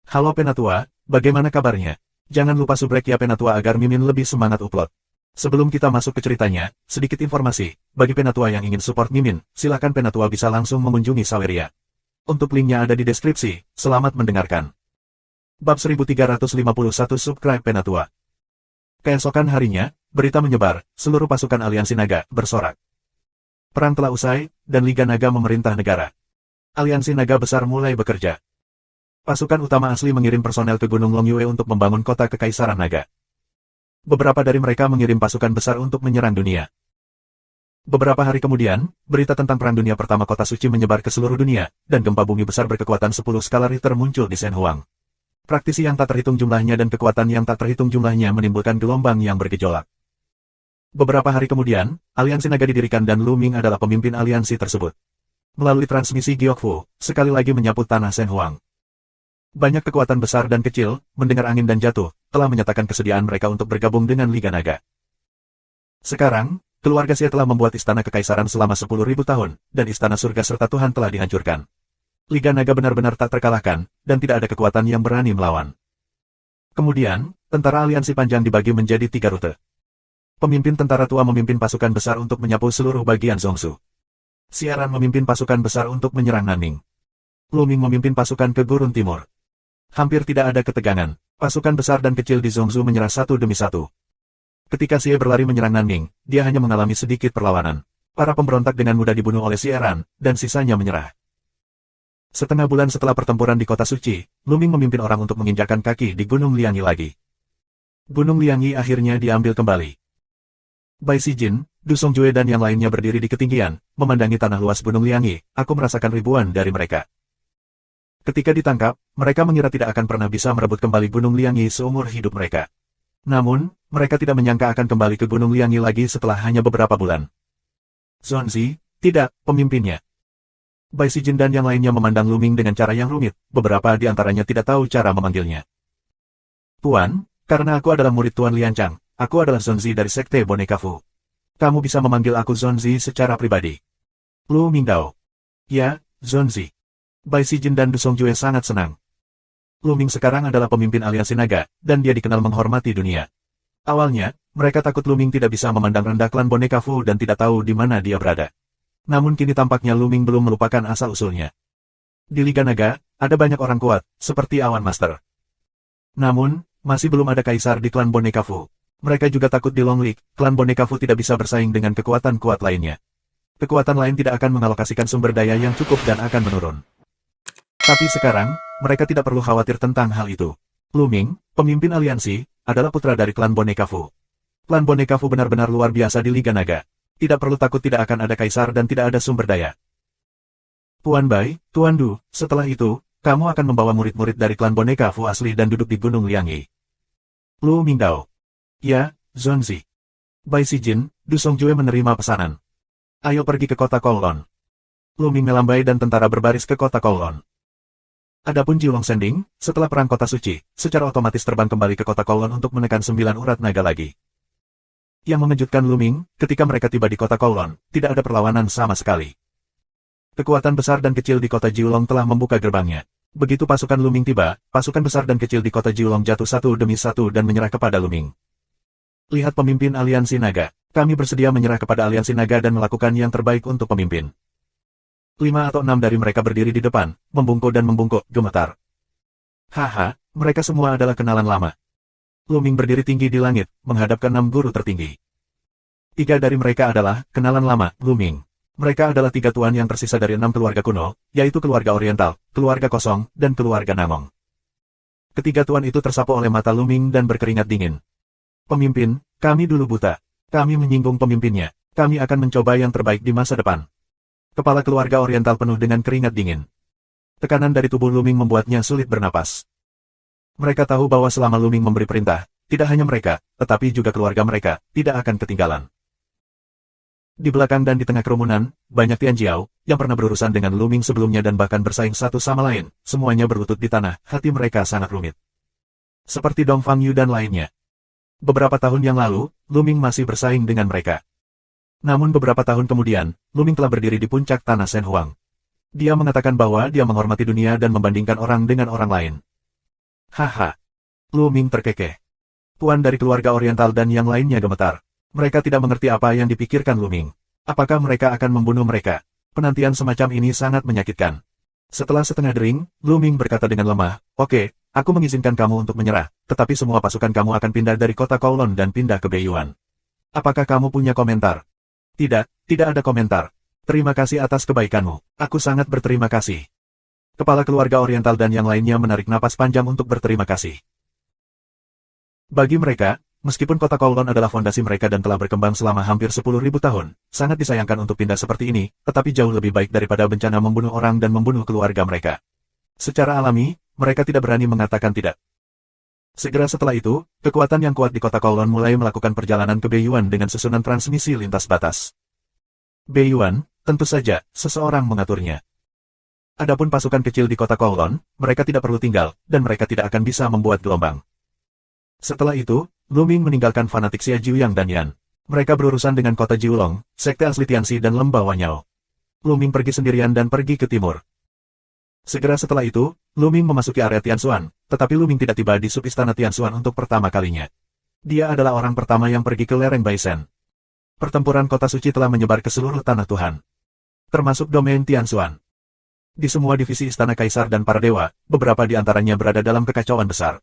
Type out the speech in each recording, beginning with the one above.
Halo Penatua, bagaimana kabarnya? Jangan lupa subrek ya Penatua agar Mimin lebih semangat upload. Sebelum kita masuk ke ceritanya, sedikit informasi, bagi Penatua yang ingin support Mimin, silakan Penatua bisa langsung mengunjungi Saweria. Untuk linknya ada di deskripsi, selamat mendengarkan. Bab 1351 Subscribe Penatua. Keesokan harinya, berita menyebar, seluruh pasukan Aliansi Naga bersorak. Perang telah usai, dan Liga Naga memerintah negara. Aliansi Naga besar mulai bekerja. Pasukan utama asli mengirim personel ke Gunung Longyue untuk membangun kota Kekaisaran Naga. Beberapa dari mereka mengirim pasukan besar untuk menyerang dunia. Beberapa hari kemudian, berita tentang Perang Dunia Pertama Kota Suci menyebar ke seluruh dunia, dan gempa bumi besar berkekuatan 10 skala Richter muncul di Shenhuang. Praktisi yang tak terhitung jumlahnya dan kekuatan yang tak terhitung jumlahnya menimbulkan gelombang yang bergejolak. Beberapa hari kemudian, Aliansi Naga didirikan dan Lu Ming adalah pemimpin aliansi tersebut. Melalui transmisi Gyokfu, sekali lagi menyapu tanah Shenhuang. Banyak kekuatan besar dan kecil, mendengar angin dan jatuh, telah menyatakan kesediaan mereka untuk bergabung dengan Liga Naga. Sekarang, keluarga Xie telah membuat istana kekaisaran selama 10.000 tahun, dan istana surga serta Tuhan telah dihancurkan. Liga Naga benar-benar tak terkalahkan, dan tidak ada kekuatan yang berani melawan. Kemudian, tentara aliansi panjang dibagi menjadi 3 rute. Pemimpin tentara tua memimpin pasukan besar untuk menyapu seluruh bagian Zhongshu. Xiaran memimpin pasukan besar untuk menyerang Nanning. Lu Ming memimpin pasukan ke Gurun Timur. Hampir tidak ada ketegangan, pasukan besar dan kecil di Zhongshu menyerah satu demi satu. Ketika Xie berlari menyerang Nanning, dia hanya mengalami sedikit perlawanan. Para pemberontak dengan mudah dibunuh oleh Xiaran, dan sisanya menyerah. Setengah bulan setelah pertempuran di Kota Suci, Lu Ming memimpin orang untuk menginjakkan kaki di Gunung Liangyi lagi. Gunung Liangyi akhirnya diambil kembali. Bai Sijin, Du Songjue dan yang lainnya berdiri di ketinggian, memandangi tanah luas Gunung Liangyi. Aku merasakan ribuan dari mereka. Ketika ditangkap, mereka mengira tidak akan pernah bisa merebut kembali Gunung Liangyi seumur hidup mereka. Namun, mereka tidak menyangka akan kembali ke Gunung Liangyi lagi setelah hanya beberapa bulan. Zonzi, tidak, pemimpinnya. Bai Sijin dan yang lainnya memandang Lu Ming dengan cara yang rumit, beberapa di antaranya tidak tahu cara memanggilnya. Tuan, karena aku adalah murid Tuan Liancang, aku adalah Zonzi dari Sekte Boneka Fu. Kamu bisa memanggil aku Zonzi secara pribadi. Lu Mingdao. Ya, Zonzi. Bai Sijin dan Du Songjue sangat senang. Lu Ming sekarang adalah pemimpin aliansi naga, dan dia dikenal menghormati dunia. Awalnya, mereka takut Lu Ming tidak bisa memandang rendah klan Boneka Fu dan tidak tahu di mana dia berada. Namun kini tampaknya Lu Ming belum melupakan asal-usulnya. Di Liga Naga, ada banyak orang kuat, seperti Awan Master. Namun, masih belum ada kaisar di klan Boneka Fu. Mereka juga takut di Long League, klan Boneka Fu tidak bisa bersaing dengan kekuatan kuat lainnya. Kekuatan lain tidak akan mengalokasikan sumber daya yang cukup dan akan menurun. Tapi sekarang, mereka tidak perlu khawatir tentang hal itu. Lu Ming, pemimpin aliansi, adalah putra dari klan Boneka Fu. Klan Boneka Fu benar-benar luar biasa di Liga Naga. Tidak perlu takut tidak akan ada kaisar dan tidak ada sumber daya. Tuan Bai, Tuan Du, setelah itu, kamu akan membawa murid-murid dari klan Boneka Fu asli dan duduk di Gunung Liangyi. Lu Mingdao. Ya, Zonzi. Bai Sijin, Du Songjue menerima pesanan. Ayo pergi ke kota Kowloon. Lu Ming melambai dan tentara berbaris ke kota Kowloon. Adapun Jiulong Sending, setelah perang kota suci, secara otomatis terbang kembali ke kota Kowloon untuk menekan 9 urat naga lagi. Yang mengejutkan Lu Ming, ketika mereka tiba di kota Kowloon, tidak ada perlawanan sama sekali. Kekuatan besar dan kecil di kota Jiulong telah membuka gerbangnya. Begitu pasukan Lu Ming tiba, pasukan besar dan kecil di kota Jiulong jatuh satu demi satu dan menyerah kepada Lu Ming. Lihat pemimpin aliansi naga, kami bersedia menyerah kepada aliansi naga dan melakukan yang terbaik untuk pemimpin. 5 atau 6 dari mereka berdiri di depan, membungkuk dan membungkuk, gemetar. Haha, mereka semua adalah kenalan lama. Lu Ming berdiri tinggi di langit, menghadap ke 6 guru tertinggi. 3 dari mereka adalah kenalan lama, Lu Ming. Mereka adalah 3 tuan yang tersisa dari 6 keluarga kuno, yaitu keluarga Oriental, keluarga Kosong, dan keluarga Namong. Ketiga tuan itu tersapu oleh mata Lu Ming dan berkeringat dingin. Pemimpin, kami dulu buta. Kami menyinggung pemimpinnya. Kami akan mencoba yang terbaik di masa depan. Kepala keluarga Oriental penuh dengan keringat dingin. Tekanan dari tubuh Lu Ming membuatnya sulit bernapas. Mereka tahu bahwa selama Lu Ming memberi perintah, tidak hanya mereka, tetapi juga keluarga mereka, tidak akan ketinggalan. Di belakang dan di tengah kerumunan, banyak Tian Jiao, yang pernah berurusan dengan Lu Ming sebelumnya dan bahkan bersaing satu sama lain, semuanya berlutut di tanah, hati mereka sangat rumit. Seperti Dong Fang Yu dan lainnya. Beberapa tahun yang lalu, Lu Ming masih bersaing dengan mereka. Namun beberapa tahun kemudian, Lu Ming telah berdiri di puncak tanah Shenhuang. Dia mengatakan bahwa dia menghormati dunia dan membandingkan orang dengan orang lain. Haha. Lu Ming terkekeh. Tuan dari keluarga Oriental dan yang lainnya gemetar. Mereka tidak mengerti apa yang dipikirkan Lu Ming. Apakah mereka akan membunuh mereka? Penantian semacam ini sangat menyakitkan. Setelah setengah dering, Lu Ming berkata dengan lemah, "Oke, aku mengizinkan kamu untuk menyerah, tetapi semua pasukan kamu akan pindah dari kota Kowloon dan pindah ke Beiyuan. Apakah kamu punya komentar?" "Tidak, tidak ada komentar. Terima kasih atas kebaikanmu. Aku sangat berterima kasih." Kepala keluarga Oriental dan yang lainnya menarik napas panjang untuk berterima kasih. Bagi mereka, meskipun kota Kowloon adalah fondasi mereka dan telah berkembang selama hampir 10.000 tahun, sangat disayangkan untuk pindah seperti ini, tetapi jauh lebih baik daripada bencana membunuh orang dan membunuh keluarga mereka. Secara alami, mereka tidak berani mengatakan tidak. Segera setelah itu, kekuatan yang kuat di kota Kowloon mulai melakukan perjalanan ke Beiyuan dengan susunan transmisi lintas batas. Beiyuan, tentu saja, seseorang mengaturnya. Adapun pasukan kecil di kota Kowloon, mereka tidak perlu tinggal, dan mereka tidak akan bisa membuat gelombang. Setelah itu, Lu Ming meninggalkan fanatik Xia Jiuyang dan Yan. Mereka berurusan dengan kota Jiulong, sekte asli Tianxi dan lembah Wanyao. Lu Ming pergi sendirian dan pergi ke timur. Segera setelah itu, Lu Ming memasuki area Tianxuan, tetapi Lu Ming tidak tiba di sub-istana Tianxuan untuk pertama kalinya. Dia adalah orang pertama yang pergi ke lereng Baisen. Pertempuran kota suci telah menyebar ke seluruh tanah Tuhan, termasuk domain Tianxuan. Di semua divisi istana kaisar dan para dewa, beberapa di antaranya berada dalam kekacauan besar.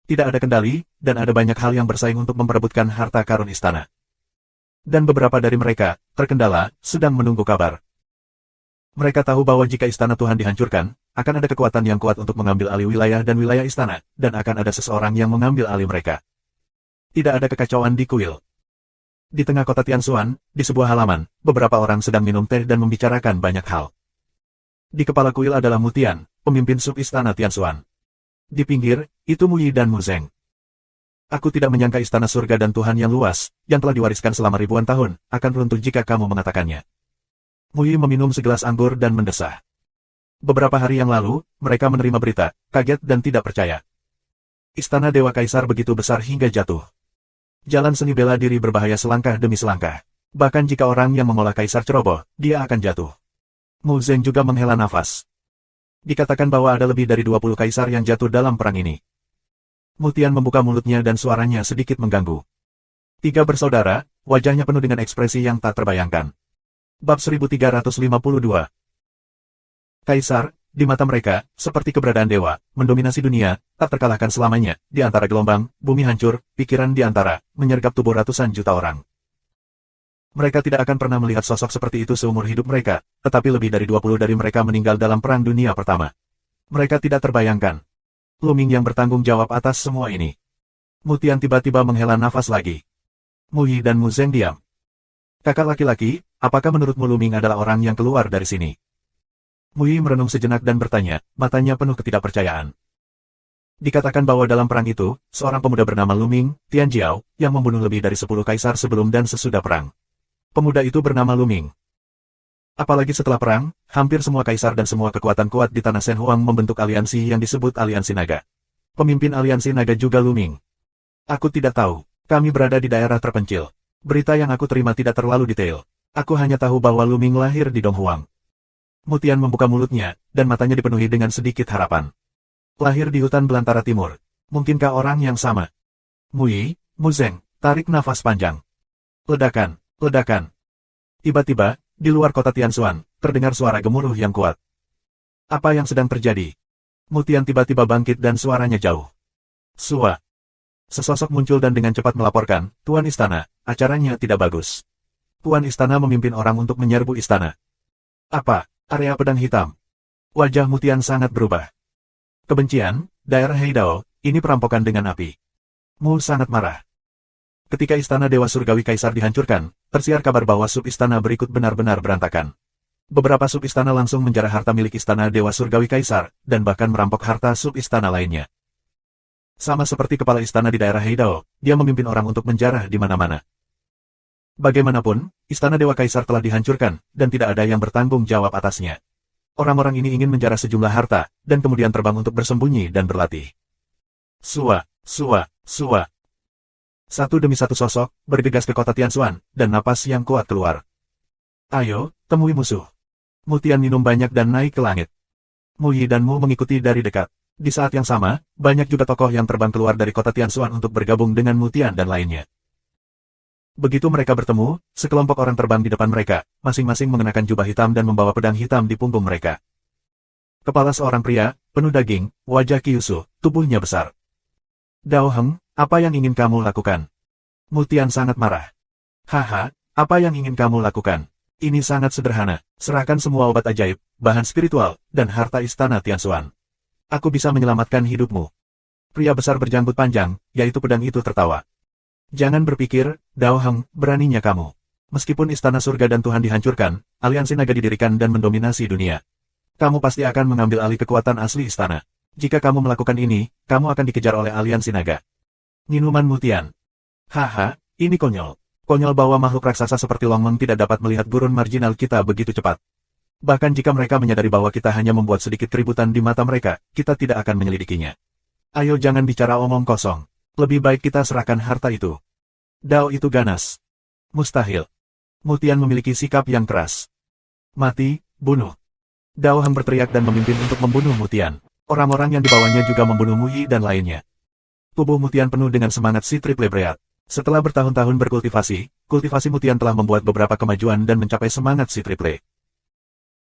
Tidak ada kendali, dan ada banyak hal yang bersaing untuk memperebutkan harta karun istana. Dan beberapa dari mereka, terkendala, sedang menunggu kabar. Mereka tahu bahwa jika istana Tuhan dihancurkan, akan ada kekuatan yang kuat untuk mengambil alih wilayah dan wilayah istana, dan akan ada seseorang yang mengambil alih mereka. Tidak ada kekacauan di kuil. Di tengah kota Tianxuan, di sebuah halaman, beberapa orang sedang minum teh dan membicarakan banyak hal. Di kepala kuil adalah Mu Tian, pemimpin sub-istana Tianxuan. Di pinggir, itu Mu Yi dan Mu Zeng. Aku tidak menyangka istana surga dan Tuhan yang luas, yang telah diwariskan selama ribuan tahun, akan runtuh jika kamu mengatakannya. Mu Yi meminum segelas anggur dan mendesah. Beberapa hari yang lalu, mereka menerima berita, kaget dan tidak percaya. Istana Dewa Kaisar begitu besar hingga jatuh. Jalan seni bela diri berbahaya selangkah demi selangkah. Bahkan jika orang yang mengolah Kaisar ceroboh, dia akan jatuh. Mu Zeng juga menghela nafas. Dikatakan bahwa ada lebih dari 20 kaisar yang jatuh dalam perang ini. Mu Tian membuka mulutnya dan suaranya sedikit mengganggu. Tiga bersaudara, wajahnya penuh dengan ekspresi yang tak terbayangkan. Bab 1352. Kaisar, di mata mereka, seperti keberadaan dewa, mendominasi dunia, tak terkalahkan selamanya, di antara gelombang, bumi hancur, pikiran di antara, menyergap tubuh ratusan juta orang. Mereka tidak akan pernah melihat sosok seperti itu seumur hidup mereka, tetapi lebih dari 20 dari mereka meninggal dalam Perang Dunia Pertama. Mereka tidak terbayangkan. Lu Ming yang bertanggung jawab atas semua ini. Mu Tian tiba-tiba menghela nafas lagi. Mu Yi dan Mu Zeng diam. Kakak laki-laki, apakah menurutmu Lu Ming adalah orang yang keluar dari sini? Mu Yi merenung sejenak dan bertanya, matanya penuh ketidakpercayaan. Dikatakan bahwa dalam perang itu, seorang pemuda bernama Lu Ming, Tian Jiao, yang membunuh lebih dari 10 kaisar sebelum dan sesudah perang. Pemuda itu bernama Lu Ming. Apalagi setelah perang, hampir semua kaisar dan semua kekuatan kuat di tanah Shen Huang membentuk aliansi yang disebut Aliansi Naga. Pemimpin Aliansi Naga juga Lu Ming. Aku tidak tahu. Kami berada di daerah terpencil. Berita yang aku terima tidak terlalu detail. Aku hanya tahu bahwa Lu Ming lahir di Donghuang. Mu Tian membuka mulutnya, dan matanya dipenuhi dengan sedikit harapan. Lahir di hutan belantara timur. Mungkinkah orang yang sama? Mu Yi, Mu Zeng, tarik nafas panjang. Ledakan. Ledakan. Tiba-tiba, di luar kota Tianxuan, terdengar suara gemuruh yang kuat. Apa yang sedang terjadi? Mu Tian tiba-tiba bangkit dan suaranya jauh. Sua. Sesosok muncul dan dengan cepat melaporkan, Tuan Istana, acaranya tidak bagus. Tuan Istana memimpin orang untuk menyerbu istana. Apa? Area pedang hitam. Wajah Mu Tian sangat berubah. Kebencian, daerah Heidao, ini perampokan dengan api. Mu sangat marah. Ketika istana Dewa Surgawi Kaisar dihancurkan, tersiar kabar bahwa sub-istana berikut benar-benar berantakan. Beberapa sub-istana langsung menjarah harta milik istana Dewa Surgawi Kaisar, dan bahkan merampok harta sub-istana lainnya. Sama seperti kepala istana di daerah Heidao, dia memimpin orang untuk menjarah di mana-mana. Bagaimanapun, istana Dewa Kaisar telah dihancurkan, dan tidak ada yang bertanggung jawab atasnya. Orang-orang ini ingin menjarah sejumlah harta, dan kemudian terbang untuk bersembunyi dan berlatih. Sua, sua, sua. Satu demi satu sosok, bergegas ke kota Tianxuan, dan napas yang kuat keluar. Ayo, temui musuh. Mu Tian minum banyak dan naik ke langit. Mu Yi dan Mu mengikuti dari dekat. Di saat yang sama, banyak juga tokoh yang terbang keluar dari kota Tianxuan untuk bergabung dengan Mutian dan lainnya. Begitu mereka bertemu, sekelompok orang terbang di depan mereka, masing-masing mengenakan jubah hitam dan membawa pedang hitam di punggung mereka. Kepala seorang pria, penuh daging, wajah Kyushu, tubuhnya besar. Dao Heng, apa yang ingin kamu lakukan? Mutian sangat marah. Haha, apa yang ingin kamu lakukan? Ini sangat sederhana, serahkan semua obat ajaib, bahan spiritual, dan harta istana Tianxuan. Aku bisa menyelamatkan hidupmu. Pria besar berjanggut panjang, yaitu pedang itu tertawa. Jangan berpikir, Dao Heng, beraninya kamu. Meskipun istana surga dan Tuhan dihancurkan, aliansi naga didirikan dan mendominasi dunia. Kamu pasti akan mengambil alih kekuatan asli istana. Jika kamu melakukan ini, kamu akan dikejar oleh aliansi naga. Minuman Mutian. Haha, ini konyol. Konyol bahwa makhluk raksasa seperti Longmeng tidak dapat melihat gurun marginal kita begitu cepat. Bahkan jika mereka menyadari bahwa kita hanya membuat sedikit keributan di mata mereka, kita tidak akan menyelidikinya. Ayo jangan bicara omong kosong. Lebih baik kita serahkan harta itu. Dao itu ganas. Mustahil. Mutian memiliki sikap yang keras. Mati, bunuh. Dao Heng berteriak dan memimpin untuk membunuh Mutian. Orang-orang yang dibawanya juga membunuh Muyi dan lainnya. Tubuh Mutian penuh dengan semangat si triple Breat. Setelah bertahun-tahun berkultivasi, kultivasi Mutian telah membuat beberapa kemajuan dan mencapai semangat si triple.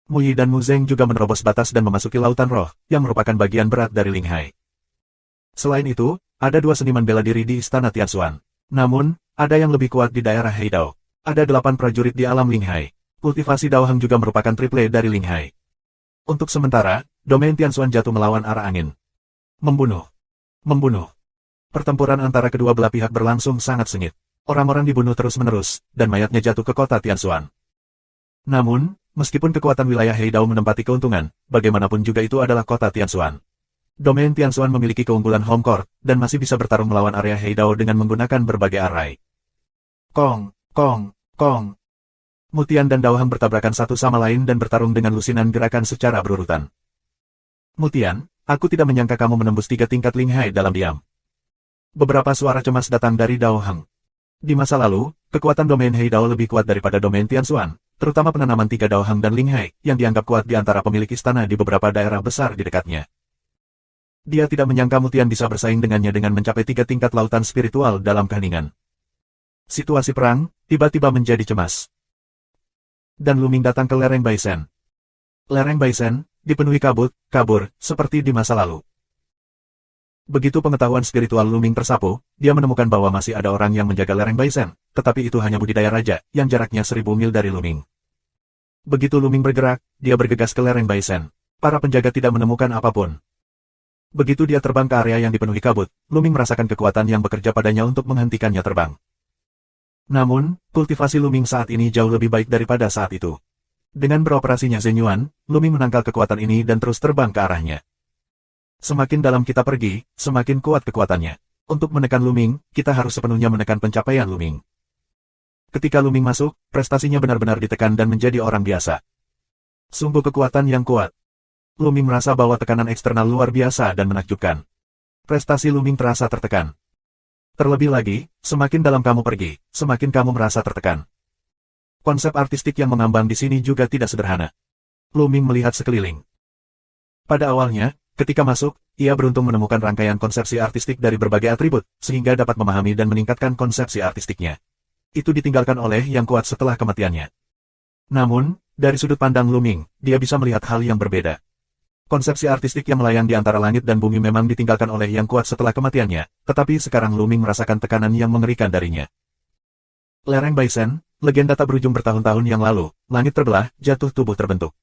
Muyi dan Mu Zeng juga menerobos batas dan memasuki lautan roh, yang merupakan bagian berat dari Linghai. Selain itu, ada dua seniman bela diri di istana Tianxuan. Namun, ada yang lebih kuat di daerah Heidao. Ada 8 prajurit di alam Linghai. Kultivasi Dao Heng juga merupakan triple dari Linghai. Untuk sementara, domain Tianxuan jatuh melawan arah angin. Membunuh. Membunuh. Pertempuran antara kedua belah pihak berlangsung sangat sengit. Orang-orang dibunuh terus-menerus, dan mayatnya jatuh ke kota Tianxuan. Namun, meskipun kekuatan wilayah Heidao menempati keuntungan, bagaimanapun juga itu adalah kota Tianxuan. Domain Tianxuan memiliki keunggulan home court, dan masih bisa bertarung melawan area Heidao dengan menggunakan berbagai arai. Kong, kong, kong. Mutian dan Dao Heng bertabrakan satu sama lain dan bertarung dengan lusinan gerakan secara berurutan. Mutian, aku tidak menyangka kamu menembus 3 tingkat Linghai dalam diam. Beberapa suara cemas datang dari Dao Heng. Di masa lalu, kekuatan domain Heidao lebih kuat daripada domain Tianxuan, terutama penanaman 3 Dao Heng dan Linghai, yang dianggap kuat di antara pemilik istana di beberapa daerah besar di dekatnya. Dia tidak menyangka Mutian bisa bersaing dengannya dengan mencapai 3 tingkat lautan spiritual dalam keheningan. Situasi perang, tiba-tiba menjadi cemas. Dan Luming datang ke lereng Baisen. Lereng Baisen, dipenuhi kabur, seperti di masa lalu. Begitu pengetahuan spiritual Luming tersapu, dia menemukan bahwa masih ada orang yang menjaga lereng Baisen, tetapi itu hanya budidaya raja, yang jaraknya 1000 mil dari Luming. Begitu Luming bergerak, dia bergegas ke lereng Baisen. Para penjaga tidak menemukan apapun. Begitu dia terbang ke area yang dipenuhi kabut, Luming merasakan kekuatan yang bekerja padanya untuk menghentikannya terbang. Namun, kultivasi Luming saat ini jauh lebih baik daripada saat itu. Dengan beroperasinya Zenyuan, Luming menangkal kekuatan ini dan terus terbang ke arahnya. Semakin dalam kita pergi, semakin kuat kekuatannya. Untuk menekan Luming, kita harus sepenuhnya menekan pencapaian Luming. Ketika Luming masuk, prestasinya benar-benar ditekan dan menjadi orang biasa. Sungguh kekuatan yang kuat. Luming merasa bahwa tekanan eksternal luar biasa dan menakjubkan. Prestasi Luming terasa tertekan. Terlebih lagi, semakin dalam kamu pergi, semakin kamu merasa tertekan. Konsep artistik yang mengambang di sini juga tidak sederhana. Luming melihat sekeliling. Pada awalnya, ketika masuk, ia beruntung menemukan rangkaian konsepsi artistik dari berbagai atribut, sehingga dapat memahami dan meningkatkan konsepsi artistiknya. Itu ditinggalkan oleh yang kuat setelah kematiannya. Namun, dari sudut pandang Luming, dia bisa melihat hal yang berbeda. Konsepsi artistik yang melayang di antara langit dan bumi memang ditinggalkan oleh yang kuat setelah kematiannya, tetapi sekarang Luming merasakan tekanan yang mengerikan darinya. Lereng Baisen, legenda tak berujung bertahun-tahun yang lalu, langit terbelah, jatuh tubuh terbentuk.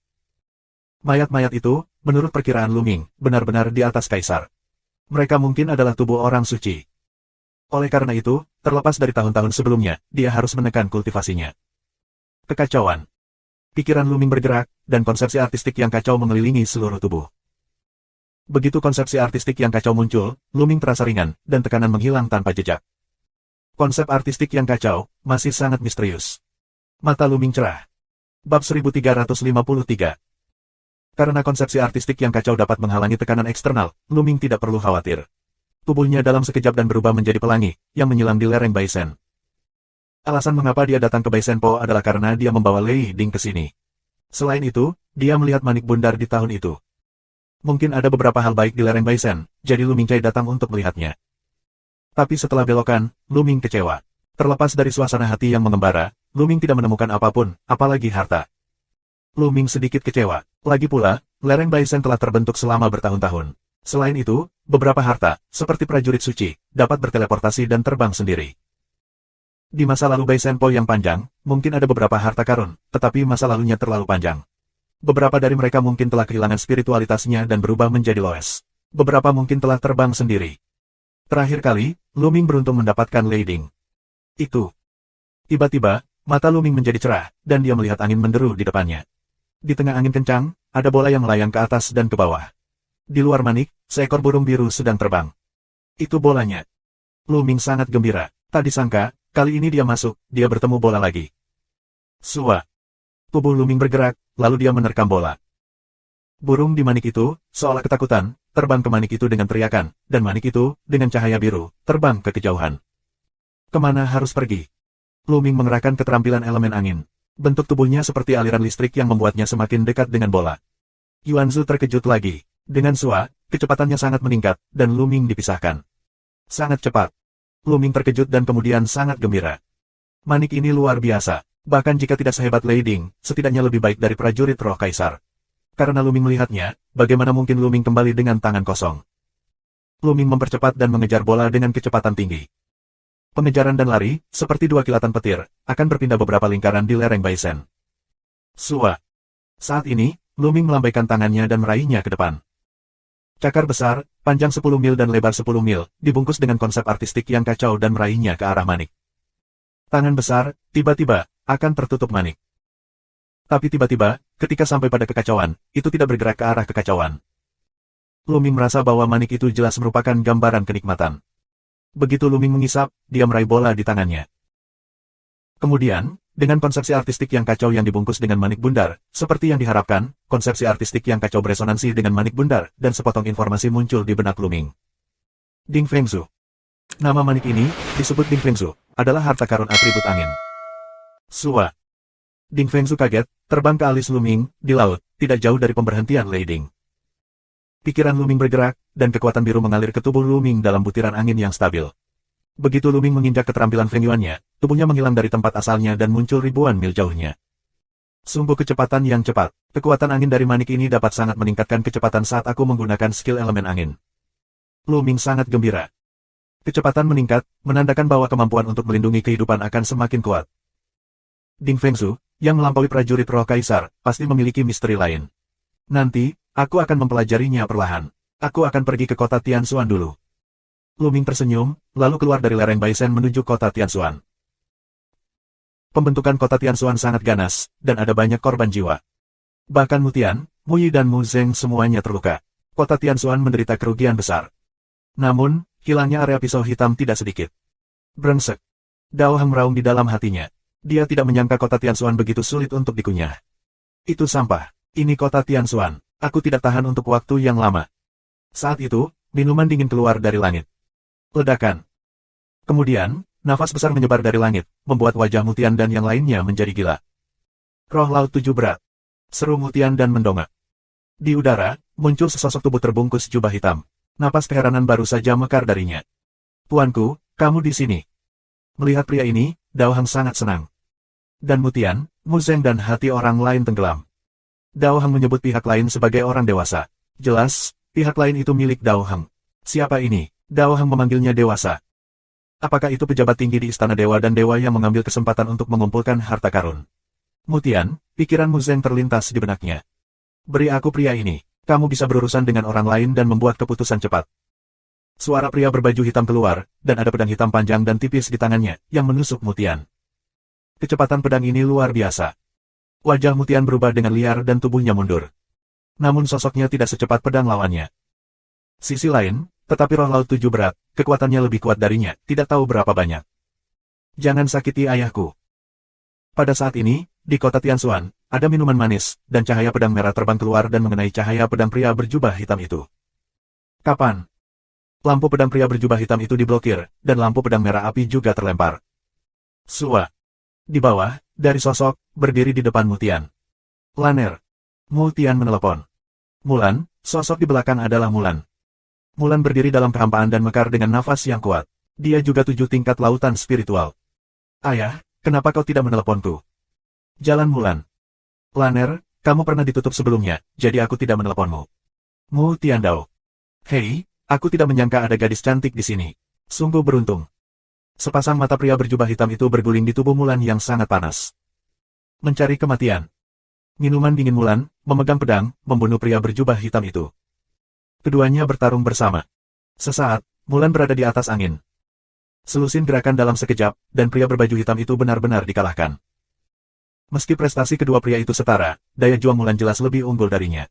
Mayat-mayat itu, menurut perkiraan Luming, benar-benar di atas kaisar. Mereka mungkin adalah tubuh orang suci. Oleh karena itu, terlepas dari tahun-tahun sebelumnya, dia harus menekan kultivasinya. Kekacauan. Pikiran Luming bergerak, dan konsepsi artistik yang kacau mengelilingi seluruh tubuh. Begitu konsepsi artistik yang kacau muncul, Luming terasa ringan, dan tekanan menghilang tanpa jejak. Konsep artistik yang kacau, masih sangat misterius. Mata Luming cerah. Bab 1353. Karena konsepsi artistik yang kacau dapat menghalangi tekanan eksternal, Luming tidak perlu khawatir. Tubuhnya dalam sekejap dan berubah menjadi pelangi, yang menyelam di lereng Baisen. Alasan mengapa dia datang ke Baisen Po adalah karena dia membawa Lei Ding ke sini. Selain itu, dia melihat manik bundar di tahun itu. Mungkin ada beberapa hal baik di lereng Baisen, jadi Lu Mingcai datang untuk melihatnya. Tapi setelah belokan, Lu Ming kecewa. Terlepas dari suasana hati yang mengembara, Lu Ming tidak menemukan apapun, apalagi harta. Lu Ming sedikit kecewa. Lagi pula, lereng Baisen telah terbentuk selama bertahun-tahun. Selain itu, beberapa harta, seperti prajurit suci, dapat berteleportasi dan terbang sendiri. Di masa lalu Baisen Po yang panjang, mungkin ada beberapa harta karun, tetapi masa lalunya terlalu panjang. Beberapa dari mereka mungkin telah kehilangan spiritualitasnya dan berubah menjadi loes. Beberapa mungkin telah terbang sendiri. Terakhir kali, Lu Ming beruntung mendapatkan Lei Ding. Itu. Tiba-tiba, mata Lu Ming menjadi cerah, dan dia melihat angin menderu di depannya. Di tengah angin kencang, ada bola yang melayang ke atas dan ke bawah. Di luar manik, seekor burung biru sedang terbang. Itu bolanya. Lu Ming sangat gembira. Tak disangka, kali ini dia masuk, dia bertemu bola lagi. Sua. Tubuh Lu Ming bergerak, lalu dia menerkam bola. Burung di manik itu, seolah ketakutan, terbang ke manik itu dengan teriakan, dan manik itu, dengan cahaya biru, terbang ke kejauhan. Kemana harus pergi? Lu Ming mengerahkan keterampilan elemen angin. Bentuk tubuhnya seperti aliran listrik yang membuatnya semakin dekat dengan bola. Yuanzu terkejut lagi. Dengan Sua, kecepatannya sangat meningkat, dan Lu Ming dipisahkan. Sangat cepat. Lu Ming terkejut dan kemudian sangat gembira. Manik ini luar biasa. Bahkan jika tidak sehebat Lei Ding, setidaknya lebih baik dari prajurit roh kaisar. Karena Lu Ming melihatnya, bagaimana mungkin Lu Ming kembali dengan tangan kosong? Lu Ming mempercepat dan mengejar bola dengan kecepatan tinggi. Pengejaran dan lari, seperti dua kilatan petir, akan berpindah beberapa lingkaran di lereng Baisen. Sua. Saat ini, Lu Ming melambaikan tangannya dan meraihnya ke depan. Cakar besar, panjang 10 mil dan lebar 10 mil, dibungkus dengan konsep artistik yang kacau dan meraihnya ke arah manik. Tangan besar, tiba-tiba, akan tertutup manik. Tapi tiba-tiba, ketika sampai pada kekacauan, itu tidak bergerak ke arah kekacauan. Lu Ming merasa bahwa manik itu jelas merupakan gambaran kenikmatan. Begitu Lu Ming mengisap, dia meraih bola di tangannya. Kemudian, dengan konsepsi artistik yang kacau yang dibungkus dengan manik bundar, seperti yang diharapkan, konsepsi artistik yang kacau beresonansi dengan manik bundar, dan sepotong informasi muncul di benak Lu Ming. Ding Fengzu. Nama manik ini, disebut Ding Fengzu, adalah harta karun atribut angin. Sua. Ding Fengzu kaget, terbang ke alis Lu Ming, di laut, tidak jauh dari pemberhentian Lei Ding. Pikiran Lu Ming bergerak, dan kekuatan biru mengalir ke tubuh Lu Ming dalam butiran angin yang stabil. Begitu Lu Ming menginjak keterampilan Feng Yuannya, tubuhnya menghilang dari tempat asalnya dan muncul ribuan mil jauhnya. Sungguh kecepatan yang cepat. Kekuatan angin dari manik ini dapat sangat meningkatkan kecepatan saat aku menggunakan skill elemen angin. Lu Ming sangat gembira. Kecepatan meningkat, menandakan bahwa kemampuan untuk melindungi kehidupan akan semakin kuat. Ding Fengzu, yang melampaui prajurit roh kaisar, pasti memiliki misteri lain. Nanti, aku akan mempelajarinya perlahan. Aku akan pergi ke kota Tianxuan dulu. Lu Ming tersenyum, lalu keluar dari lereng Baisen menuju kota Tianxuan. Pembentukan kota Tianxuan sangat ganas, dan ada banyak korban jiwa. Bahkan Mu Tian, Mu Yi dan Mu Zeng semuanya terluka. Kota Tianxuan menderita kerugian besar. Namun, hilangnya area pisau hitam tidak sedikit. Brengsek. Dao Heng meraung di dalam hatinya. Dia tidak menyangka kota Tianxuan begitu sulit untuk dikunyah. Itu sampah. Ini kota Tianxuan. Aku tidak tahan untuk waktu yang lama. Saat itu, minuman dingin keluar dari langit. Ledakan. Kemudian, nafas besar menyebar dari langit, membuat wajah Mu Tian dan yang lainnya menjadi gila. Roh Laut 7 berat. Seru Mu Tian dan mendongak. Di udara, muncul sesosok tubuh terbungkus jubah hitam. Napas keheranan baru saja mekar darinya. Tuanku, kamu di sini. Melihat pria ini, Dao Heng sangat senang. Dan Mu Tian, Mu Zeng dan hati orang lain tenggelam. Dao Heng menyebut pihak lain sebagai orang dewasa. Jelas, pihak lain itu milik Dao Heng. Siapa ini? Dao Heng memanggilnya dewasa. Apakah itu pejabat tinggi di Istana Dewa dan Dewa yang mengambil kesempatan untuk mengumpulkan harta karun? Mu Tian, pikiran Mu Zeng terlintas di benaknya. Beri aku pria ini. Kamu bisa berurusan dengan orang lain dan membuat keputusan cepat. Suara pria berbaju hitam keluar, dan ada pedang hitam panjang dan tipis di tangannya, yang menusuk Mu Tian. Kecepatan pedang ini luar biasa. Wajah Mu Tian berubah dengan liar dan tubuhnya mundur. Namun sosoknya tidak secepat pedang lawannya. Sisi lain, tetapi roh laut 7 berat, kekuatannya lebih kuat darinya, tidak tahu berapa banyak. Jangan sakiti ayahku. Pada saat ini, di kota Tianxuan, ada minuman manis, dan cahaya pedang merah terbang keluar dan mengenai cahaya pedang pria berjubah hitam itu. Kapan? Lampu pedang pria berjubah hitam itu diblokir, dan lampu pedang merah api juga terlempar. Sua. Di bawah, dari sosok, berdiri di depan Mu Tian. Laner. Mu Tian menelepon. Mulan, Sosok di belakang adalah Mulan. Mulan berdiri dalam kehampaan dan mekar dengan nafas yang kuat. Dia juga 7 tingkat lautan spiritual. Ayah, kenapa kau tidak meneleponku? Jalan Mulan. Laner, kamu pernah ditutup sebelumnya, jadi aku tidak meneleponmu. Mu Tiandao. Hei, aku tidak menyangka ada gadis cantik di sini. Sungguh beruntung. Sepasang mata pria berjubah hitam itu berguling di tubuh Mulan yang sangat panas. Mencari kematian. Minuman dingin Mulan, memegang pedang, membunuh pria berjubah hitam itu. Keduanya bertarung bersama. Sesaat, Mulan berada di atas angin. Selusin gerakan dalam sekejap, dan pria berbaju hitam itu benar-benar dikalahkan. Meski prestasi kedua pria itu setara, daya juang Mulan jelas lebih unggul darinya.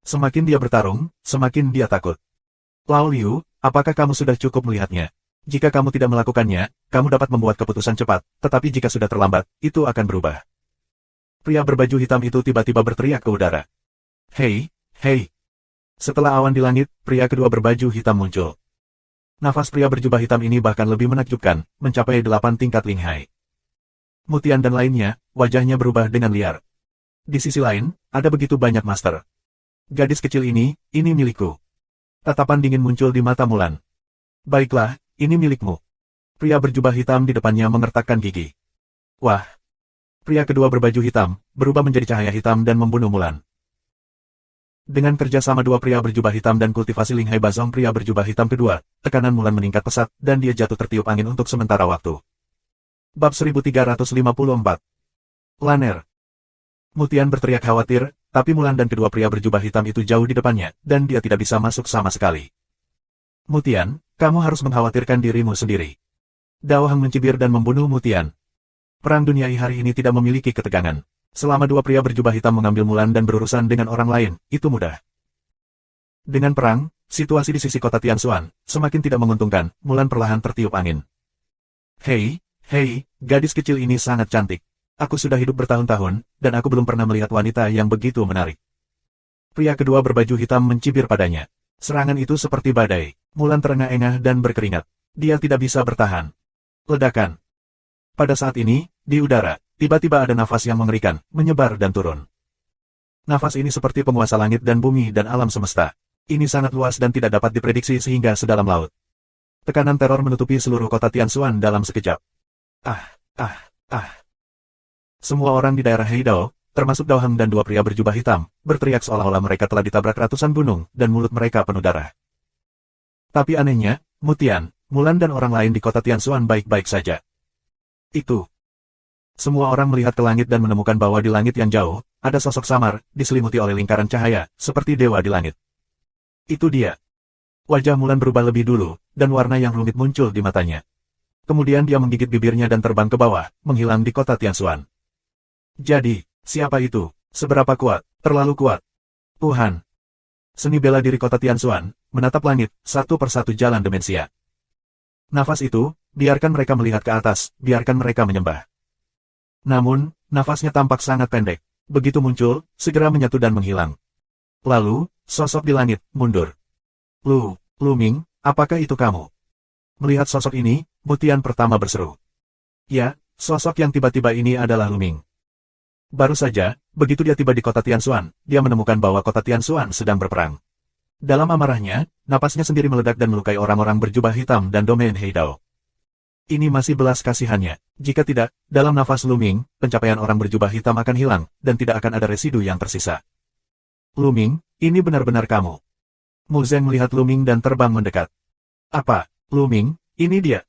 Semakin dia bertarung, semakin dia takut. Lao Liu, apakah kamu sudah cukup melihatnya? Jika kamu tidak melakukannya, kamu dapat membuat keputusan cepat, tetapi jika sudah terlambat, itu akan berubah. Pria berbaju hitam itu tiba-tiba berteriak ke udara. Hei, hei. Setelah awan di langit, pria kedua berbaju hitam muncul. Nafas pria berjubah hitam ini bahkan lebih menakjubkan, mencapai 8 tingkat Linghai. Mutian dan lainnya, wajahnya berubah dengan liar. Di sisi lain, ada begitu banyak master. Gadis kecil ini milikku. Tatapan dingin muncul di mata Mulan. Baiklah, ini milikmu. Pria berjubah hitam di depannya mengertakkan gigi. Wah. Pria kedua berbaju hitam, berubah menjadi cahaya hitam dan membunuh Mulan. Dengan kerjasama dua pria berjubah hitam dan kultivasi Linghai Bazong pria berjubah hitam kedua, tekanan Mulan meningkat pesat dan dia jatuh tertiup angin untuk sementara waktu. Bab 1354. Laner. Mutian berteriak khawatir, tapi Mulan dan kedua pria berjubah hitam itu jauh di depannya, dan dia tidak bisa masuk sama sekali. Mutian, kamu harus mengkhawatirkan dirimu sendiri. Dao Hang mencibir dan membunuh Mutian. Perang dunia hari ini tidak memiliki ketegangan. Selama dua pria berjubah hitam mengambil Mulan dan berurusan dengan orang lain, itu mudah. Dengan perang, situasi di sisi kota Tianxuan semakin tidak menguntungkan. Mulan perlahan tertiup angin. Hei, hei, gadis kecil ini sangat cantik. Aku sudah hidup bertahun-tahun, dan aku belum pernah melihat wanita yang begitu menarik. Pria kedua berbaju hitam mencibir padanya. Serangan itu seperti badai. Mulan terengah-engah dan berkeringat. Dia tidak bisa bertahan. Ledakan. Pada saat ini, di udara, tiba-tiba ada nafas yang mengerikan, menyebar dan turun. Nafas ini seperti penguasa langit dan bumi dan alam semesta. Ini sangat luas dan tidak dapat diprediksi sehingga sedalam laut. Tekanan teror menutupi seluruh kota Tianxuan dalam sekejap. Ah. Semua orang di daerah Heidao, termasuk Dao Hang dan dua pria berjubah hitam, berteriak seolah-olah mereka telah ditabrak ratusan gunung, dan mulut mereka penuh darah. Tapi anehnya, Mutian, Mulan dan orang lain di kota Tianxuan baik-baik saja. Itu. Semua orang melihat ke langit dan menemukan bahwa di langit yang jauh, ada sosok samar, diselimuti oleh lingkaran cahaya, seperti dewa di langit. Itu dia. Wajah Mulan berubah lebih dulu, dan warna yang rumit muncul di matanya. Kemudian dia menggigit bibirnya dan terbang ke bawah, menghilang di kota Tianxuan. Jadi, siapa itu? Seberapa kuat? Terlalu kuat. Tuhan. Seni bela diri kota Tianxuan, menatap langit, satu persatu jalan demensia. Nafas itu, biarkan mereka melihat ke atas, biarkan mereka menyembah. Namun, nafasnya tampak sangat pendek. Begitu muncul, segera menyatu dan menghilang. Lalu, sosok di langit, mundur. Lu Ming, apakah itu kamu? Melihat sosok ini, Mutian pertama berseru. Ya, sosok yang tiba-tiba ini adalah Lu Ming. Baru saja, begitu dia tiba di kota Tianxuan, dia menemukan bahwa kota Tianxuan sedang berperang. Dalam amarahnya, napasnya sendiri meledak dan melukai orang-orang berjubah hitam dan domain Heidao. Ini masih belas kasihannya. Jika tidak, dalam nafas Lu Ming, pencapaian orang berjubah hitam akan hilang, dan tidak akan ada residu yang tersisa. Lu Ming, ini benar-benar kamu. Mu Zeng melihat Lu Ming dan terbang mendekat. Apa, Lu Ming, ini dia.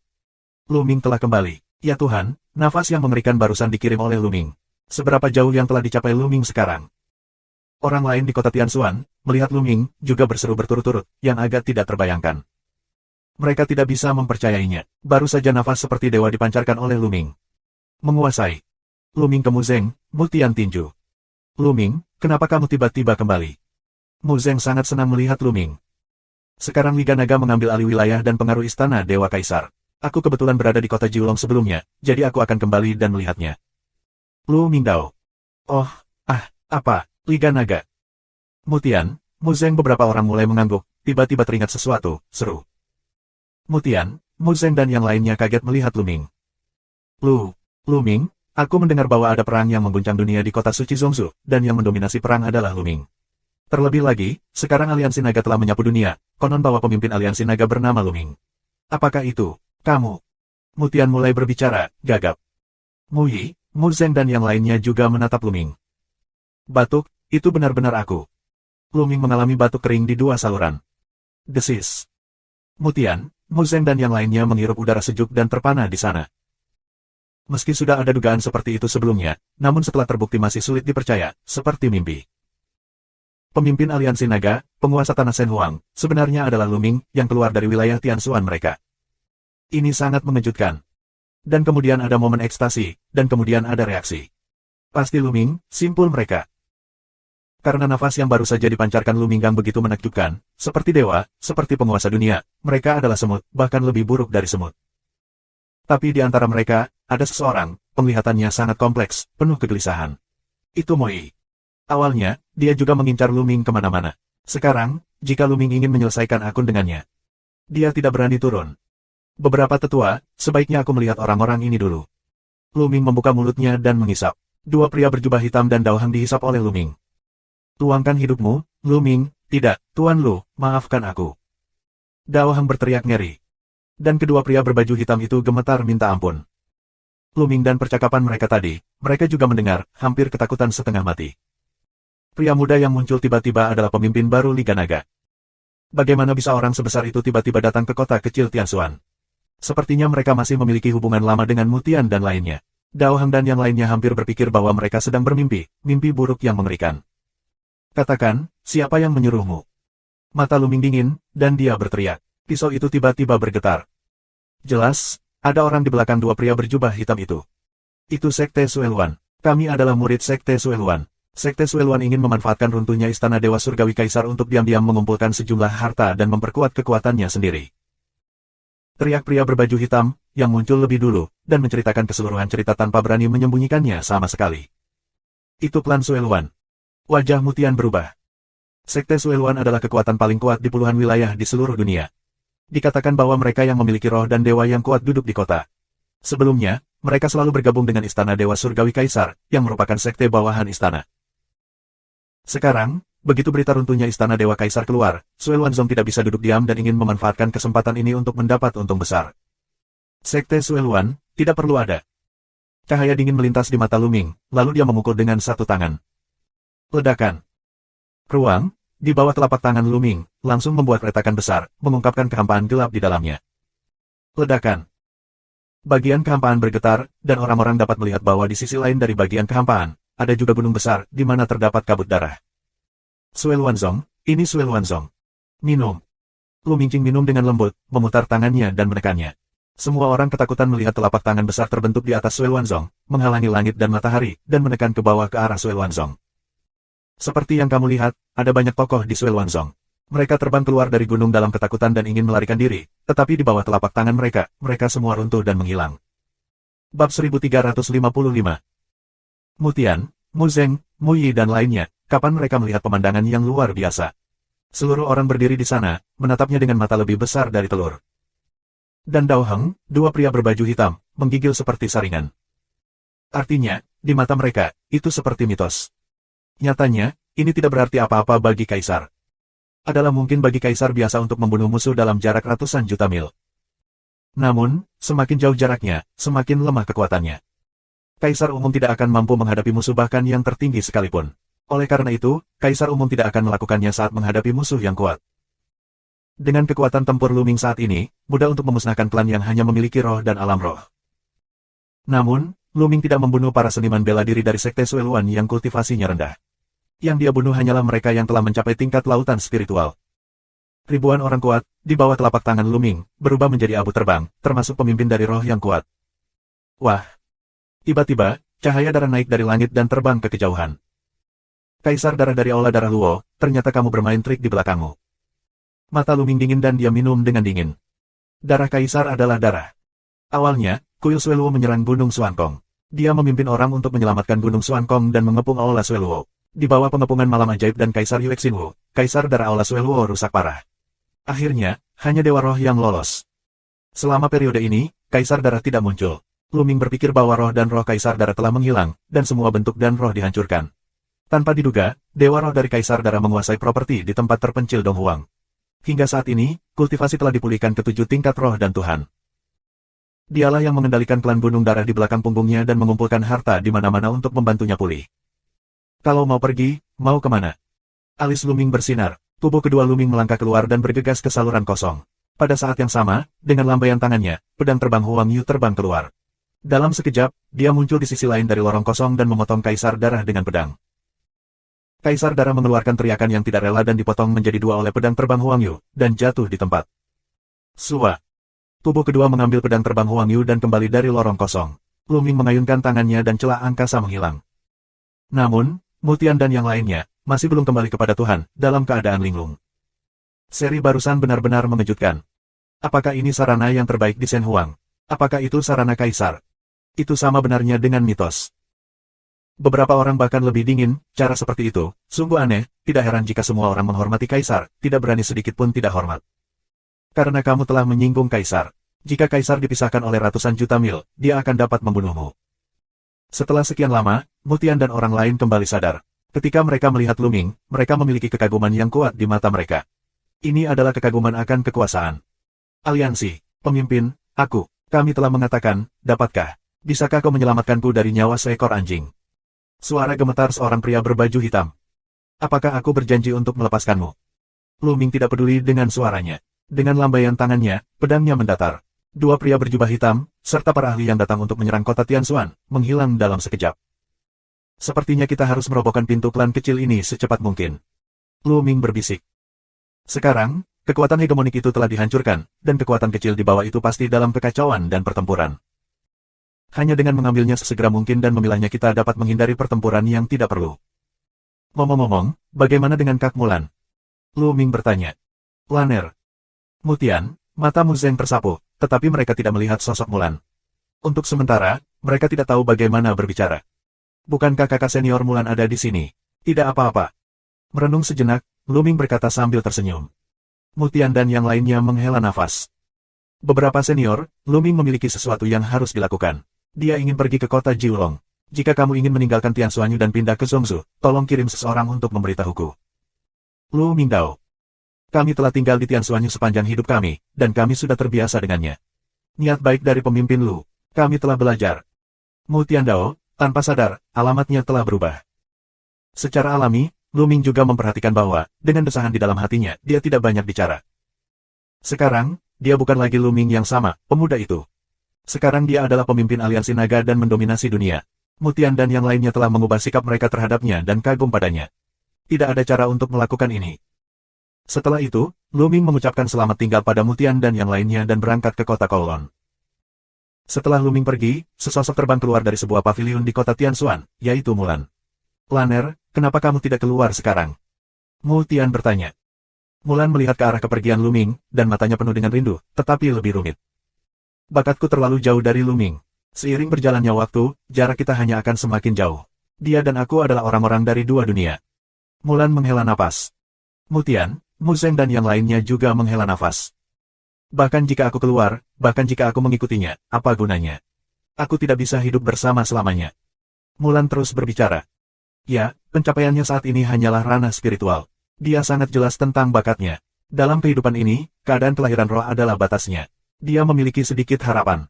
Lu Ming telah kembali. Ya Tuhan, nafas yang mengerikan barusan dikirim oleh Lu Ming. Seberapa jauh yang telah dicapai Lu Ming sekarang? Orang lain di kota Tianxuan, melihat Lu Ming, juga berseru berturut-turut, yang agak tidak terbayangkan. Mereka tidak bisa mempercayainya. Baru saja nafas seperti dewa dipancarkan oleh Lu Ming. Menguasai. Lu Ming ke Mu Zeng, Mutian tinju. Lu Ming, kenapa kamu tiba-tiba kembali? Mu Zeng sangat senang melihat Lu Ming. Sekarang Liga Naga mengambil alih wilayah dan pengaruh istana Dewa Kaisar. Aku kebetulan berada di kota Jiulong sebelumnya, jadi aku akan kembali dan melihatnya. Lu Ming Dao. Oh, apa? Liga Naga. Mutian, Mu Zeng beberapa orang mulai mengangguk, tiba-tiba teringat sesuatu, seru. Mutian, Mu Zeng dan yang lainnya kaget melihat Lu Ming. Lu Ming, aku mendengar bahwa ada perang yang mengguncang dunia di kota suci Zhongzhou, dan yang mendominasi perang adalah Lu Ming. Terlebih lagi, sekarang aliansi naga telah menyapu dunia, konon bahwa pemimpin aliansi naga bernama Luming. Apakah itu, kamu? Mutian mulai berbicara, gagap. Mu Yi, Mu Zeng dan yang lainnya juga menatap Luming. Batuk, itu benar-benar aku. Luming mengalami batuk kering di dua saluran. Desis. Mutian, Mu Zeng dan yang lainnya menghirup udara sejuk dan terpana di sana. Meski sudah ada dugaan seperti itu sebelumnya, namun setelah terbukti masih sulit dipercaya, seperti mimpi. Pemimpin aliansi naga, penguasa tanah Shen Huang, sebenarnya adalah Luming yang keluar dari wilayah Tianxuan mereka. Ini sangat mengejutkan. Dan kemudian ada momen ekstasi, dan kemudian ada reaksi. Pasti Luming, simpul mereka. Karena nafas yang baru saja dipancarkan Luming Gang begitu menakjubkan, seperti dewa, seperti penguasa dunia, mereka adalah semut, bahkan lebih buruk dari semut. Tapi di antara mereka, ada seseorang, penglihatannya sangat kompleks, penuh kegelisahan. Itu Mo Yi. Awalnya, dia juga mengincar Luming kemana-mana. Sekarang, jika Luming ingin menyelesaikan akun dengannya, dia tidak berani turun. Beberapa tetua, sebaiknya aku melihat orang-orang ini dulu. Luming membuka mulutnya dan menghisap. Dua pria berjubah hitam dan Dao Hang dihisap oleh Luming. Tuangkan hidupmu, Luming, tidak, Tuan Lu, maafkan aku. Dao Hang berteriak ngeri. Dan kedua pria berbaju hitam itu gemetar minta ampun. Luming dan percakapan mereka tadi, mereka juga mendengar, hampir ketakutan setengah mati. Pria muda yang muncul tiba-tiba adalah pemimpin baru Liga Naga. Bagaimana bisa orang sebesar itu tiba-tiba datang ke kota kecil Tianxuan? Sepertinya mereka masih memiliki hubungan lama dengan Mutian dan lainnya. Dao Hang dan yang lainnya hampir berpikir bahwa mereka sedang bermimpi, mimpi buruk yang mengerikan. Katakan, siapa yang menyuruhmu? Mata Luming dingin, dan dia berteriak. Pisau itu tiba-tiba bergetar. Jelas, ada orang di belakang dua pria berjubah hitam itu. Itu Sekte Sueluan. Kami adalah murid Sekte Sueluan. Sekte Sueluan ingin memanfaatkan runtuhnya Istana Dewa Surgawi Kaisar untuk diam-diam mengumpulkan sejumlah harta dan memperkuat kekuatannya sendiri. Teriak pria berbaju hitam, yang muncul lebih dulu, dan menceritakan keseluruhan cerita tanpa berani menyembunyikannya sama sekali. Itu plan Sueluan. Wajah Mutian berubah. Sekte Sueluan adalah kekuatan paling kuat di puluhan wilayah di seluruh dunia. Dikatakan bahwa mereka yang memiliki roh dan dewa yang kuat duduk di kota. Sebelumnya, mereka selalu bergabung dengan Istana Dewa Surgawi Kaisar, yang merupakan sekte bawahan istana. Sekarang, begitu berita runtuhnya Istana Dewa Kaisar keluar, Sueluanzong tidak bisa duduk diam dan ingin memanfaatkan kesempatan ini untuk mendapat untung besar. Sekte Sueluan, tidak perlu ada. Cahaya dingin melintas di mata Luming, lalu dia memukul dengan satu tangan. Ledakan. Ruang, di bawah telapak tangan Luming, langsung membuat retakan besar, mengungkapkan kehampaan gelap di dalamnya. Ledakan. Bagian kehampaan bergetar, dan orang-orang dapat melihat bahwa di sisi lain dari bagian kehampaan, ada juga gunung besar, di mana terdapat kabut darah. Sueluanzong, ini Sueluanzong. Minum. Lu Mingqing minum dengan lembut, memutar tangannya dan menekannya. Semua orang ketakutan melihat telapak tangan besar terbentuk di atas Sueluanzong, menghalangi langit dan matahari, dan menekan ke bawah ke arah Sueluanzong. Seperti yang kamu lihat, ada banyak tokoh di Sueluanzong. Mereka terbang keluar dari gunung dalam ketakutan dan ingin melarikan diri, tetapi di bawah telapak tangan mereka, mereka semua runtuh dan menghilang. Bab 1355. Mutian, Mu Zeng, Mu Yi dan lainnya, kapan mereka melihat pemandangan yang luar biasa? Seluruh orang berdiri di sana, menatapnya dengan mata lebih besar dari telur. Dan Dao Heng, dua pria berbaju hitam, menggigil seperti saringan. Artinya, di mata mereka, itu seperti mitos. Nyatanya, ini tidak berarti apa-apa bagi Kaisar. Adalah mungkin bagi Kaisar biasa untuk membunuh musuh dalam jarak ratusan juta mil. Namun, semakin jauh jaraknya, semakin lemah kekuatannya. Kaisar umum tidak akan mampu menghadapi musuh bahkan yang tertinggi sekalipun. Oleh karena itu, Kaisar umum tidak akan melakukannya saat menghadapi musuh yang kuat. Dengan kekuatan tempur Luming saat ini, mudah untuk memusnahkan klan yang hanya memiliki roh dan alam roh. Namun, Luming tidak membunuh para seniman bela diri dari Sekte Sueluan yang kultivasinya rendah. Yang dia bunuh hanyalah mereka yang telah mencapai tingkat lautan spiritual. Ribuan orang kuat, di bawah telapak tangan Luming, berubah menjadi abu terbang, termasuk pemimpin dari roh yang kuat. Wah! Tiba-tiba, cahaya darah naik dari langit dan terbang ke kejauhan. Kaisar darah dari Aula Darah Luo, ternyata kamu bermain trik di belakangmu. Mata Luming dingin dan dia minum dengan dingin. Darah Kaisar adalah darah. Awalnya, kuil Sueluo menyerang Gunung Suankong. Dia memimpin orang untuk menyelamatkan Gunung Suankong dan mengepung Aula Sueluo. Di bawah pengepungan malam ajaib dan Kaisar Yue Xinwu, Kaisar darah Aula Sueluo rusak parah. Akhirnya, hanya Dewa Roh yang lolos. Selama periode ini, Kaisar darah tidak muncul. Luming berpikir bahwa roh dan roh Kaisar darah telah menghilang, dan semua bentuk dan roh dihancurkan. Tanpa diduga, Dewa Roh dari Kaisar Darah menguasai properti di tempat terpencil Donghuang. Hingga saat ini, kultivasi telah dipulihkan ke 7 tingkat roh dan Tuhan. Dialah yang mengendalikan klan Gunung Darah di belakang punggungnya dan mengumpulkan harta di mana-mana untuk membantunya pulih. Kalau mau pergi, mau kemana? Alis Luming bersinar, tubuh kedua Luming melangkah keluar dan bergegas ke saluran kosong. Pada saat yang sama, dengan lambaian tangannya, pedang terbang Huang Yu terbang keluar. Dalam sekejap, dia muncul di sisi lain dari lorong kosong dan memotong Kaisar Darah dengan pedang. Kaisar Darah mengeluarkan teriakan yang tidak rela dan dipotong menjadi dua oleh pedang terbang Huang Yu, dan jatuh di tempat. Sua. Tubuh kedua mengambil pedang terbang Huang Yu dan kembali dari lorong kosong. Luming mengayunkan tangannya dan celah angkasa menghilang. Namun, Mutian dan yang lainnya, masih belum kembali kepada Tuhan, dalam keadaan linglung. Seri barusan benar-benar mengejutkan. Apakah ini sarana yang terbaik di Shen Huang? Apakah itu sarana Kaisar? Itu sama benarnya dengan mitos. Beberapa orang bahkan lebih dingin, cara seperti itu, sungguh aneh, tidak heran jika semua orang menghormati Kaisar, tidak berani sedikit pun tidak hormat. Karena kamu telah menyinggung Kaisar. Jika Kaisar dipisahkan oleh ratusan juta mil, dia akan dapat membunuhmu. Setelah sekian lama, Mutian dan orang lain kembali sadar. Ketika mereka melihat Luming, mereka memiliki kekaguman yang kuat di mata mereka. Ini adalah kekaguman akan kekuasaan. Aliansi, pemimpin, kami telah mengatakan, dapatkah, bisakah kau menyelamatkanku dari nyawa seekor anjing? Suara gemetar seorang pria berbaju hitam. Apakah aku berjanji untuk melepaskanmu? Luming tidak peduli dengan suaranya. Dengan lambaian tangannya, pedangnya mendatar. Dua pria berjubah hitam, serta para ahli yang datang untuk menyerang kota Tianxuan, menghilang dalam sekejap. Sepertinya kita harus merobohkan pintu klan kecil ini secepat mungkin. Luming berbisik. Sekarang, kekuatan hegemonik itu telah dihancurkan, dan kekuatan kecil di bawah itu pasti dalam kekacauan dan pertempuran. Hanya dengan mengambilnya sesegera mungkin dan memilahnya kita dapat menghindari pertempuran yang tidak perlu. Ngomong-ngomong, bagaimana dengan Kak Mulan? Luming bertanya. Laner. Mutian, mata Mu Zeng tersapu, tetapi mereka tidak melihat sosok Mulan. Untuk sementara, mereka tidak tahu bagaimana berbicara. Bukankah kakak senior Mulan ada di sini? Tidak apa-apa. Merenung sejenak, Luming berkata sambil tersenyum. Mutian dan yang lainnya menghela nafas. Beberapa senior, Luming memiliki sesuatu yang harus dilakukan. Dia ingin pergi ke kota Jiulong. Jika kamu ingin meninggalkan Tianxuanyu dan pindah ke Zhongzhou, tolong kirim seseorang untuk memberitahuku. Lu Mingdao. Kami telah tinggal di Tianxuanyu sepanjang hidup kami, dan kami sudah terbiasa dengannya. Niat baik dari pemimpin Lu. Kami telah belajar. Mu Tiandao, tanpa sadar, alamatnya telah berubah. Secara alami, Lu Ming juga memperhatikan bahwa, dengan desahan di dalam hatinya, dia tidak banyak bicara. Sekarang, dia bukan lagi Lu Ming yang sama, pemuda itu. Sekarang dia adalah pemimpin aliansi naga dan mendominasi dunia. Mutian dan yang lainnya telah mengubah sikap mereka terhadapnya dan kagum padanya. Tidak ada cara untuk melakukan ini. Setelah itu, Luming mengucapkan selamat tinggal pada Mutian dan yang lainnya dan berangkat ke kota Kowloon. Setelah Luming pergi, sesosok terbang keluar dari sebuah paviliun di kota Tianxuan, yaitu Mulan. Laner, kenapa kamu tidak keluar sekarang? Mutian bertanya. Mulan melihat ke arah kepergian Luming, dan matanya penuh dengan rindu, tetapi lebih rumit. Bakatku terlalu jauh dari Luming. Seiring berjalannya waktu, jarak kita hanya akan semakin jauh. Dia dan aku adalah orang-orang dari dua dunia. Mulan menghela napas. Mutian, Mu Zeng dan yang lainnya juga menghela nafas. Bahkan jika aku keluar, bahkan jika aku mengikutinya, apa gunanya? Aku tidak bisa hidup bersama selamanya. Mulan terus berbicara. Ya, pencapaiannya saat ini hanyalah ranah spiritual. Dia sangat jelas tentang bakatnya. Dalam kehidupan ini, keadaan kelahiran roh adalah batasnya. Dia memiliki sedikit harapan.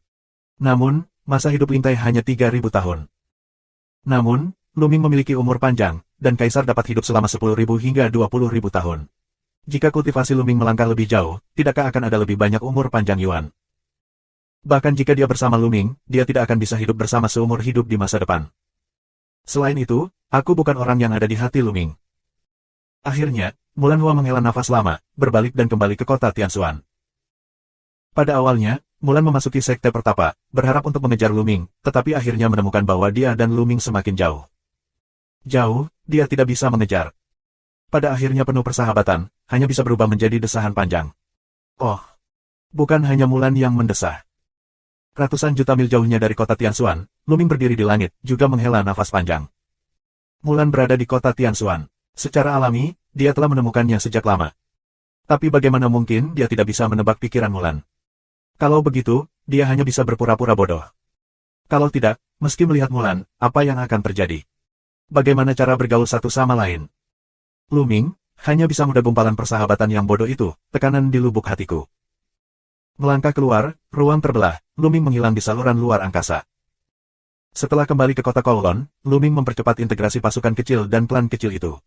Namun, masa hidup Lingtai hanya 3.000 tahun. Namun, Luming memiliki umur panjang, dan Kaisar dapat hidup selama 10.000 hingga 20.000 tahun. Jika kultivasi Luming melangkah lebih jauh, tidakkah akan ada lebih banyak umur panjang Yuan? Bahkan jika dia bersama Luming, dia tidak akan bisa hidup bersama seumur hidup di masa depan. Selain itu, aku bukan orang yang ada di hati Luming. Akhirnya, Mulan Hua menghela nafas lama, berbalik dan kembali ke kota Tianxuan. Pada awalnya, Mulan memasuki sekte pertapa, berharap untuk mengejar Luming, tetapi akhirnya menemukan bahwa dia dan Luming semakin jauh. Jauh, dia tidak bisa mengejar. Pada akhirnya penuh persahabatan, hanya bisa berubah menjadi desahan panjang. Oh, bukan hanya Mulan yang mendesah. Ratusan juta mil jauhnya dari kota Tianxuan, Luming berdiri di langit, juga menghela nafas panjang. Mulan berada di kota Tianxuan. Secara alami, dia telah menemukannya sejak lama. Tapi bagaimana mungkin dia tidak bisa menebak pikiran Mulan? Kalau begitu, dia hanya bisa berpura-pura bodoh. Kalau tidak, meski melihat Mulan, apa yang akan terjadi? Bagaimana cara bergaul satu sama lain? Luming, hanya bisa mudah gumpalan persahabatan yang bodoh itu, tekanan di lubuk hatiku. Melangkah keluar, ruang terbelah, Luming menghilang di saluran luar angkasa. Setelah kembali ke kota Kowloon, Luming mempercepat integrasi pasukan kecil dan klan kecil itu.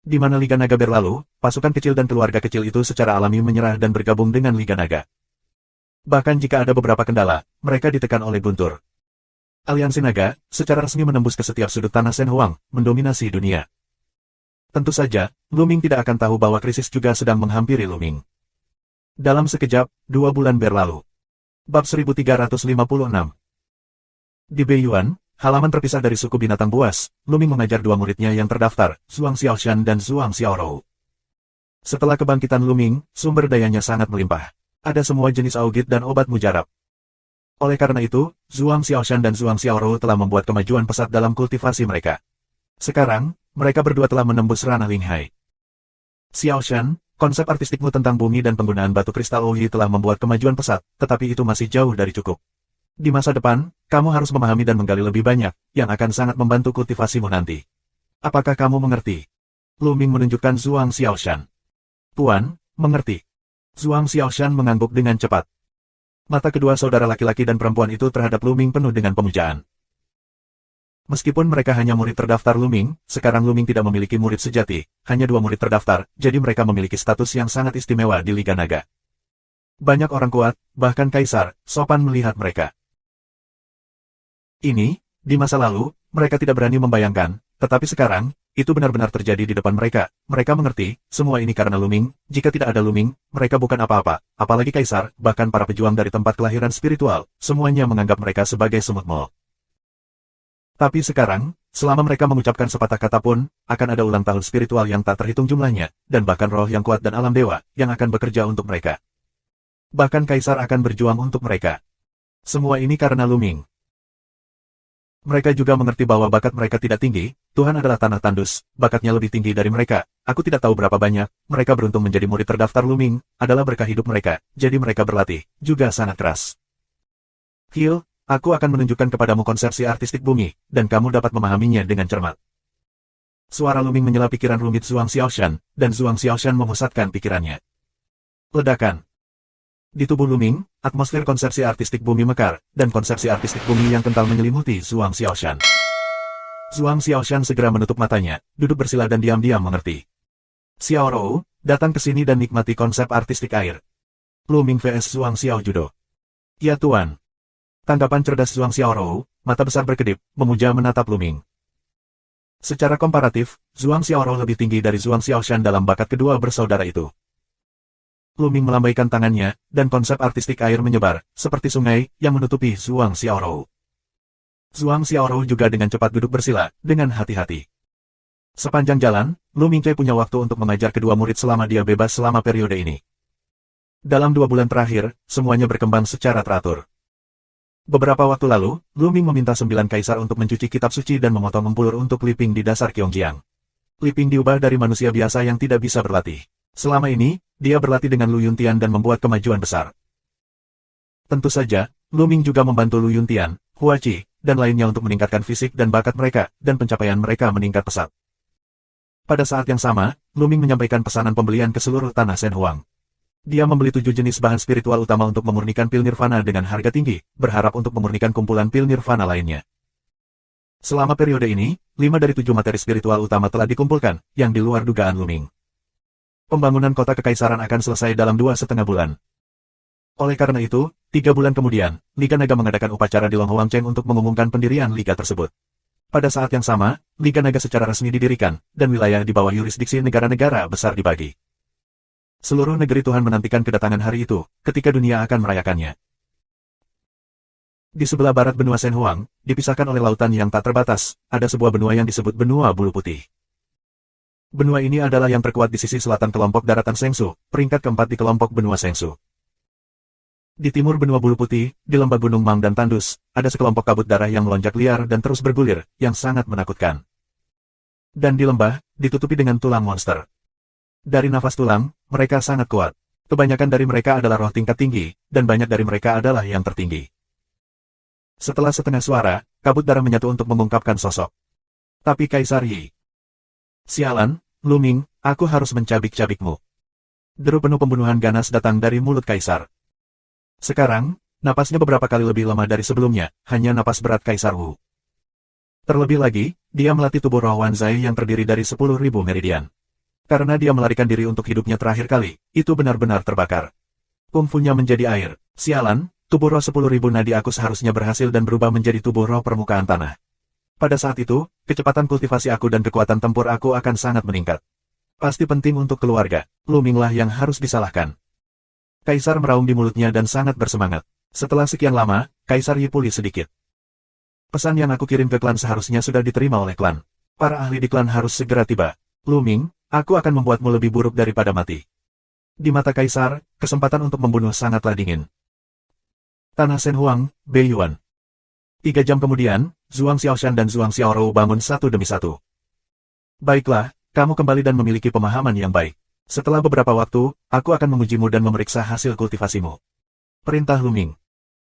Di mana Liga Naga berlalu, pasukan kecil dan keluarga kecil itu secara alami menyerah dan bergabung dengan Liga Naga. Bahkan jika ada beberapa kendala, mereka ditekan oleh Guntur. Aliansi Naga, secara resmi menembus ke setiap sudut tanah Shenhuang, mendominasi dunia. Tentu saja, Luming tidak akan tahu bahwa krisis juga sedang menghampiri Luming. Dalam sekejap, 2 bulan berlalu. Bab 1356. Di Beiyuan, halaman terpisah dari suku binatang buas, Luming mengajar 2 muridnya yang terdaftar, Zhuang Xiaoshan dan Zhuang Xiaorou. Setelah kebangkitan Luming, sumber dayanya sangat melimpah. Ada semua jenis augit dan obat mujarab. Oleh karena itu, Zhuang Xiaoshan dan Zhuang Xiaorou telah membuat kemajuan pesat dalam kultivasi mereka. Sekarang, mereka berdua telah menembus ranah Linghai. Xiaoshan, konsep artistikmu tentang bumi dan penggunaan batu kristal Ouyi telah membuat kemajuan pesat, tetapi itu masih jauh dari cukup. Di masa depan, kamu harus memahami dan menggali lebih banyak, yang akan sangat membantu kultivasimu nanti. Apakah kamu mengerti? Luming menunjukkan Zhuang Xiaoshan. Tuan, mengerti. Zhuang Xiaoshan mengangguk dengan cepat. Mata kedua saudara laki-laki dan perempuan itu terhadap Luming penuh dengan pemujaan. Meskipun mereka hanya murid terdaftar Luming, sekarang Luming tidak memiliki murid sejati, hanya 2 murid terdaftar, jadi mereka memiliki status yang sangat istimewa di Liga Naga. Banyak orang kuat, bahkan kaisar, sopan melihat mereka. Ini, di masa lalu, mereka tidak berani membayangkan, tetapi sekarang, itu benar-benar terjadi di depan mereka. Mereka mengerti, semua ini karena Luming, jika tidak ada Luming, mereka bukan apa-apa, apalagi kaisar, bahkan para pejuang dari tempat kelahiran spiritual, semuanya menganggap mereka sebagai semut mol. Tapi sekarang, selama mereka mengucapkan sepatah kata pun, akan ada ulang tahun spiritual yang tak terhitung jumlahnya, dan bahkan roh yang kuat dan alam dewa, yang akan bekerja untuk mereka. Bahkan kaisar akan berjuang untuk mereka. Semua ini karena Luming. Mereka juga mengerti bahwa bakat mereka tidak tinggi, Tuhan adalah tanah tandus, bakatnya lebih tinggi dari mereka. Aku tidak tahu berapa banyak, mereka beruntung menjadi murid terdaftar Luming, adalah berkah hidup mereka, jadi mereka berlatih, juga sangat keras. Hill, aku akan menunjukkan kepadamu konsepsi artistik bumi, dan kamu dapat memahaminya dengan cermat. Suara Luming menyela pikiran rumit Zhuang Xiaoshan, dan Zhuang Xiaoshan memusatkan pikirannya. Ledakan. Di tubuh Luming, atmosfer konsepsi artistik bumi mekar, dan konsepsi artistik bumi yang kental menyelimuti Zhuang Xiaoshan. Zhuang Xiaoshan segera menutup matanya, duduk bersila dan diam-diam mengerti. Xiaorou, datang ke sini dan nikmati konsep artistik air. Luming vs Zhuang Xiaojudo. Ya Tuan. Tanggapan cerdas Zhuang Xiaorou, mata besar berkedip, memuja menatap Luming. Secara komparatif, Zhuang Xiaorou lebih tinggi dari Zhuang Xiaoshan dalam bakat kedua bersaudara itu. Luming melambaikan tangannya, dan konsep artistik air menyebar, seperti sungai, yang menutupi Zhuang Xiaorou. Zhuang Xiaorou juga dengan cepat duduk bersila, dengan hati-hati. Sepanjang jalan, Luming Cai punya waktu untuk mengajar kedua murid selama dia bebas selama periode ini. Dalam 2 bulan terakhir, semuanya berkembang secara teratur. Beberapa waktu lalu, Luming meminta 9 kaisar untuk mencuci kitab suci dan memotong empulur untuk Li Ping di dasar Qiongjang. Li Ping diubah dari manusia biasa yang tidak bisa berlatih. Selama ini, dia berlatih dengan Lu Yuntian dan membuat kemajuan besar. Tentu saja, Luming juga membantu Lu Yuntian, Hua Qi, dan lainnya untuk meningkatkan fisik dan bakat mereka, dan pencapaian mereka meningkat pesat. Pada saat yang sama, Luming menyampaikan pesanan pembelian ke seluruh tanah Shenhuang. Dia membeli 7 jenis bahan spiritual utama untuk memurnikan pil nirvana dengan harga tinggi, berharap untuk memurnikan kumpulan pil nirvana lainnya. Selama periode ini, 5 dari 7 materi spiritual utama telah dikumpulkan, yang di luar dugaan Luming. Pembangunan kota kekaisaran akan selesai dalam 2,5 bulan. Oleh karena itu, 3 bulan kemudian, Liga Naga mengadakan upacara di Longhuangcheng untuk mengumumkan pendirian Liga tersebut. Pada saat yang sama, Liga Naga secara resmi didirikan, dan wilayah di bawah yurisdiksi negara-negara besar dibagi. Seluruh negeri Tuhan menantikan kedatangan hari itu, ketika dunia akan merayakannya. Di sebelah barat benua Shenhuang, dipisahkan oleh lautan yang tak terbatas, ada sebuah benua yang disebut Benua Bulu Putih. Benua ini adalah yang terkuat di sisi selatan kelompok daratan Shengsu, peringkat keempat di kelompok benua Shengsu. Di timur Benua Bulu Putih, di lembah Gunung Mang dan Tandus, ada sekelompok kabut darah yang melonjak liar dan terus bergulir, yang sangat menakutkan. Dan di lembah, ditutupi dengan tulang monster. Dari nafas tulang, mereka sangat kuat. Kebanyakan dari mereka adalah roh tingkat tinggi, dan banyak dari mereka adalah yang tertinggi. Setelah setengah suara, kabut darah menyatu untuk mengungkapkan sosok. Tapi Kaisar Yi. Sialan, Luming, aku harus mencabik-cabikmu. Deru penuh pembunuhan ganas datang dari mulut Kaisar. Sekarang, napasnya beberapa kali lebih lemah dari sebelumnya, hanya napas berat Kaisar Wu. Terlebih lagi, dia melatih tubuh roh Wanzai yang terdiri dari 10.000 meridian. Karena dia melarikan diri untuk hidupnya terakhir kali, itu benar-benar terbakar. Kungfunya menjadi air. Sialan, tubuh roh 10.000 nadi aku seharusnya berhasil dan berubah menjadi tubuh roh permukaan tanah. Pada saat itu, kecepatan kultivasi aku dan kekuatan tempur aku akan sangat meningkat. Pasti penting untuk keluarga, Luminglah yang harus disalahkan. Kaisar meraung di mulutnya dan sangat bersemangat. Setelah sekian lama, Kaisar Yi pulih sedikit. Pesan yang aku kirim ke klan seharusnya sudah diterima oleh klan. Para ahli di klan harus segera tiba. Luming, aku akan membuatmu lebih buruk daripada mati. Di mata Kaisar, kesempatan untuk membunuh sangatlah dingin. Tanah Shen Huang, Beiyuan. 3 jam kemudian, Zhuang Xiaoshan dan Zhuang Xiaorou bangun satu demi satu. Baiklah, kamu kembali dan memiliki pemahaman yang baik. Setelah beberapa waktu, aku akan mengujimu dan memeriksa hasil kultivasimu. Perintah Luming.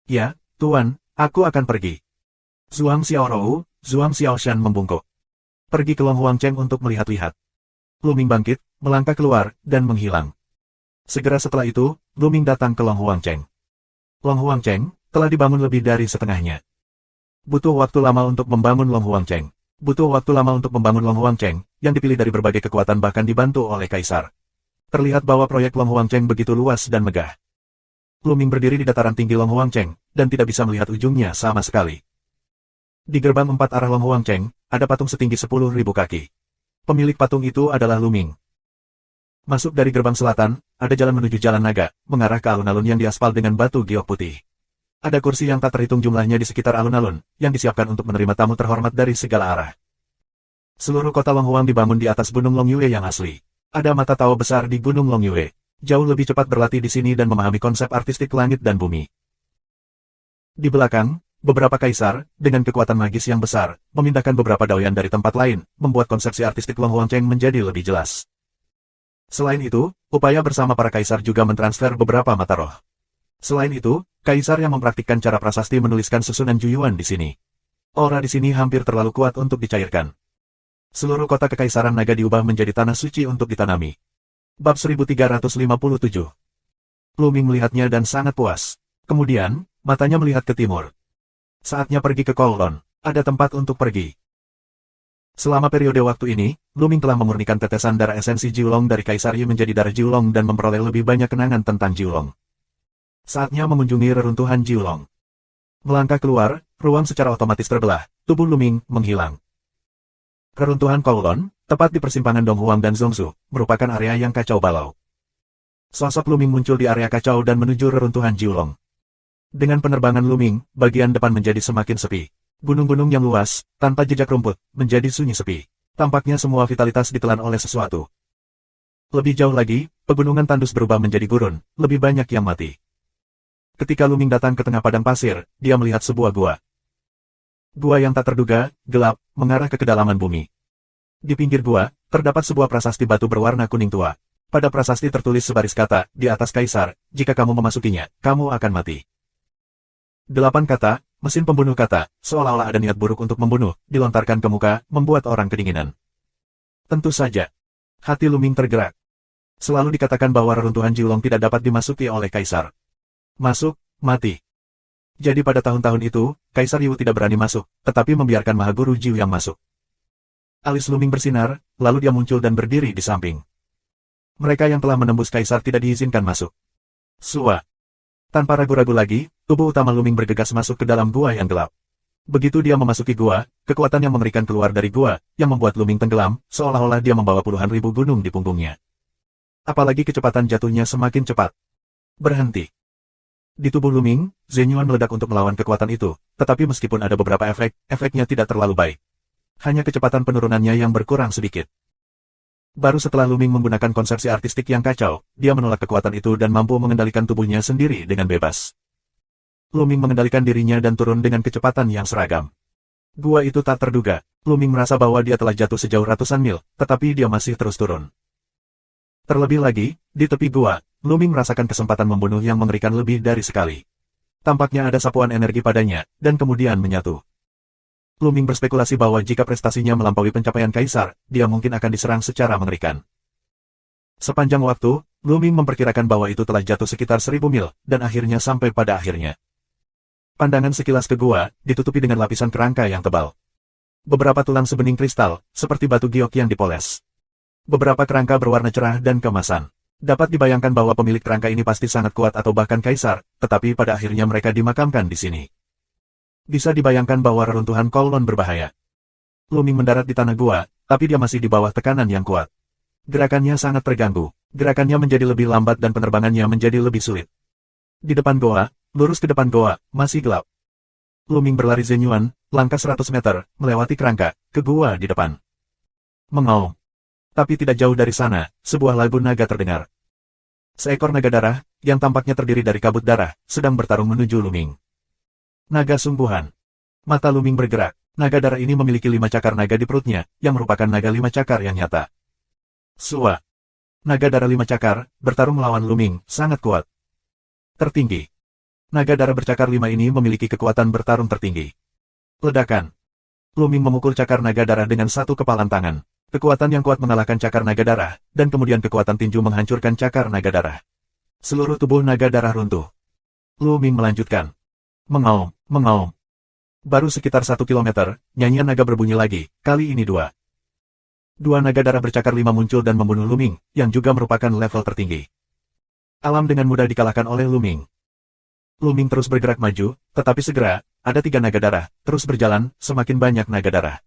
Ya, Tuan, aku akan pergi. Zhuang Xiaorou, Zhuang Xiaoshan membungkuk. Pergi ke Long Huangcheng untuk melihat-lihat. Luming bangkit, melangkah keluar, dan menghilang. Segera setelah itu, Luming datang ke Long Huangcheng. Long Huangcheng telah dibangun lebih dari setengahnya. Butuh waktu lama untuk membangun Long Huangcheng. Butuh waktu lama untuk membangun Long Huangcheng, yang dipilih dari berbagai kekuatan bahkan dibantu oleh Kaisar. Terlihat bahwa proyek Long Huangcheng begitu luas dan megah. Luming berdiri di dataran tinggi Long Huangcheng, dan tidak bisa melihat ujungnya sama sekali. Di gerbang 4 arah Long Huangcheng, ada patung setinggi 10.000 kaki. Pemilik patung itu adalah Luming. Masuk dari gerbang selatan, ada jalan menuju Jalan Naga, mengarah ke alun-alun yang diaspal dengan batu giok putih. Ada kursi yang tak terhitung jumlahnya di sekitar alun-alun, yang disiapkan untuk menerima tamu terhormat dari segala arah. Seluruh kota Long Huang dibangun di atas Gunung Long Yue yang asli. Ada mata tawa besar di Gunung Long Yue. Jauh lebih cepat berlatih di sini dan memahami konsep artistik langit dan bumi. Di belakang, beberapa kaisar, dengan kekuatan magis yang besar, memindahkan beberapa daoyan dari tempat lain, membuat konsepsi artistik Long Huangcheng menjadi lebih jelas. Selain itu, upaya bersama para kaisar juga mentransfer beberapa mata roh. Selain itu, kaisar yang mempraktikkan cara prasasti menuliskan susunan Juyuan di sini. Aura di sini hampir terlalu kuat untuk dicairkan. Seluruh kota kekaisaran naga diubah menjadi tanah suci untuk ditanami. Bab 1357. Luming melihatnya dan sangat puas. Kemudian, matanya melihat ke timur. Saatnya pergi ke Kowloon. Ada tempat untuk pergi. Selama periode waktu ini, Luming telah memurnikan tetesan darah esensi Jiulong dari Kaisar Yi menjadi darah Jiulong dan memperoleh lebih banyak kenangan tentang Jiulong. Saatnya mengunjungi reruntuhan Jiulong. Melangkah keluar, ruang secara otomatis terbelah, tubuh Luming menghilang. Reruntuhan Kowloon, tepat di persimpangan Donghuang dan Zhongzhou, merupakan area yang kacau balau. Sosok Luming muncul di area kacau dan menuju reruntuhan Jiulong. Dengan penerbangan Luming, bagian depan menjadi semakin sepi. Gunung-gunung yang luas, tanpa jejak rumput, menjadi sunyi sepi. Tampaknya semua vitalitas ditelan oleh sesuatu. Lebih jauh lagi, pegunungan tandus berubah menjadi gurun, lebih banyak yang mati. Ketika Luming datang ke tengah padang pasir, dia melihat sebuah gua. Gua yang tak terduga, gelap, mengarah ke kedalaman bumi. Di pinggir gua, terdapat sebuah prasasti batu berwarna kuning tua. Pada prasasti tertulis sebaris kata, di atas Kaisar, jika kamu memasukinya, kamu akan mati. 8 kata, mesin pembunuh kata, seolah-olah ada niat buruk untuk membunuh, dilontarkan ke muka, membuat orang kedinginan. Tentu saja. Hati Luming tergerak. Selalu dikatakan bahwa reruntuhan Jiulong tidak dapat dimasuki oleh Kaisar. Masuk, mati. Jadi pada tahun-tahun itu, Kaisar Yu tidak berani masuk, tetapi membiarkan Mahaguru Jiu yang masuk. Alis Luming bersinar, lalu dia muncul dan berdiri di samping. Mereka yang telah menembus Kaisar tidak diizinkan masuk. Sua. Tanpa ragu-ragu lagi, tubuh utama Luming bergegas masuk ke dalam gua yang gelap. Begitu dia memasuki gua, kekuatan yang mengerikan keluar dari gua, yang membuat Luming tenggelam, seolah-olah dia membawa puluhan ribu gunung di punggungnya. Apalagi kecepatan jatuhnya semakin cepat. Berhenti. Di tubuh Luming, Zhenyuan meledak untuk melawan kekuatan itu, tetapi meskipun ada beberapa efek, efeknya tidak terlalu baik. Hanya kecepatan penurunannya yang berkurang sedikit. Baru setelah Luming menggunakan konsepsi artistik yang kacau, dia menolak kekuatan itu dan mampu mengendalikan tubuhnya sendiri dengan bebas. Luming mengendalikan dirinya dan turun dengan kecepatan yang seragam. Gua itu tak terduga, Luming merasa bahwa dia telah jatuh sejauh ratusan mil, tetapi dia masih terus turun. Terlebih lagi, di tepi gua, Luming merasakan kesempatan membunuh yang mengerikan lebih dari sekali. Tampaknya ada sapuan energi padanya, dan kemudian menyatu. Luming berspekulasi bahwa jika prestasinya melampaui pencapaian kaisar, dia mungkin akan diserang secara mengerikan. Sepanjang waktu, Luming memperkirakan bahwa itu telah jatuh sekitar 1000 mil, dan akhirnya sampai pada akhirnya. Pandangan sekilas ke gua, ditutupi dengan lapisan kerangka yang tebal. Beberapa tulang sebening kristal, seperti batu giok yang dipoles. Beberapa kerangka berwarna cerah dan keemasan. Dapat dibayangkan bahwa pemilik kerangka ini pasti sangat kuat atau bahkan kaisar, tetapi pada akhirnya mereka dimakamkan di sini. Bisa dibayangkan bahwa reruntuhan Kowloon berbahaya. Luming mendarat di tanah gua, tapi dia masih di bawah tekanan yang kuat. Gerakannya sangat terganggu. Gerakannya menjadi lebih lambat dan penerbangannya menjadi lebih sulit. Di depan goa, lurus ke depan goa, masih gelap. Luming berlari Zenyuan, langkah 100 meter, melewati kerangka, ke gua di depan. Mengaum. Tapi tidak jauh dari sana, sebuah lagu naga terdengar. Seekor naga darah, yang tampaknya terdiri dari kabut darah, sedang bertarung menuju Luming. Naga sungguhan. Mata Luming bergerak. Naga darah ini memiliki 5 cakar naga di perutnya, yang merupakan naga 5 cakar yang nyata. Sua. Naga darah 5 cakar, bertarung melawan Luming, sangat kuat. Tertinggi. Naga darah bercakar 5 ini memiliki kekuatan bertarung tertinggi. Ledakan. Luming memukul cakar naga darah dengan satu kepalan tangan. Kekuatan yang kuat mengalahkan cakar naga darah, dan kemudian kekuatan tinju menghancurkan cakar naga darah. Seluruh tubuh naga darah runtuh. Luming melanjutkan. Mengaum, mengaum. Baru sekitar 1 kilometer, nyanyian naga berbunyi lagi, kali ini 2. 2 naga darah bercakar 5 muncul dan membunuh Luming, yang juga merupakan level tertinggi. Alam dengan mudah dikalahkan oleh Luming. Luming terus bergerak maju, tetapi segera, ada 3 naga darah, terus berjalan, semakin banyak naga darah.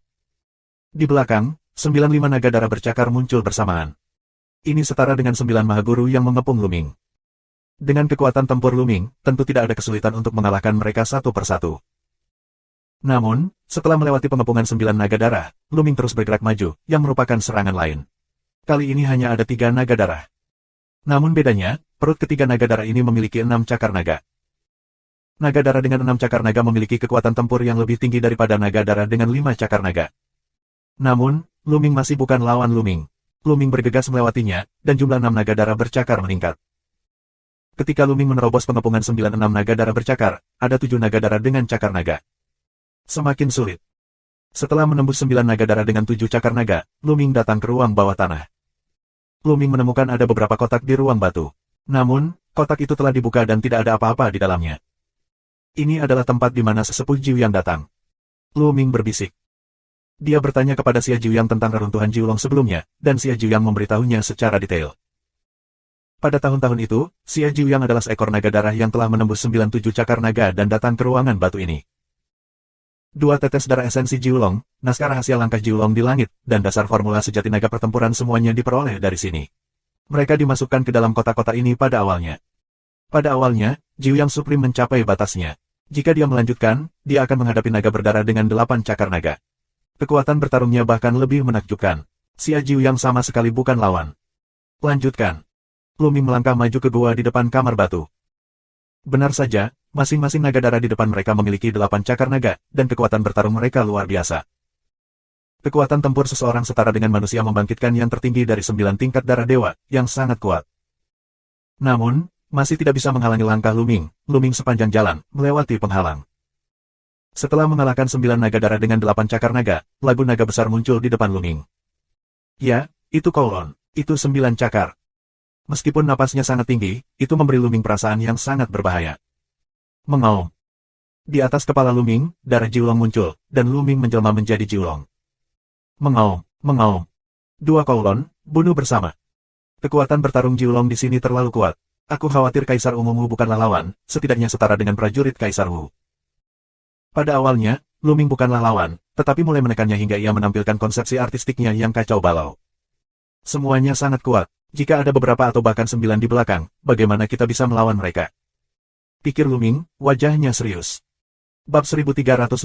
Di belakang, 95 naga darah bercakar muncul bersamaan. Ini setara dengan 9 mahaguru yang mengepung Luming. Dengan kekuatan tempur Luming, tentu tidak ada kesulitan untuk mengalahkan mereka satu persatu. Namun, setelah melewati pengepungan 9 naga darah, Luming terus bergerak maju, yang merupakan serangan lain. Kali ini hanya ada 3 naga darah. Namun bedanya, perut ketiga naga darah ini memiliki 6 cakar naga. Naga darah dengan 6 cakar naga memiliki kekuatan tempur yang lebih tinggi daripada naga darah dengan 5 cakar naga. Namun, Luming masih bukan lawan Luming. Luming bergegas melewatinya, dan jumlah 6 naga darah bercakar meningkat. Ketika Luming menerobos pengepungan 96 naga darah bercakar, ada 7 naga darah dengan cakar naga. Semakin sulit. Setelah menembus 9 naga darah dengan 7 cakar naga, Luming datang ke ruang bawah tanah. Luming menemukan ada beberapa kotak di ruang batu. Namun, kotak itu telah dibuka dan tidak ada apa-apa di dalamnya. Ini adalah tempat di mana sesepuh Jiuyang datang. Luming berbisik. Dia bertanya kepada Xia Jiuyang tentang reruntuhan Jiulong sebelumnya, dan Xia Jiuyang memberitahunya secara detail. Pada tahun-tahun itu, Xia Jiuyang adalah seekor naga darah yang telah menembus 97 cakar naga dan datang ke ruangan batu ini. 2 tetes darah esensi Jiulong, naskah rahasia langkah Jiulong di langit, dan dasar formula sejati naga pertempuran semuanya diperoleh dari sini. Mereka dimasukkan ke dalam kotak-kotak ini pada awalnya. Pada awalnya, Jiuyang Supreme mencapai batasnya. Jika dia melanjutkan, dia akan menghadapi naga berdarah dengan 8 cakar naga. Kekuatan bertarungnya bahkan lebih menakjubkan. Xia Jiuyang sama sekali bukan lawan. Lanjutkan. Luming melangkah maju ke gua di depan kamar batu. Benar saja, masing-masing naga darah di depan mereka memiliki 8 cakar naga, dan kekuatan bertarung mereka luar biasa. Kekuatan tempur seseorang setara dengan manusia membangkitkan yang tertinggi dari 9 tingkat darah dewa, yang sangat kuat. Namun, masih tidak bisa menghalangi langkah Luming. Luming sepanjang jalan, melewati penghalang. Setelah mengalahkan 9 naga darah dengan 8 cakar naga, lagu naga besar muncul di depan Luming. Ya, itu Kowloon, itu 9 cakar. Meskipun napasnya sangat tinggi, itu memberi Luming perasaan yang sangat berbahaya. Mengaum. Di atas kepala Luming, darah Jiulong muncul, dan Luming menjelma menjadi Jiulong. Mengaum, mengaum. 2 Kowloon, bunuh bersama. Kekuatan bertarung Jiulong di sini terlalu kuat. Aku khawatir Kaisar Umumu bukanlah lawan, setidaknya setara dengan prajurit Kaisar Wu. Pada awalnya, Luming bukanlah lawan, tetapi mulai menekannya hingga ia menampilkan konsepsi artistiknya yang kacau balau. Semuanya sangat kuat. Jika ada beberapa atau bahkan 9 di belakang, bagaimana kita bisa melawan mereka? Pikir Luming, wajahnya serius. Bab 1358.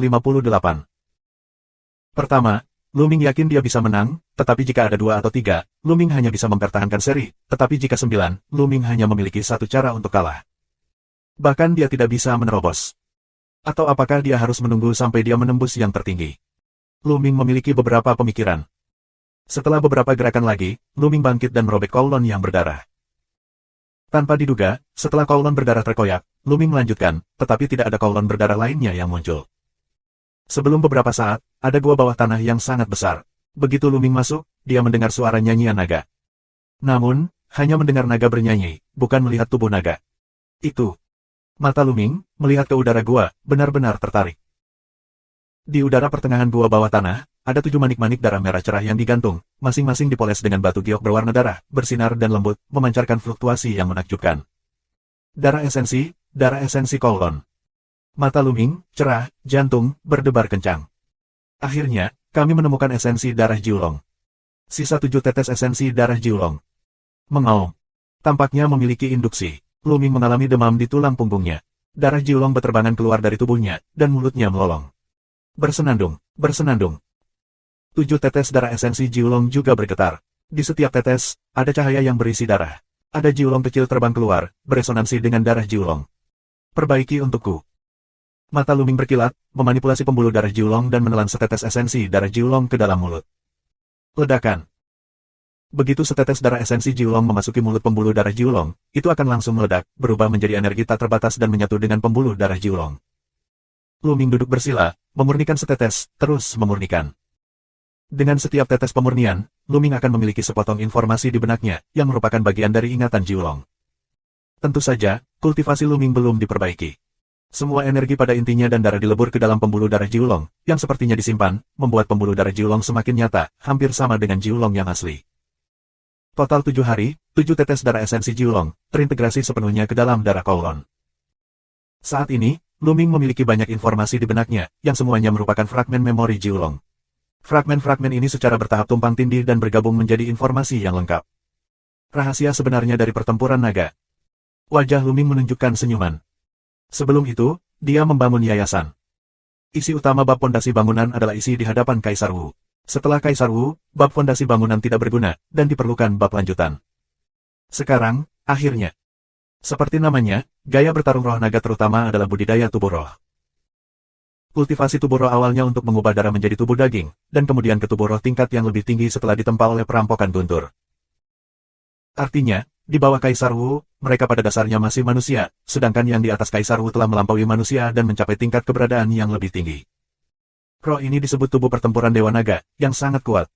Pertama, Luming yakin dia bisa menang, tetapi jika ada 2 atau 3, Luming hanya bisa mempertahankan seri, tetapi jika 9, Luming hanya memiliki satu cara untuk kalah. Bahkan dia tidak bisa menerobos. Atau apakah dia harus menunggu sampai dia menembus yang tertinggi? Luming memiliki beberapa pemikiran. Setelah beberapa gerakan lagi, Luming bangkit dan merobek Kowloon yang berdarah. Tanpa diduga, setelah Kowloon berdarah terkoyak, Luming melanjutkan, tetapi tidak ada Kowloon berdarah lainnya yang muncul. Sebelum beberapa saat, ada gua bawah tanah yang sangat besar. Begitu Luming masuk, dia mendengar suara nyanyian naga. Namun, hanya mendengar naga bernyanyi, bukan melihat tubuh naga. Itu. Mata Luming, melihat ke udara gua, benar-benar tertarik. Di udara pertengahan gua bawah tanah, ada 7 manik-manik darah merah cerah yang digantung, masing-masing dipoles dengan batu giok berwarna darah, bersinar dan lembut, memancarkan fluktuasi yang menakjubkan. Darah esensi Kowloon. Mata Luming, cerah, jantung, berdebar kencang. Akhirnya, kami menemukan esensi darah Jiulong. Sisa 7 tetes esensi darah Jiulong. Mengaum. Tampaknya memiliki induksi. Luming mengalami demam di tulang punggungnya. Darah Jiulong berterbangan keluar dari tubuhnya, dan mulutnya melolong. Bersenandung. 7 tetes darah esensi Jiulong juga bergetar. Di setiap tetes, ada cahaya yang berisi darah. Ada Jiulong kecil terbang keluar, beresonansi dengan darah Jiulong. Perbaiki untukku. Mata Luming berkilat, memanipulasi pembuluh darah Jiulong dan menelan setetes esensi darah Jiulong ke dalam mulut. Ledakan. Begitu setetes darah esensi Jiulong memasuki mulut pembuluh darah Jiulong, itu akan langsung meledak, berubah menjadi energi tak terbatas dan menyatu dengan pembuluh darah Jiulong. Luming duduk bersila, memurnikan setetes, terus memurnikan. Dengan setiap tetes pemurnian, Luming akan memiliki sepotong informasi di benaknya, yang merupakan bagian dari ingatan Jiulong. Tentu saja, kultivasi Luming belum diperbaiki. Semua energi pada intinya dan darah dilebur ke dalam pembuluh darah Jiulong, yang sepertinya disimpan, membuat pembuluh darah Jiulong semakin nyata, hampir sama dengan Jiulong yang asli. Total 7 hari, 7 tetes darah esensi Jiulong, terintegrasi sepenuhnya ke dalam darah Kowloon. Saat ini, Luming memiliki banyak informasi di benaknya, yang semuanya merupakan fragmen memori Jiulong. Fragmen-fragmen ini secara bertahap tumpang tindih dan bergabung menjadi informasi yang lengkap. Rahasia sebenarnya dari pertempuran naga. Wajah Luming menunjukkan senyuman. Sebelum itu, dia membangun yayasan. Isi utama bab fondasi bangunan adalah isi di hadapan Kaisar Wu. Setelah Kaisar Wu, bab fondasi bangunan tidak berguna, dan diperlukan bab lanjutan. Sekarang, akhirnya. Seperti namanya, gaya bertarung roh naga terutama adalah budidaya tubuh roh. Kultivasi tubuh roh awalnya untuk mengubah darah menjadi tubuh daging, dan kemudian ke tubuh roh tingkat yang lebih tinggi setelah ditempa oleh perampokan guntur. Artinya, di bawah Kaisar Wu, mereka pada dasarnya masih manusia, sedangkan yang di atas Kaisar Wu telah melampaui manusia dan mencapai tingkat keberadaan yang lebih tinggi. Roh ini disebut tubuh pertempuran Dewa Naga, yang sangat kuat.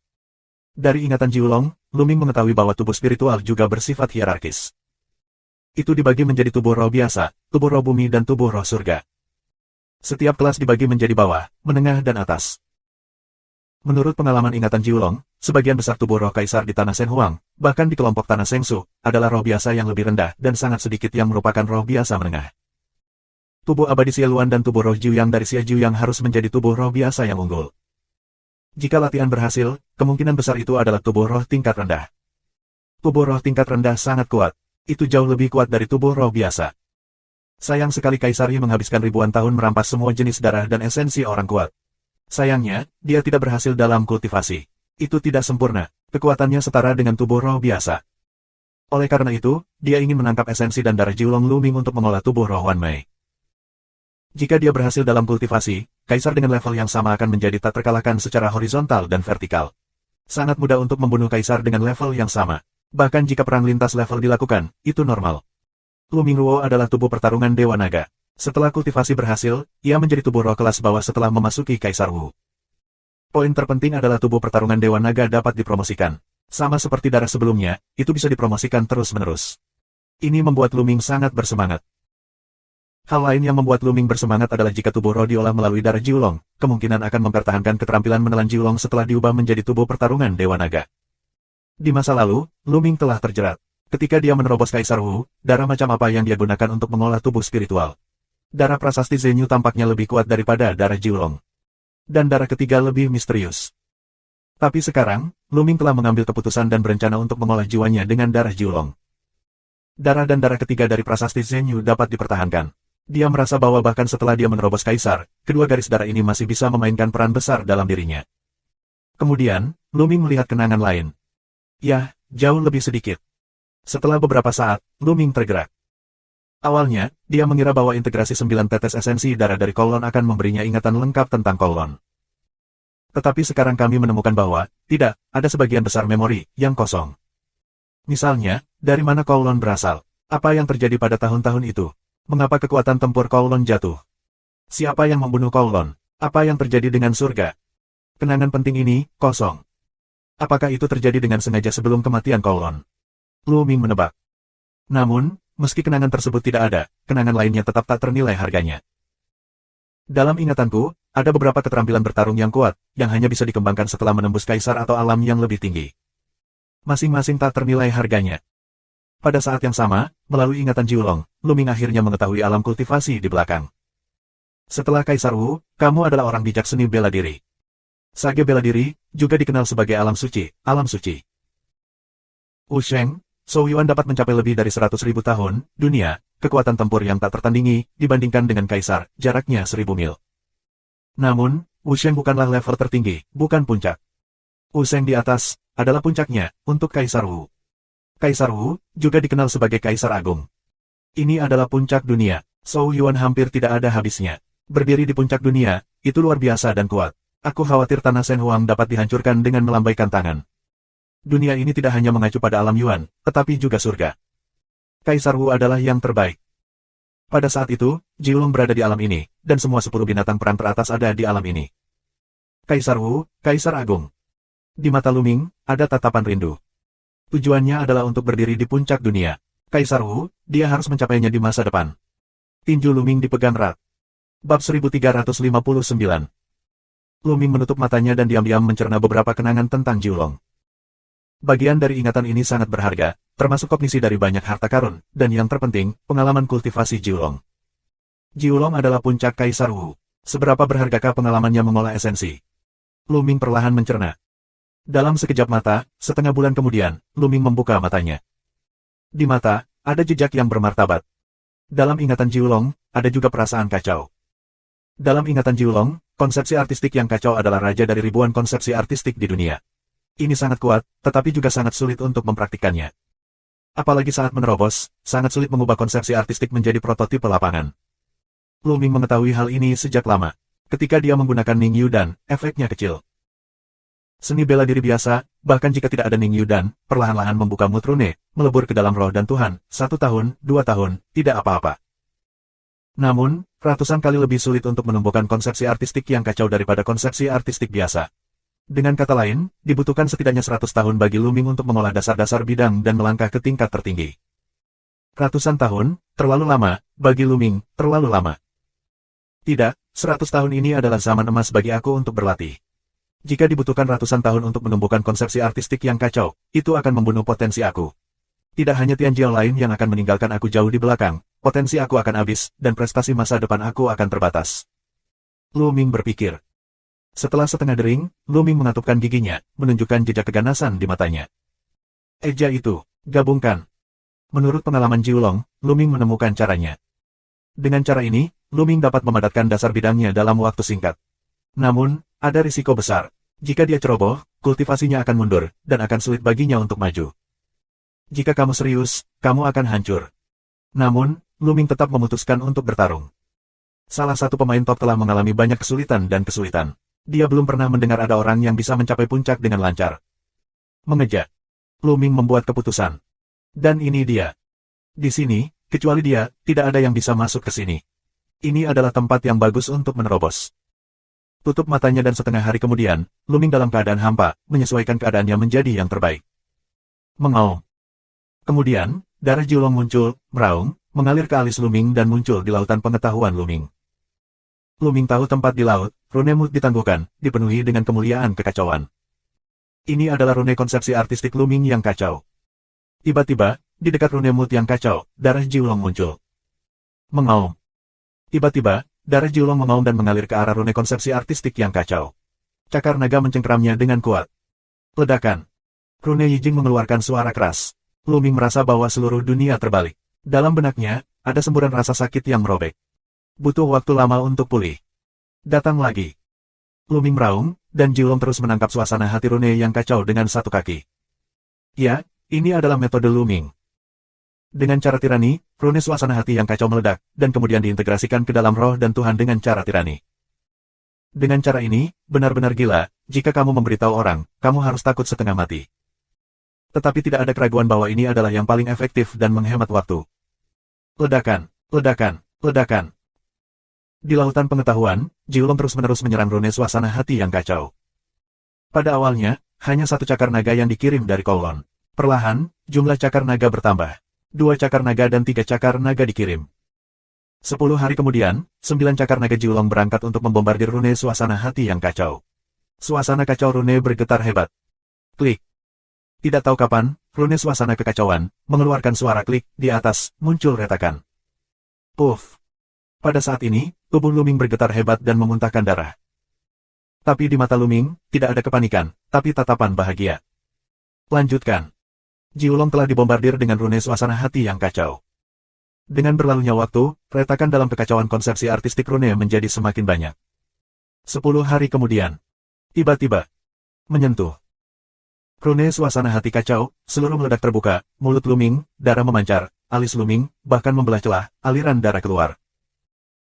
Dari ingatan Jiulong, Luming mengetahui bahwa tubuh spiritual juga bersifat hierarkis. Itu dibagi menjadi tubuh roh biasa, tubuh roh bumi dan tubuh roh surga. Setiap kelas dibagi menjadi bawah, menengah dan atas. Menurut pengalaman ingatan Jiulong, sebagian besar tubuh roh kaisar di Tanah Senhuang, bahkan di kelompok Tanah Sengsu, adalah roh biasa yang lebih rendah dan sangat sedikit yang merupakan roh biasa menengah. Tubuh abadi Xieluan dan tubuh roh Jiuyang dari Xie Jiuyang harus menjadi tubuh roh biasa yang unggul. Jika latihan berhasil, kemungkinan besar itu adalah tubuh roh tingkat rendah. Tubuh roh tingkat rendah sangat kuat. Itu jauh lebih kuat dari tubuh roh biasa. Sayang sekali Kaisar Yi menghabiskan ribuan tahun merampas semua jenis darah dan esensi orang kuat. Sayangnya, dia tidak berhasil dalam kultivasi. Itu tidak sempurna, kekuatannya setara dengan tubuh roh biasa. Oleh karena itu, dia ingin menangkap esensi dan darah Jiulong Luming untuk mengolah tubuh roh Wan Mei. Jika dia berhasil dalam kultivasi, Kaisar dengan level yang sama akan menjadi tak terkalahkan secara horizontal dan vertikal. Sangat mudah untuk membunuh Kaisar dengan level yang sama. Bahkan jika perang lintas level dilakukan, itu normal. Luming Ruo adalah tubuh pertarungan Dewa Naga. Setelah kultivasi berhasil, ia menjadi tubuh roh kelas bawah setelah memasuki Kaisar Wu. Poin terpenting adalah tubuh pertarungan Dewa Naga dapat dipromosikan. Sama seperti darah sebelumnya, itu bisa dipromosikan terus-menerus. Ini membuat Luming sangat bersemangat. Hal lain yang membuat Luming bersemangat adalah jika tubuh roh diolah melalui darah Jiulong, kemungkinan akan mempertahankan keterampilan menelan Jiulong setelah diubah menjadi tubuh pertarungan Dewa Naga. Di masa lalu, Luming telah terjerat. Ketika dia menerobos Kaisar Wu, darah macam apa yang dia gunakan untuk mengolah tubuh spiritual? Darah prasasti Zenyu tampaknya lebih kuat daripada darah Jiulong. Dan darah ketiga lebih misterius. Tapi sekarang, Luming telah mengambil keputusan dan berencana untuk mengolah jiwanya dengan darah Jiulong. Darah dan darah ketiga dari prasasti Zenyu dapat dipertahankan. Dia merasa bahwa bahkan setelah dia menerobos Kaisar, kedua garis darah ini masih bisa memainkan peran besar dalam dirinya. Kemudian, Luming melihat kenangan lain. Ya, jauh lebih sedikit. Setelah beberapa saat, Luming tergerak. Awalnya, dia mengira bahwa integrasi 9 tetes esensi darah dari Kowloon akan memberinya ingatan lengkap tentang Kowloon. Tetapi sekarang kami menemukan bahwa, tidak, ada sebagian besar memori yang kosong. Misalnya, dari mana Kowloon berasal? Apa yang terjadi pada tahun-tahun itu? Mengapa kekuatan tempur Kowloon jatuh? Siapa yang membunuh Kowloon? Apa yang terjadi dengan surga? Kenangan penting ini, kosong. Apakah itu terjadi dengan sengaja sebelum kematian Kowloon? Lu Ming menebak. Namun, meski kenangan tersebut tidak ada, kenangan lainnya tetap tak ternilai harganya. Dalam ingatanku, ada beberapa keterampilan bertarung yang kuat, yang hanya bisa dikembangkan setelah menembus kaisar atau alam yang lebih tinggi. Masing-masing tak ternilai harganya. Pada saat yang sama, melalui ingatan Jiulong, Lu Ming akhirnya mengetahui alam kultivasi di belakang. Setelah Kaisar Wu, kamu adalah orang bijak seni bela diri. Sage bela diri, juga dikenal sebagai alam suci, alam suci. Wu Sheng, Zhou Yuan dapat mencapai lebih dari 100.000 tahun, dunia, kekuatan tempur yang tak tertandingi, dibandingkan dengan Kaisar, jaraknya 1000 mil. Namun, Wu Sheng bukanlah level tertinggi, bukan puncak. Wu Sheng di atas, adalah puncaknya, untuk Kaisar Wu. Kaisar Wu, juga dikenal sebagai Kaisar Agung. Ini adalah puncak dunia, Zhou Yuan hampir tidak ada habisnya. Berdiri di puncak dunia, itu luar biasa dan kuat. Aku khawatir tanah Shen Huang dapat dihancurkan dengan melambaikan tangan. Dunia ini tidak hanya mengacu pada alam Yuan, tetapi juga surga. Kaisar Wu adalah yang terbaik. Pada saat itu, Jiulong berada di alam ini, dan semua 10 binatang peran teratas ada di alam ini. Kaisar Wu, Kaisar Agung. Di mata Lu Ming, ada tatapan rindu. Tujuannya adalah untuk berdiri di puncak dunia. Kaisar Wu, dia harus mencapainya di masa depan. Tinju Lu Ming dipegang erat. Bab 1359. Lu Ming menutup matanya dan diam-diam mencerna beberapa kenangan tentang Jiulong. Bagian dari ingatan ini sangat berharga, termasuk kognisi dari banyak harta karun, dan yang terpenting, pengalaman kultivasi Jiulong. Jiulong adalah puncak Kaisar Wu. Seberapa berhargakah pengalamannya mengolah esensi? Lu Ming perlahan mencerna. Dalam sekejap mata, setengah bulan kemudian, Lu Ming membuka matanya. Di mata, ada jejak yang bermartabat. Dalam ingatan Jiulong, ada juga perasaan kacau. Dalam ingatan Jiulong, konsepsi artistik yang kacau adalah raja dari ribuan konsepsi artistik di dunia. Ini sangat kuat, tetapi juga sangat sulit untuk mempraktikkannya. Apalagi saat menerobos, sangat sulit mengubah konsepsi artistik menjadi prototipe lapangan. Lu Ming mengetahui hal ini sejak lama. Ketika dia menggunakan Ning Yudan, efeknya kecil. Seni bela diri biasa, bahkan jika tidak ada Ning Yudan, perlahan-lahan membuka mood rune, melebur ke dalam roh dan Tuhan, 1 tahun, 2 tahun, tidak apa-apa. Namun, ratusan kali lebih sulit untuk menumbuhkan konsepsi artistik yang kacau daripada konsepsi artistik biasa. Dengan kata lain, dibutuhkan setidaknya 100 tahun bagi Lu Ming untuk mengolah dasar-dasar bidang dan melangkah ke tingkat tertinggi. Ratusan tahun, terlalu lama, bagi Lu Ming, terlalu lama. Tidak, 100 tahun ini adalah zaman emas bagi aku untuk berlatih. Jika dibutuhkan ratusan tahun untuk menumbuhkan konsepsi artistik yang kacau, itu akan membunuh potensi aku. Tidak hanya Tian Jiao lain yang akan meninggalkan aku jauh di belakang, potensi aku akan habis, dan prestasi masa depan aku akan terbatas. Lu Ming berpikir. Setelah setengah dering, Lu Ming mengatupkan giginya, menunjukkan jejak keganasan di matanya. Eja itu, gabungkan. Menurut pengalaman Jiulong, Lu Ming menemukan caranya. Dengan cara ini, Lu Ming dapat memadatkan dasar bidangnya dalam waktu singkat. Namun, ada risiko besar. Jika dia ceroboh, kultivasinya akan mundur, dan akan sulit baginya untuk maju. Jika kamu serius, kamu akan hancur. Namun, Lu Ming tetap memutuskan untuk bertarung. Salah satu pemain top telah mengalami banyak kesulitan dan kesulitan. Dia belum pernah mendengar ada orang yang bisa mencapai puncak dengan lancar. Mengeja. Lu Ming membuat keputusan. Dan ini dia. Di sini, kecuali dia, tidak ada yang bisa masuk ke sini. Ini adalah tempat yang bagus untuk menerobos. Tutup matanya dan setengah hari kemudian, Lu Ming dalam keadaan hampa, menyesuaikan keadaannya menjadi yang terbaik. Mengaum. Kemudian, darah Jiulong muncul, meraung, mengalir ke alis Lu Ming dan muncul di lautan pengetahuan Lu Ming. Lu Ming tahu tempat di laut, rune mood ditangguhkan, dipenuhi dengan kemuliaan kekacauan. Ini adalah rune konsepsi artistik Lu Ming yang kacau. Tiba-tiba, di dekat rune mood yang kacau, darah Jiulong muncul. Mengaum. Tiba-tiba, darah Jiulong mengaum dan mengalir ke arah rune konsepsi artistik yang kacau. Cakar naga mencengkeramnya dengan kuat. Ledakan. Rune Yijing mengeluarkan suara keras. Lu Ming merasa bahwa seluruh dunia terbalik. Dalam benaknya, ada semburan rasa sakit yang merobek. Butuh waktu lama untuk pulih. Datang lagi. Lu Ming meraung, dan Jiulong terus menangkap suasana hati rune yang kacau dengan satu kaki. Ya, ini adalah metode Lu Ming. Dengan cara tirani, rune suasana hati yang kacau meledak, dan kemudian diintegrasikan ke dalam roh dan Tuhan dengan cara tirani. Dengan cara ini, benar-benar gila, jika kamu memberitahu orang, kamu harus takut setengah mati. Tetapi tidak ada keraguan bahwa ini adalah yang paling efektif dan menghemat waktu. Ledakan, ledakan, ledakan. Di lautan pengetahuan, Jiulong terus-menerus menyerang rune suasana hati yang kacau. Pada awalnya, hanya satu cakar naga yang dikirim dari Kowloon. Perlahan, jumlah cakar naga bertambah. 2 cakar naga dan 3 cakar naga dikirim. 10 hari kemudian, 9 cakar naga Jiulong berangkat untuk membombardir rune suasana hati yang kacau. Suasana kacau rune bergetar hebat. Klik. Tidak tahu kapan, rune suasana kekacauan, mengeluarkan suara klik, di atas, muncul retakan. Puff. Pada saat ini, tubuh Luming bergetar hebat dan memuntahkan darah. Tapi di mata Luming, tidak ada kepanikan, tapi tatapan bahagia. Lanjutkan. Jiulong telah dibombardir dengan rune suasana hati yang kacau. Dengan berlalunya waktu, retakan dalam kekacauan konsepsi artistik rune menjadi semakin banyak. 10 hari kemudian. Tiba-tiba. Menyentuh. Rune suasana hati kacau, seluruh meledak terbuka, mulut Luming, darah memancar, alis Luming, bahkan membelah celah, aliran darah keluar.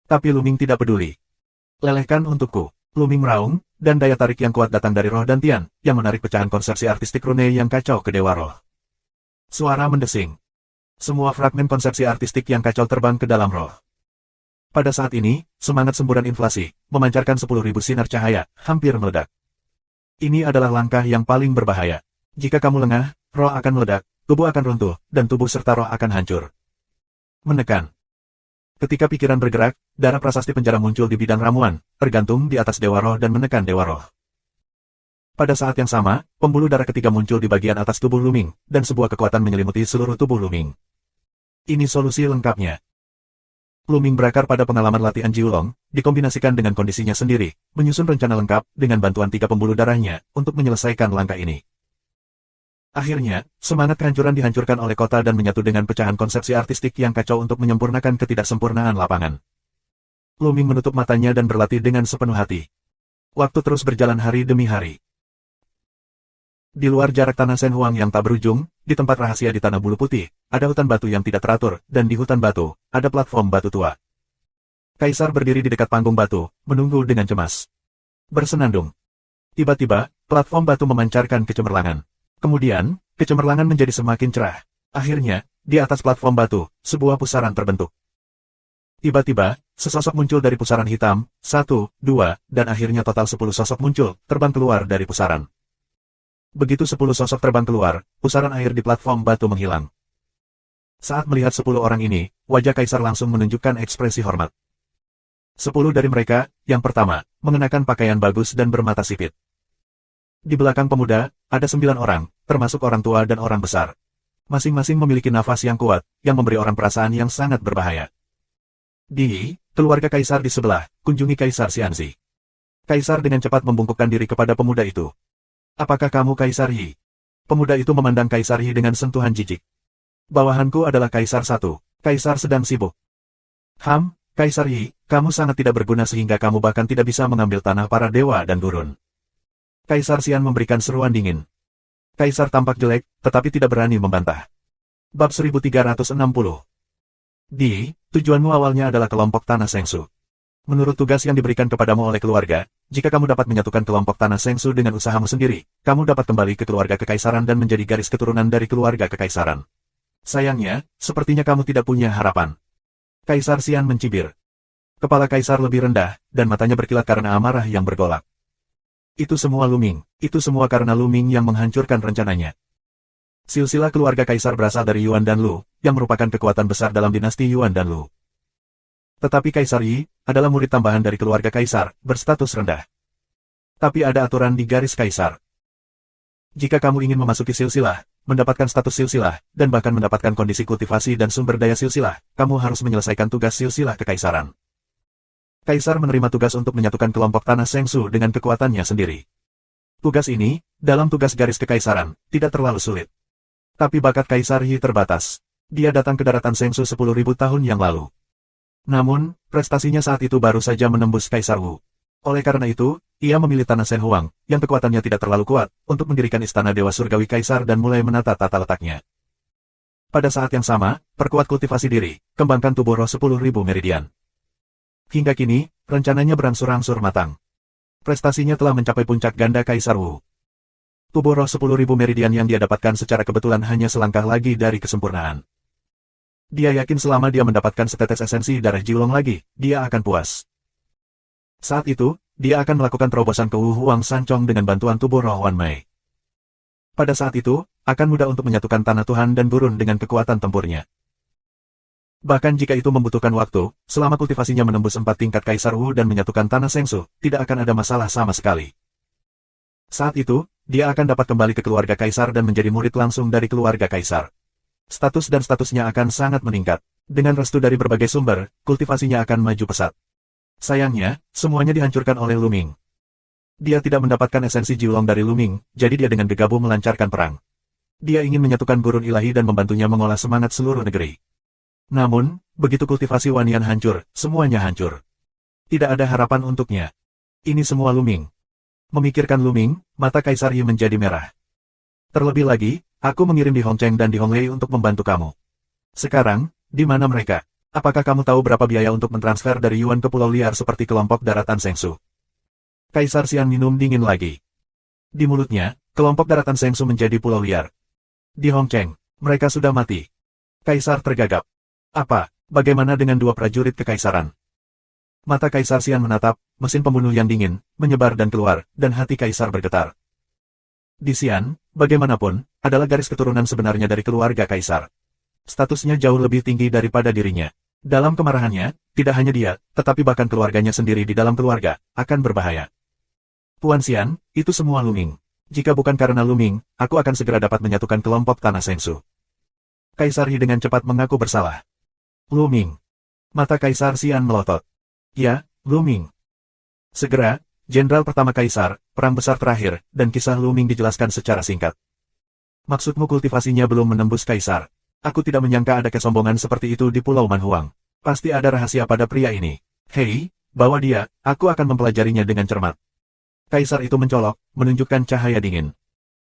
Tapi Luming tidak peduli. Lelehkan untukku. Luming meraung, dan daya tarik yang kuat datang dari roh Dantian, yang menarik pecahan konsepsi artistik rune yang kacau ke Dewa Roh. Suara mendesing. Semua fragmen konsepsi artistik yang kacau terbang ke dalam roh. Pada saat ini, semangat semburan inflasi, memancarkan 10.000 sinar cahaya, hampir meledak. Ini adalah langkah yang paling berbahaya. Jika kamu lengah, roh akan meledak, tubuh akan runtuh, dan tubuh serta roh akan hancur. Menekan. Ketika pikiran bergerak, darah prasasti penjara muncul di bidang ramuan, tergantung di atas Dewa Roh dan menekan Dewa Roh. Pada saat yang sama, pembuluh darah ketiga muncul di bagian atas tubuh Luming, dan sebuah kekuatan menyelimuti seluruh tubuh Luming. Ini solusi lengkapnya. Luming berakar pada pengalaman latihan Jiulong, dikombinasikan dengan kondisinya sendiri, menyusun rencana lengkap dengan bantuan 3 pembuluh darahnya, untuk menyelesaikan langkah ini. Akhirnya, semangat kehancuran dihancurkan oleh kota dan menyatu dengan pecahan konsepsi artistik yang kacau untuk menyempurnakan ketidaksempurnaan lapangan. Luming menutup matanya dan berlatih dengan sepenuh hati. Waktu terus berjalan hari demi hari. Di luar jarak tanah Sen Huang yang tak berujung, di tempat rahasia di Tanah Bulu Putih, ada hutan batu yang tidak teratur, dan di hutan batu, ada platform batu tua. Kaisar berdiri di dekat panggung batu, menunggu dengan cemas. Bersenandung. Tiba-tiba, platform batu memancarkan kecemerlangan. Kemudian, kecemerlangan menjadi semakin cerah. Akhirnya, di atas platform batu, sebuah pusaran terbentuk. Tiba-tiba, sesosok muncul dari pusaran hitam, 1, 2, dan akhirnya total 10 sosok muncul, terbang keluar dari pusaran. Begitu 10 sosok terbang keluar, pusaran air di platform batu menghilang. Saat melihat 10 orang ini, wajah Kaisar langsung menunjukkan ekspresi hormat. 10 dari mereka, yang pertama, mengenakan pakaian bagus dan bermata sipit. Di belakang pemuda, ada 9 orang, termasuk orang tua dan orang besar. Masing-masing memiliki nafas yang kuat, yang memberi orang perasaan yang sangat berbahaya. Di keluarga Kaisar di sebelah, kunjungi Kaisar Xianzi. Kaisar dengan cepat membungkukkan diri kepada pemuda itu. Apakah kamu Kaisar Yi? Pemuda itu memandang Kaisar Yi dengan sentuhan jijik. Bawahanku adalah Kaisar 1, Kaisar sedang sibuk. Kaisar Yi, kamu sangat tidak berguna sehingga kamu bahkan tidak bisa mengambil tanah para dewa dan gurun. Kaisar Xian memberikan seruan dingin. Kaisar tampak jelek, tetapi tidak berani membantah. Bab 1360. Tujuanmu awalnya adalah kelompok Tanah Sengsu. Menurut tugas yang diberikan kepadamu oleh keluarga, jika kamu dapat menyatukan kelompok Tanah Sengsu dengan usahamu sendiri, kamu dapat kembali ke keluarga kekaisaran dan menjadi garis keturunan dari keluarga kekaisaran. Sayangnya, sepertinya kamu tidak punya harapan. Kaisar Xian mencibir. Kepala Kaisar lebih rendah, dan matanya berkilat karena amarah yang bergolak. Itu semua Luming. Itu semua karena Luming yang menghancurkan rencananya. Silsilah keluarga Kaisar berasal dari Yuan dan Lu, yang merupakan kekuatan besar dalam dinasti Yuan dan Lu. Tetapi Kaisar Yi adalah murid tambahan dari keluarga Kaisar, berstatus rendah. Tapi ada aturan di garis Kaisar. Jika kamu ingin memasuki silsilah, mendapatkan status silsilah, dan bahkan mendapatkan kondisi kultivasi dan sumber daya silsilah, kamu harus menyelesaikan tugas silsilah kekaisaran. Kaisar menerima tugas untuk menyatukan kelompok Tanah Sengsu dengan kekuatannya sendiri. Tugas ini, dalam tugas garis kekaisaran, tidak terlalu sulit. Tapi bakat Kaisar Yi terbatas. Dia datang ke daratan Sengsu 10.000 tahun yang lalu. Namun, prestasinya saat itu baru saja menembus Kaisar Wu. Oleh karena itu, ia memilih Tanah Sen Huang, yang kekuatannya tidak terlalu kuat, untuk mendirikan istana Dewa Surgawi Kaisar dan mulai menata tata letaknya. Pada saat yang sama, perkuat kultivasi diri, kembangkan tubuh roh 10.000 meridian. Hingga kini, rencananya berangsur-angsur matang. Prestasinya telah mencapai puncak ganda Kaisar Wu. Tubuh roh 10.000 meridian yang dia dapatkan secara kebetulan hanya selangkah lagi dari kesempurnaan. Dia yakin selama dia mendapatkan setetes esensi darah Jiulong lagi, dia akan puas. Saat itu, dia akan melakukan terobosan ke Wu Huang Sancong dengan bantuan tubuh roh Wan Mei. Pada saat itu, akan mudah untuk menyatukan tanah Tuhan dan gurun dengan kekuatan tempurnya. Bahkan jika itu membutuhkan waktu, selama kultivasinya menembus 4 tingkat Kaisar Wu dan menyatukan tanah Sengsu, tidak akan ada masalah sama sekali. Saat itu, dia akan dapat kembali ke keluarga Kaisar dan menjadi murid langsung dari keluarga Kaisar. Status dan statusnya akan sangat meningkat. Dengan restu dari berbagai sumber, kultivasinya akan maju pesat. Sayangnya, semuanya dihancurkan oleh Lu Ming. Dia tidak mendapatkan esensi Jiulong dari Lu Ming, jadi dia dengan gegabah melancarkan perang. Dia ingin menyatukan gurun ilahi dan membantunya mengolah semangat seluruh negeri. Namun, begitu kultivasi Wanian hancur, semuanya hancur. Tidak ada harapan untuknya. Ini semua Lu Ming. Memikirkan Lu Ming, mata Kaisar Yi menjadi merah. Terlebih lagi, aku mengirim Di Hongcheng dan Di Honglei untuk membantu kamu. Sekarang, di mana mereka? Apakah kamu tahu berapa biaya untuk mentransfer dari Yuan ke pulau liar seperti kelompok daratan Sengsu? Kaisar Xian minum dingin lagi. Di mulutnya, kelompok daratan Sengsu menjadi pulau liar. Di Hongcheng, mereka sudah mati. Kaisar tergagap. Apa? Bagaimana dengan 2 prajurit kekaisaran? Mata Kaisar Xian menatap, mesin pembunuh yang dingin, menyebar dan keluar, dan hati Kaisar bergetar. Di Xian, bagaimanapun, adalah garis keturunan sebenarnya dari keluarga Kaisar. Statusnya jauh lebih tinggi daripada dirinya. Dalam kemarahannya, tidak hanya dia, tetapi bahkan keluarganya sendiri di dalam keluarga, akan berbahaya. Tuan Xian, itu semua Lu Ming. Jika bukan karena Lu Ming, aku akan segera dapat menyatukan kelompok tanah Sengsu. Kaisar Yi dengan cepat mengaku bersalah. Lu Ming. Mata Kaisar Xian melotot. Ya, Lu Ming. Segera, Jenderal Pertama Kaisar, Perang Besar Terakhir, dan kisah Lu Ming dijelaskan secara singkat. Maksudmu kultivasinya belum menembus Kaisar. Aku tidak menyangka ada kesombongan seperti itu di Pulau Manhuang. Pasti ada rahasia pada pria ini. Hei, bawa dia, aku akan mempelajarinya dengan cermat. Kaisar itu mencolok, menunjukkan cahaya dingin.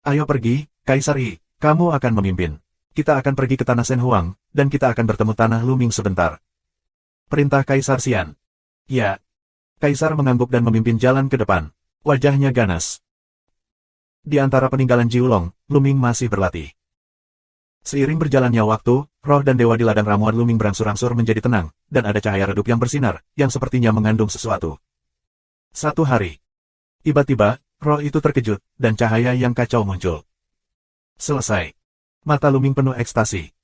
Ayo pergi, Kaisar Yi, kamu akan memimpin. Kita akan pergi ke tanah Shen Huang, dan kita akan bertemu tanah Lu Ming sebentar. Perintah Kaisar Xian. Ya. Kaisar mengangguk dan memimpin jalan ke depan. Wajahnya ganas. Di antara peninggalan Jiulong, Lu Ming masih berlatih. Seiring berjalannya waktu, roh dan dewa di ladang ramuan Lu Ming berangsur-angsur menjadi tenang, dan ada cahaya redup yang bersinar, yang sepertinya mengandung sesuatu. Satu hari. Tiba-tiba, roh itu terkejut, dan cahaya yang kacau muncul. Selesai. Mata Lu Ming penuh ekstasi.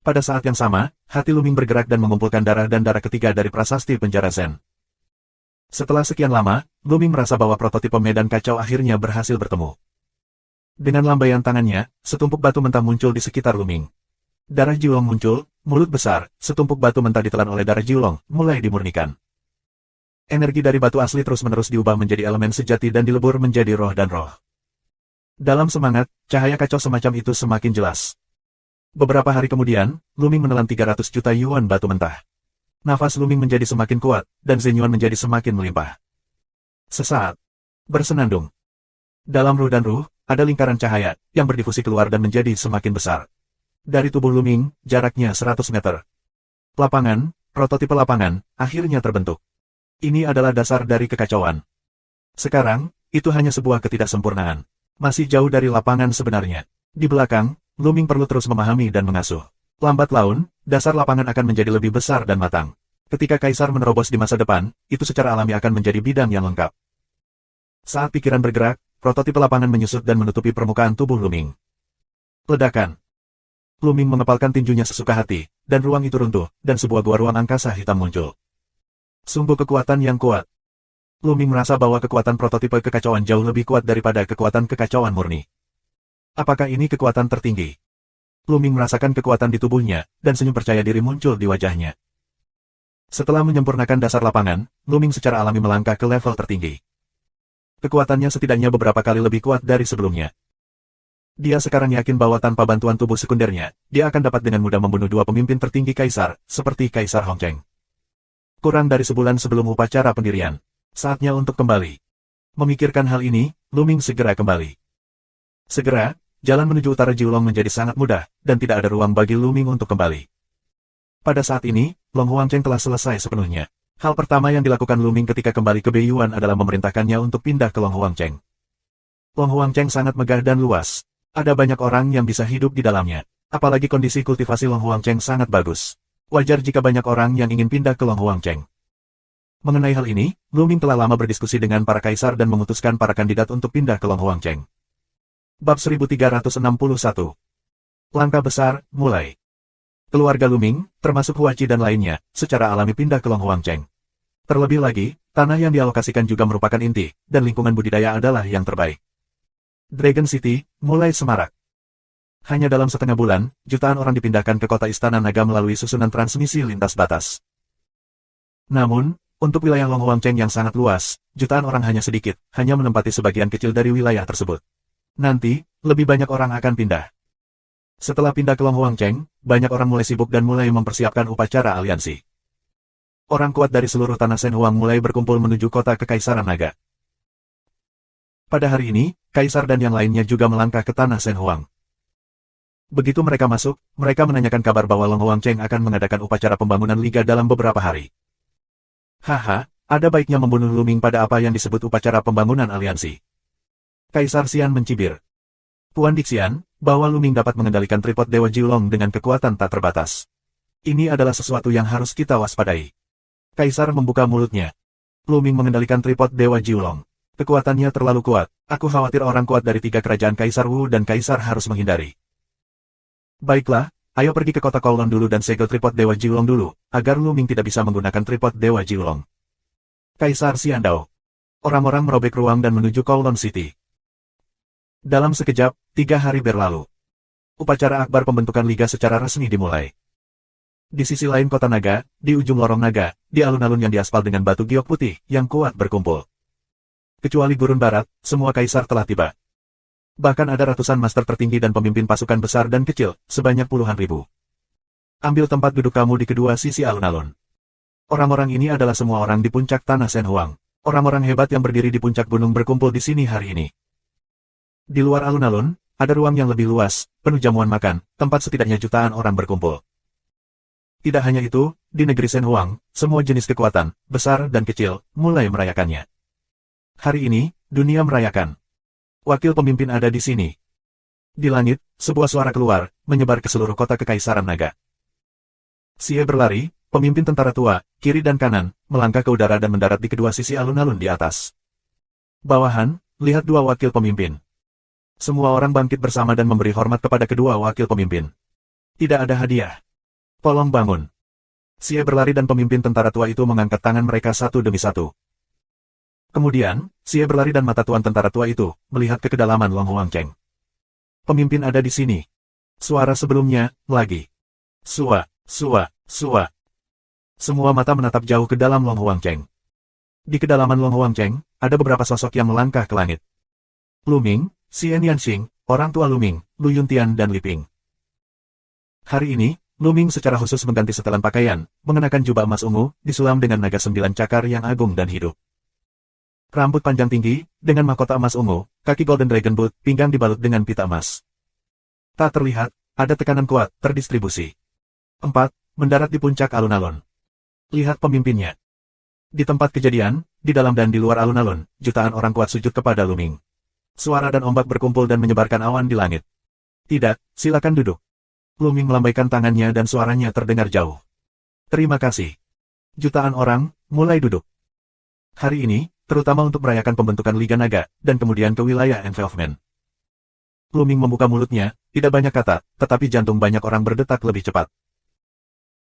Pada saat yang sama, hati Lu Ming bergerak dan mengumpulkan darah dan darah ketiga dari prasasti penjara Zen. Setelah sekian lama, Lu Ming merasa bahwa prototipe medan kacau akhirnya berhasil bertemu. Dengan lambaian tangannya, setumpuk batu mentah muncul di sekitar Lu Ming. Darah Jiulong muncul, mulut besar, setumpuk batu mentah ditelan oleh darah Jiulong, mulai dimurnikan. Energi dari batu asli terus-menerus diubah menjadi elemen sejati dan dilebur menjadi roh dan roh. Dalam semangat, cahaya kacau semacam itu semakin jelas. Beberapa hari kemudian, Lu Ming menelan 300 juta yuan batu mentah. Nafas Lu Ming menjadi semakin kuat, dan Zhen Yuan menjadi semakin melimpah. Sesaat. Bersenandung. Dalam ruh dan ruh, ada lingkaran cahaya, yang berdifusi keluar dan menjadi semakin besar. Dari tubuh Lu Ming, jaraknya 100 meter. Lapangan, prototipe lapangan, akhirnya terbentuk. Ini adalah dasar dari kekacauan. Sekarang, itu hanya sebuah ketidaksempurnaan. Masih jauh dari lapangan sebenarnya. Di belakang, Lu Ming perlu terus memahami dan mengasuh. Lambat laun, dasar lapangan akan menjadi lebih besar dan matang. Ketika Kaisar menerobos di masa depan, itu secara alami akan menjadi bidang yang lengkap. Saat pikiran bergerak, prototipe lapangan menyusut dan menutupi permukaan tubuh Lu Ming. Ledakan. Lu Ming mengepalkan tinjunya sesuka hati, dan ruang itu runtuh, dan sebuah gua ruang angkasa hitam muncul. Sungguh kekuatan yang kuat. Lu Ming merasa bahwa kekuatan prototipe kekacauan jauh lebih kuat daripada kekuatan kekacauan murni. Apakah ini kekuatan tertinggi? Lu Ming merasakan kekuatan di tubuhnya, dan senyum percaya diri muncul di wajahnya. Setelah menyempurnakan dasar lapangan, Lu Ming secara alami melangkah ke level tertinggi. Kekuatannya setidaknya beberapa kali lebih kuat dari sebelumnya. Dia sekarang yakin bahwa tanpa bantuan tubuh sekundernya, dia akan dapat dengan mudah membunuh 2 pemimpin tertinggi Kaisar, seperti Kaisar Hongcheng. Kurang dari sebulan sebelum upacara pendirian. Saatnya untuk kembali. Memikirkan hal ini, Lu Ming segera kembali. Segera, jalan menuju utara Jiulong menjadi sangat mudah, dan tidak ada ruang bagi Lu Ming untuk kembali. Pada saat ini, Long Huangcheng telah selesai sepenuhnya. Hal pertama yang dilakukan Lu Ming ketika kembali ke Beiyuan adalah memerintahkannya untuk pindah ke Long Huangcheng. Long Huangcheng sangat megah dan luas. Ada banyak orang yang bisa hidup di dalamnya. Apalagi kondisi kultivasi Long Huangcheng sangat bagus. Wajar jika banyak orang yang ingin pindah ke Long Huangcheng. Mengenai hal ini, Lu Ming telah lama berdiskusi dengan para kaisar dan memutuskan para kandidat untuk pindah ke Long Huangcheng. Bab 1361. Langkah besar, mulai. Keluarga Lu Ming, termasuk Huachi dan lainnya, secara alami pindah ke Long Huangcheng. Terlebih lagi, tanah yang dialokasikan juga merupakan inti, dan lingkungan budidaya adalah yang terbaik. Dragon City, mulai semarak. Hanya dalam setengah bulan, jutaan orang dipindahkan ke kota Istana Naga melalui susunan transmisi lintas batas. Namun, untuk wilayah Long Huangcheng yang sangat luas, jutaan orang hanya sedikit, hanya menempati sebagian kecil dari wilayah tersebut. Nanti, lebih banyak orang akan pindah. Setelah pindah ke Long Huangcheng, banyak orang mulai sibuk dan mulai mempersiapkan upacara aliansi. Orang kuat dari seluruh tanah Shen Huang mulai berkumpul menuju kota Kekaisaran Naga. Pada hari ini, kaisar dan yang lainnya juga melangkah ke tanah Shen Huang. Begitu mereka masuk, mereka menanyakan kabar bahwa Long Huangcheng akan mengadakan upacara pembangunan liga dalam beberapa hari. Haha, ada baiknya membunuh Lu Ming pada apa yang disebut upacara pembangunan aliansi. Kaisar Xian mencibir. Puan Dixian, bahwa Lu Ming dapat mengendalikan tripod Dewa Jiulong dengan kekuatan tak terbatas. Ini adalah sesuatu yang harus kita waspadai. Kaisar membuka mulutnya. Lu Ming mengendalikan tripod Dewa Jiulong. Kekuatannya terlalu kuat. Aku khawatir orang kuat dari 3 kerajaan Kaisar Wu dan Kaisar harus menghindari. Baiklah, ayo pergi ke kota Kowloon dulu dan segel tripod Dewa Jiulong dulu, agar Lu Ming tidak bisa menggunakan tripod Dewa Jiulong. Kaisar Xiandao. Orang-orang merobek ruang dan menuju Kowloon City. Dalam sekejap, 3 hari berlalu. Upacara akbar pembentukan liga secara resmi dimulai. Di sisi lain kota naga, di ujung lorong naga, di alun-alun yang diaspal dengan batu giok putih, yang kuat berkumpul. Kecuali gurun barat, semua kaisar telah tiba. Bahkan ada ratusan master tertinggi dan pemimpin pasukan besar dan kecil, sebanyak puluhan ribu. Ambil tempat duduk kamu di kedua sisi alun-alun. Orang-orang ini adalah semua orang di puncak tanah Shen Huang. Orang-orang hebat yang berdiri di puncak gunung berkumpul di sini hari ini. Di luar alun-alun, ada ruang yang lebih luas, penuh jamuan makan, tempat setidaknya jutaan orang berkumpul. Tidak hanya itu, di negeri Shen Huang, semua jenis kekuatan, besar dan kecil, mulai merayakannya. Hari ini, dunia merayakan. Wakil pemimpin ada di sini. Di langit, sebuah suara keluar, menyebar ke seluruh kota Kekaisaran Naga. Xie berlari, pemimpin tentara tua, kiri dan kanan, melangkah ke udara dan mendarat di kedua sisi alun-alun di atas. Bawahan, lihat 2 wakil pemimpin. Semua orang bangkit bersama dan memberi hormat kepada kedua wakil pemimpin. Tidak ada hadiah. Tolong bangun. Xie berlari dan pemimpin tentara tua itu mengangkat tangan mereka satu demi satu. Kemudian, Xie berlari dan mata tuan tentara tua itu melihat ke kedalaman Long Huangcheng. Pemimpin ada di sini. Suara sebelumnya, lagi. Sua, sua, sua. Semua mata menatap jauh ke dalam Long Huangcheng. Di kedalaman Long Huangcheng, ada beberapa sosok yang melangkah ke langit. Lu Ming, Xian Yanxing, orang tua Lu Ming, Lu Yuntian dan Li Ping. Hari ini, Lu Ming secara khusus mengganti setelan pakaian, mengenakan jubah emas ungu, disulam dengan naga 9 cakar yang agung dan hidup. Rambut panjang tinggi, dengan mahkota emas ungu, kaki Golden Dragon Boot, pinggang dibalut dengan pita emas. Tak terlihat, ada tekanan kuat, terdistribusi. 4. Mendarat di puncak alun-alun. Lihat pemimpinnya. Di tempat kejadian, di dalam dan di luar alun-alun, jutaan orang kuat sujud kepada Lu Ming. Suara dan ombak berkumpul dan menyebarkan awan di langit. Tidak, silakan duduk. Lu Ming melambaikan tangannya dan suaranya terdengar jauh. Terima kasih. Jutaan orang, mulai duduk. Hari ini, terutama untuk merayakan pembentukan Liga Naga, dan kemudian ke wilayah Envelopment. Lu Ming membuka mulutnya, tidak banyak kata, tetapi jantung banyak orang berdetak lebih cepat.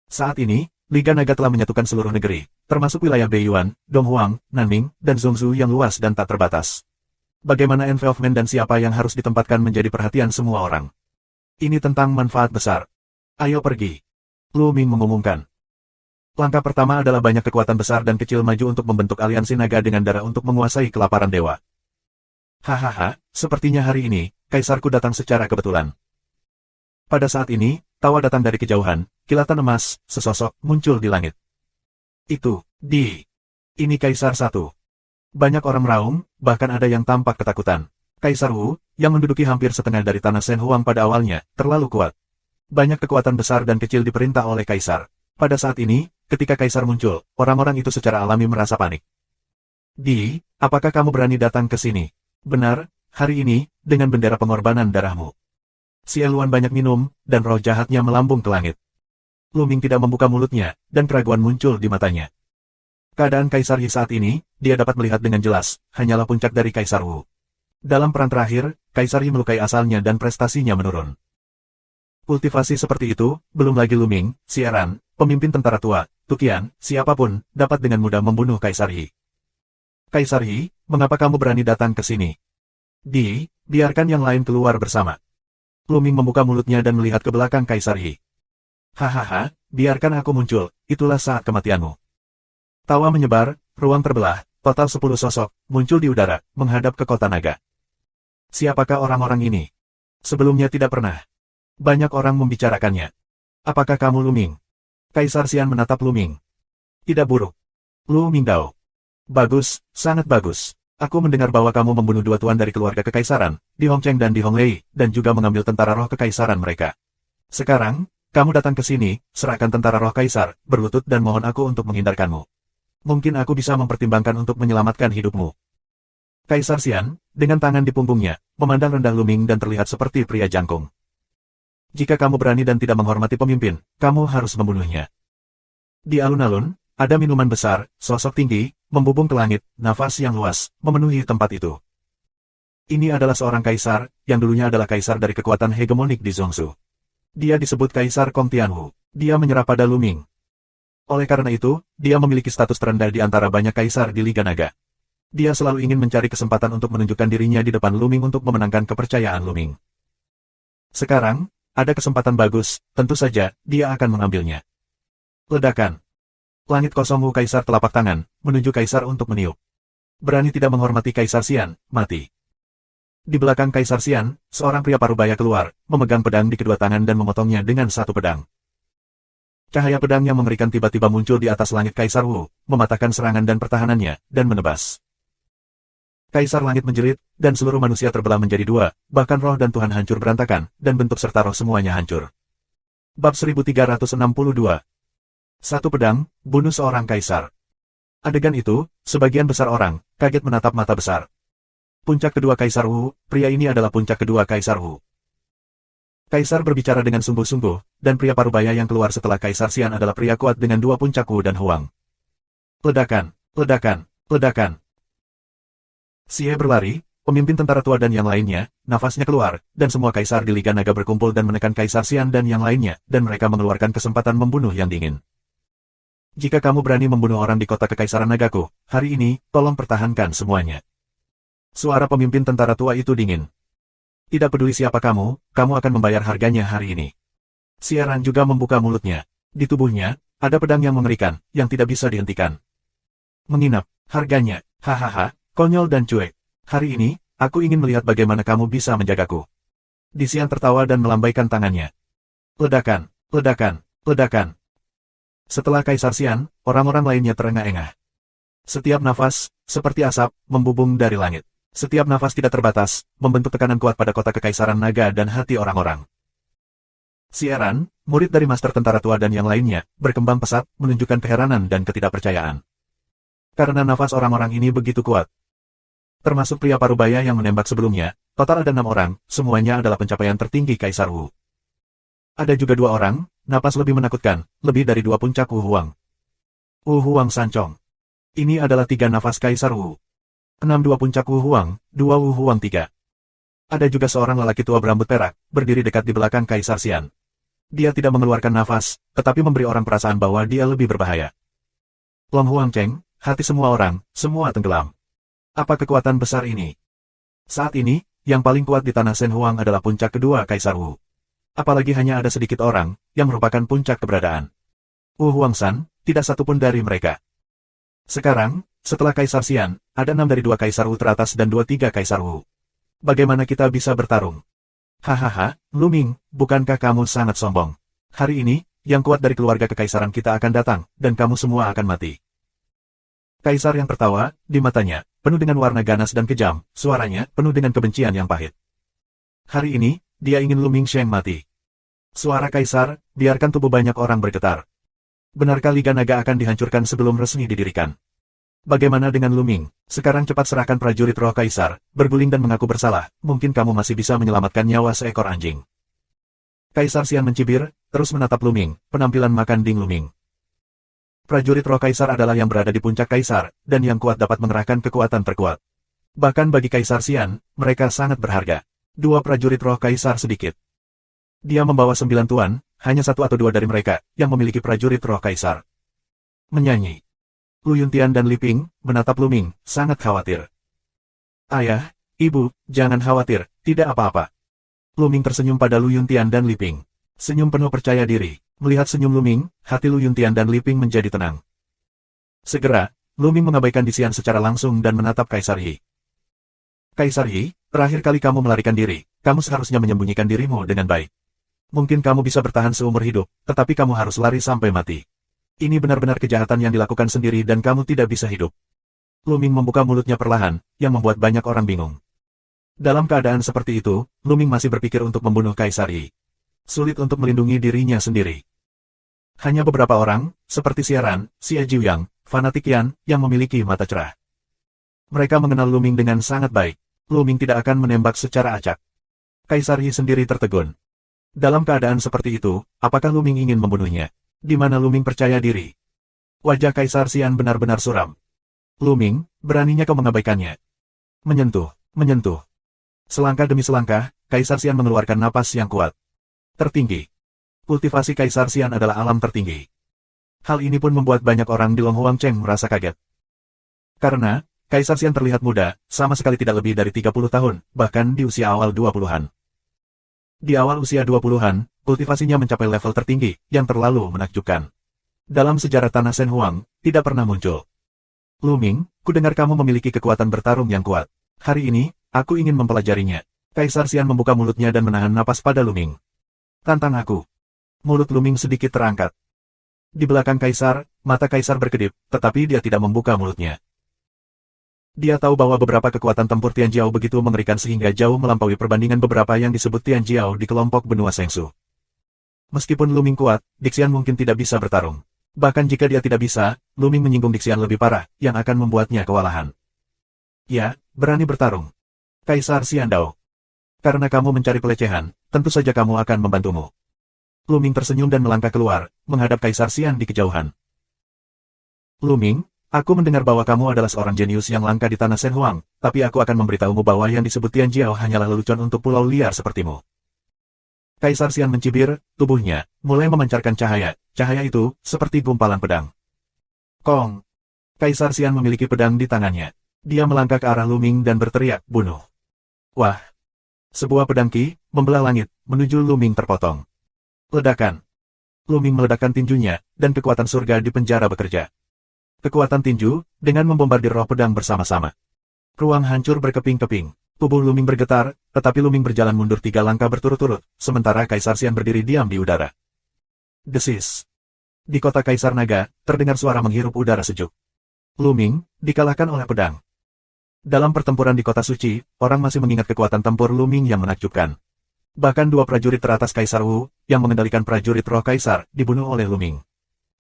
Saat ini, Liga Naga telah menyatukan seluruh negeri, termasuk wilayah Beiyuan, Donghuang, Nanming, dan Zhongzhou yang luas dan tak terbatas. Bagaimana Envelopment dan siapa yang harus ditempatkan menjadi perhatian semua orang. Ini tentang manfaat besar. Ayo pergi. Lu Ming mengumumkan. Langkah pertama adalah banyak kekuatan besar dan kecil maju untuk membentuk aliansi naga dengan darah untuk menguasai kelaparan dewa. Hahaha, sepertinya hari ini, kaisarku datang secara kebetulan. Pada saat ini, tawa datang dari kejauhan, kilatan emas, sesosok, muncul di langit. Ini Kaisar 1. Banyak orang meraung, bahkan ada yang tampak ketakutan. Kaisar Wu, yang menduduki hampir setengah dari tanah Shen Huang pada awalnya, terlalu kuat. Banyak kekuatan besar dan kecil diperintah oleh Kaisar. Pada saat ini, ketika Kaisar muncul, orang-orang itu secara alami merasa panik. Apakah kamu berani datang ke sini? Benar, hari ini, dengan bendera pengorbanan darahmu. Si Eluan banyak minum, dan roh jahatnya melambung ke langit. Lu Ming tidak membuka mulutnya, dan keraguan muncul di matanya. Keadaan Kaisar Yi saat ini, dia dapat melihat dengan jelas, hanyalah puncak dari Kaisar Wu. Dalam perang terakhir, Kaisar Yi melukai asalnya dan prestasinya menurun. Kultivasi seperti itu, belum lagi Lu Ming, Xie Ran, pemimpin tentara tua, Tuqian, siapapun, dapat dengan mudah membunuh Kaisar Yi. Kaisar Yi, mengapa kamu berani datang ke sini? Biarkan yang lain keluar bersama. Lu Ming membuka mulutnya dan melihat ke belakang Kaisar Yi. Hahaha, biarkan aku muncul, itulah saat kematianmu. Tawa menyebar, ruang terbelah, total 10 sosok, muncul di udara, menghadap ke kota naga. Siapakah orang-orang ini? Sebelumnya tidak pernah. Banyak orang membicarakannya. Apakah kamu Lu Ming? Kaisar Xian menatap Lu Ming. Tidak buruk. Lu Ming Dao. Bagus, sangat bagus. Aku mendengar bahwa kamu membunuh dua tuan dari keluarga kekaisaran, Di Hongcheng dan Di Honglei, dan juga mengambil tentara roh kekaisaran mereka. Sekarang, kamu datang ke sini, serahkan tentara roh kaisar, berlutut dan mohon aku untuk menghindarkanmu. Mungkin aku bisa mempertimbangkan untuk menyelamatkan hidupmu. Kaisar Xian, dengan tangan di punggungnya, memandang rendah Lu Ming dan terlihat seperti pria jangkung. Jika kamu berani dan tidak menghormati pemimpin, kamu harus membunuhnya. Di alun-alun, ada minuman besar, sosok tinggi, membubung ke langit, nafas yang luas, memenuhi tempat itu. Ini adalah seorang kaisar, yang dulunya adalah kaisar dari kekuatan hegemonik di Zhongshu. Dia disebut Kaisar Kong Tianhu. Dia menyerah pada Lu Ming. Oleh karena itu, dia memiliki status terendah di antara banyak kaisar di Liga Naga. Dia selalu ingin mencari kesempatan untuk menunjukkan dirinya di depan Lu Ming untuk memenangkan kepercayaan Lu Ming. Sekarang, ada kesempatan bagus, tentu saja, dia akan mengambilnya. Ledakan. Langit kosong Wu Kaisar telapak tangan, menuju Kaisar untuk meniup. Berani tidak menghormati Kaisar Xian, mati. Di belakang Kaisar Xian, seorang pria parubaya keluar, memegang pedang di kedua tangan dan memotongnya dengan satu pedang. Cahaya pedang yang mengerikan tiba-tiba muncul di atas langit Kaisar Wu, mematahkan serangan dan pertahanannya, dan menebas. Kaisar Langit menjerit, dan seluruh manusia terbelah menjadi dua, bahkan roh dan Tuhan hancur berantakan, dan bentuk serta roh semuanya hancur. Bab 1362. Satu pedang, bunuh seorang kaisar. Adegan itu, sebagian besar orang, kaget menatap mata besar. Puncak kedua Kaisar Wu, pria ini adalah puncak kedua Kaisar Wu. Kaisar berbicara dengan sungguh-sungguh, dan pria parubaya yang keluar setelah Kaisar Xian adalah pria kuat dengan dua puncak Wu dan Huang. Ledakan, ledakan, ledakan. Xie berlari, pemimpin tentara tua dan yang lainnya, nafasnya keluar, dan semua kaisar di Liga Naga berkumpul dan menekan Kaisar Xian dan yang lainnya, dan mereka mengeluarkan kesempatan membunuh yang dingin. Jika kamu berani membunuh orang di kota kekaisaran nagaku, hari ini, tolong pertahankan semuanya. Suara pemimpin tentara tua itu dingin. Tidak peduli siapa kamu akan membayar harganya hari ini. Xie Ran juga membuka mulutnya. Di tubuhnya, ada pedang yang mengerikan, yang tidak bisa dihentikan. Menginap, harganya, hahaha, konyol dan cuek. Hari ini, aku ingin melihat bagaimana kamu bisa menjagaku. Di Xian tertawa dan melambaikan tangannya. Ledakan, ledakan, ledakan. Setelah Kaisar Xian, orang-orang lainnya terengah-engah. Setiap nafas, seperti asap, membubung dari langit. Setiap nafas tidak terbatas, membentuk tekanan kuat pada kota kekaisaran naga dan hati orang-orang. Xie Ran, murid dari master tentara tua dan yang lainnya, berkembang pesat, menunjukkan keheranan dan ketidakpercayaan. Karena nafas orang-orang ini begitu kuat. Termasuk pria parubaya yang menembak sebelumnya, total ada 6 orang, semuanya adalah pencapaian tertinggi Kaisar Wu. Ada juga 2 orang, napas lebih menakutkan, lebih dari 2 puncak Wu Huang. Wu Huang Sancong. Ini adalah 3 nafas Kaisar Wu. 6 puncak Wu Huang, 2 Wu Huang 3. Ada juga seorang lelaki tua berambut perak, berdiri dekat di belakang Kaisar Xian. Dia tidak mengeluarkan nafas, tetapi memberi orang perasaan bahwa dia lebih berbahaya. Long Huang Cheng, hati semua orang, semua tenggelam. Apa kekuatan besar ini? Saat ini, yang paling kuat di tanah Shen Huang adalah puncak kedua Kaisar Wu. Apalagi hanya ada sedikit orang, yang merupakan puncak keberadaan. Wu Huang San, tidak satupun dari mereka. Sekarang, setelah Kaisar Xian, ada 6 dari 2 Kaisar Wu teratas dan 2-3 Kaisar Wu. Bagaimana kita bisa bertarung? Hahaha, Lu Ming, bukankah kamu sangat sombong? Hari ini, yang kuat dari keluarga kekaisaran kita akan datang, dan kamu semua akan mati. Kaisar yang tertawa, di matanya, penuh dengan warna ganas dan kejam, suaranya penuh dengan kebencian yang pahit. Hari ini, dia ingin Lu Ming Sheng mati. Suara Kaisar, biarkan tubuh banyak orang bergetar. Benarkah Liga Naga akan dihancurkan sebelum resmi didirikan? Bagaimana dengan Lu Ming? Sekarang cepat serahkan prajurit roh Kaisar, berguling dan mengaku bersalah, mungkin kamu masih bisa menyelamatkan nyawa seekor anjing. Kaisar Xian mencibir, terus menatap Lu Ming, penampilan makan Ding Lu Ming. Prajurit roh kaisar adalah yang berada di puncak kaisar, dan yang kuat dapat mengerahkan kekuatan terkuat. Bahkan bagi Kaisar Xian, mereka sangat berharga. 2 prajurit roh kaisar sedikit. Dia membawa 9 tuan, hanya 1 atau 2 dari mereka, yang memiliki prajurit roh kaisar. Menyanyi. Lu Yuntian dan Li Ping, menatap Lu Ming, sangat khawatir. Ayah, ibu, jangan khawatir, tidak apa-apa. Lu Ming tersenyum pada Lu Yuntian dan Li Ping. Senyum penuh percaya diri. Melihat senyum Lu Ming, hati Lu Yuntian dan Li Ping menjadi tenang. Segera, Lu Ming mengabaikan Disian secara langsung dan menatap Kaisar Yi. Kaisar Yi, terakhir kali kamu melarikan diri, kamu seharusnya menyembunyikan dirimu dengan baik. Mungkin kamu bisa bertahan seumur hidup, tetapi kamu harus lari sampai mati. Ini benar-benar kejahatan yang dilakukan sendiri dan kamu tidak bisa hidup. Lu Ming membuka mulutnya perlahan, yang membuat banyak orang bingung. Dalam keadaan seperti itu, Lu Ming masih berpikir untuk membunuh Kaisar Yi. Sulit untuk melindungi dirinya sendiri. Hanya beberapa orang, seperti Xiaran, Xie Jiuyang, fanatik Yan, yang memiliki mata cerah. Mereka mengenal Lu Ming dengan sangat baik. Lu Ming tidak akan menembak secara acak. Kaisar Yi sendiri tertegun. Dalam keadaan seperti itu, apakah Lu Ming ingin membunuhnya? Di mana Lu Ming percaya diri? Wajah Kaisar Xian benar-benar suram. Lu Ming, beraninya kau mengabaikannya. Menyentuh. Selangkah demi selangkah, Kaisar Xian mengeluarkan napas yang kuat. Tertinggi. Kultivasi Kaisar Xian adalah alam tertinggi. Hal ini pun membuat banyak orang di Long Huang Cheng merasa kaget. Karena, Kaisar Xian terlihat muda, sama sekali tidak lebih dari 30 tahun, bahkan di usia awal 20-an. Di awal usia 20-an, kultivasinya mencapai level tertinggi, yang terlalu menakjubkan. Dalam sejarah Tanah Shen Huang, tidak pernah muncul. Lu Ming, kudengar kamu memiliki kekuatan bertarung yang kuat. Hari ini, aku ingin mempelajarinya. Kaisar Xian membuka mulutnya dan menahan napas pada Lu Ming. Tantang aku. Mulut Lu Ming sedikit terangkat. Di belakang Kaisar, mata Kaisar berkedip, tetapi dia tidak membuka mulutnya. Dia tahu bahwa beberapa kekuatan tempur Tian Jiao begitu mengerikan sehingga jauh melampaui perbandingan beberapa yang disebut Tian Jiao di kelompok benua Shengsu. Meskipun Lu Ming kuat, Dixian mungkin tidak bisa bertarung. Bahkan jika dia tidak bisa, Lu Ming menyinggung Dixian lebih parah, yang akan membuatnya kewalahan. Ya, berani bertarung. Kaisar Xiandao. Karena kamu mencari pelecehan, tentu saja kamu akan membantumu. Lu Ming tersenyum dan melangkah keluar, menghadap Kaisar Xian di kejauhan. Lu Ming, aku mendengar bahwa kamu adalah seorang jenius yang langka di Tanah Shen Huang, tapi aku akan memberitahumu bahwa yang disebut Tian Jiao hanyalah lelucon untuk pulau liar sepertimu. Kaisar Xian mencibir, tubuhnya mulai memancarkan cahaya. Cahaya itu seperti gumpalan pedang. Kong. Kaisar Xian memiliki pedang di tangannya. Dia melangkah ke arah Lu Ming dan berteriak, bunuh. Wah. Sebuah pedang ki membelah langit, menuju Lu Ming terpotong. Ledakan. Lu Ming meledakkan tinjunya, dan kekuatan surga di penjara bekerja. Kekuatan tinju, dengan membombardir roh pedang bersama-sama. Ruang hancur berkeping-keping. Tubuh Lu Ming bergetar, tetapi Lu Ming berjalan mundur 3 langkah berturut-turut, sementara Kaisar Xian berdiri diam di udara. Desis. Di kota Kaisar Naga, terdengar suara menghirup udara sejuk. Lu Ming, dikalahkan oleh pedang. Dalam pertempuran di kota suci, orang masih mengingat kekuatan tempur Lu Ming yang menakjubkan. Bahkan 2 prajurit teratas Kaisar Wu, yang mengendalikan prajurit roh Kaisar, dibunuh oleh Lu Ming.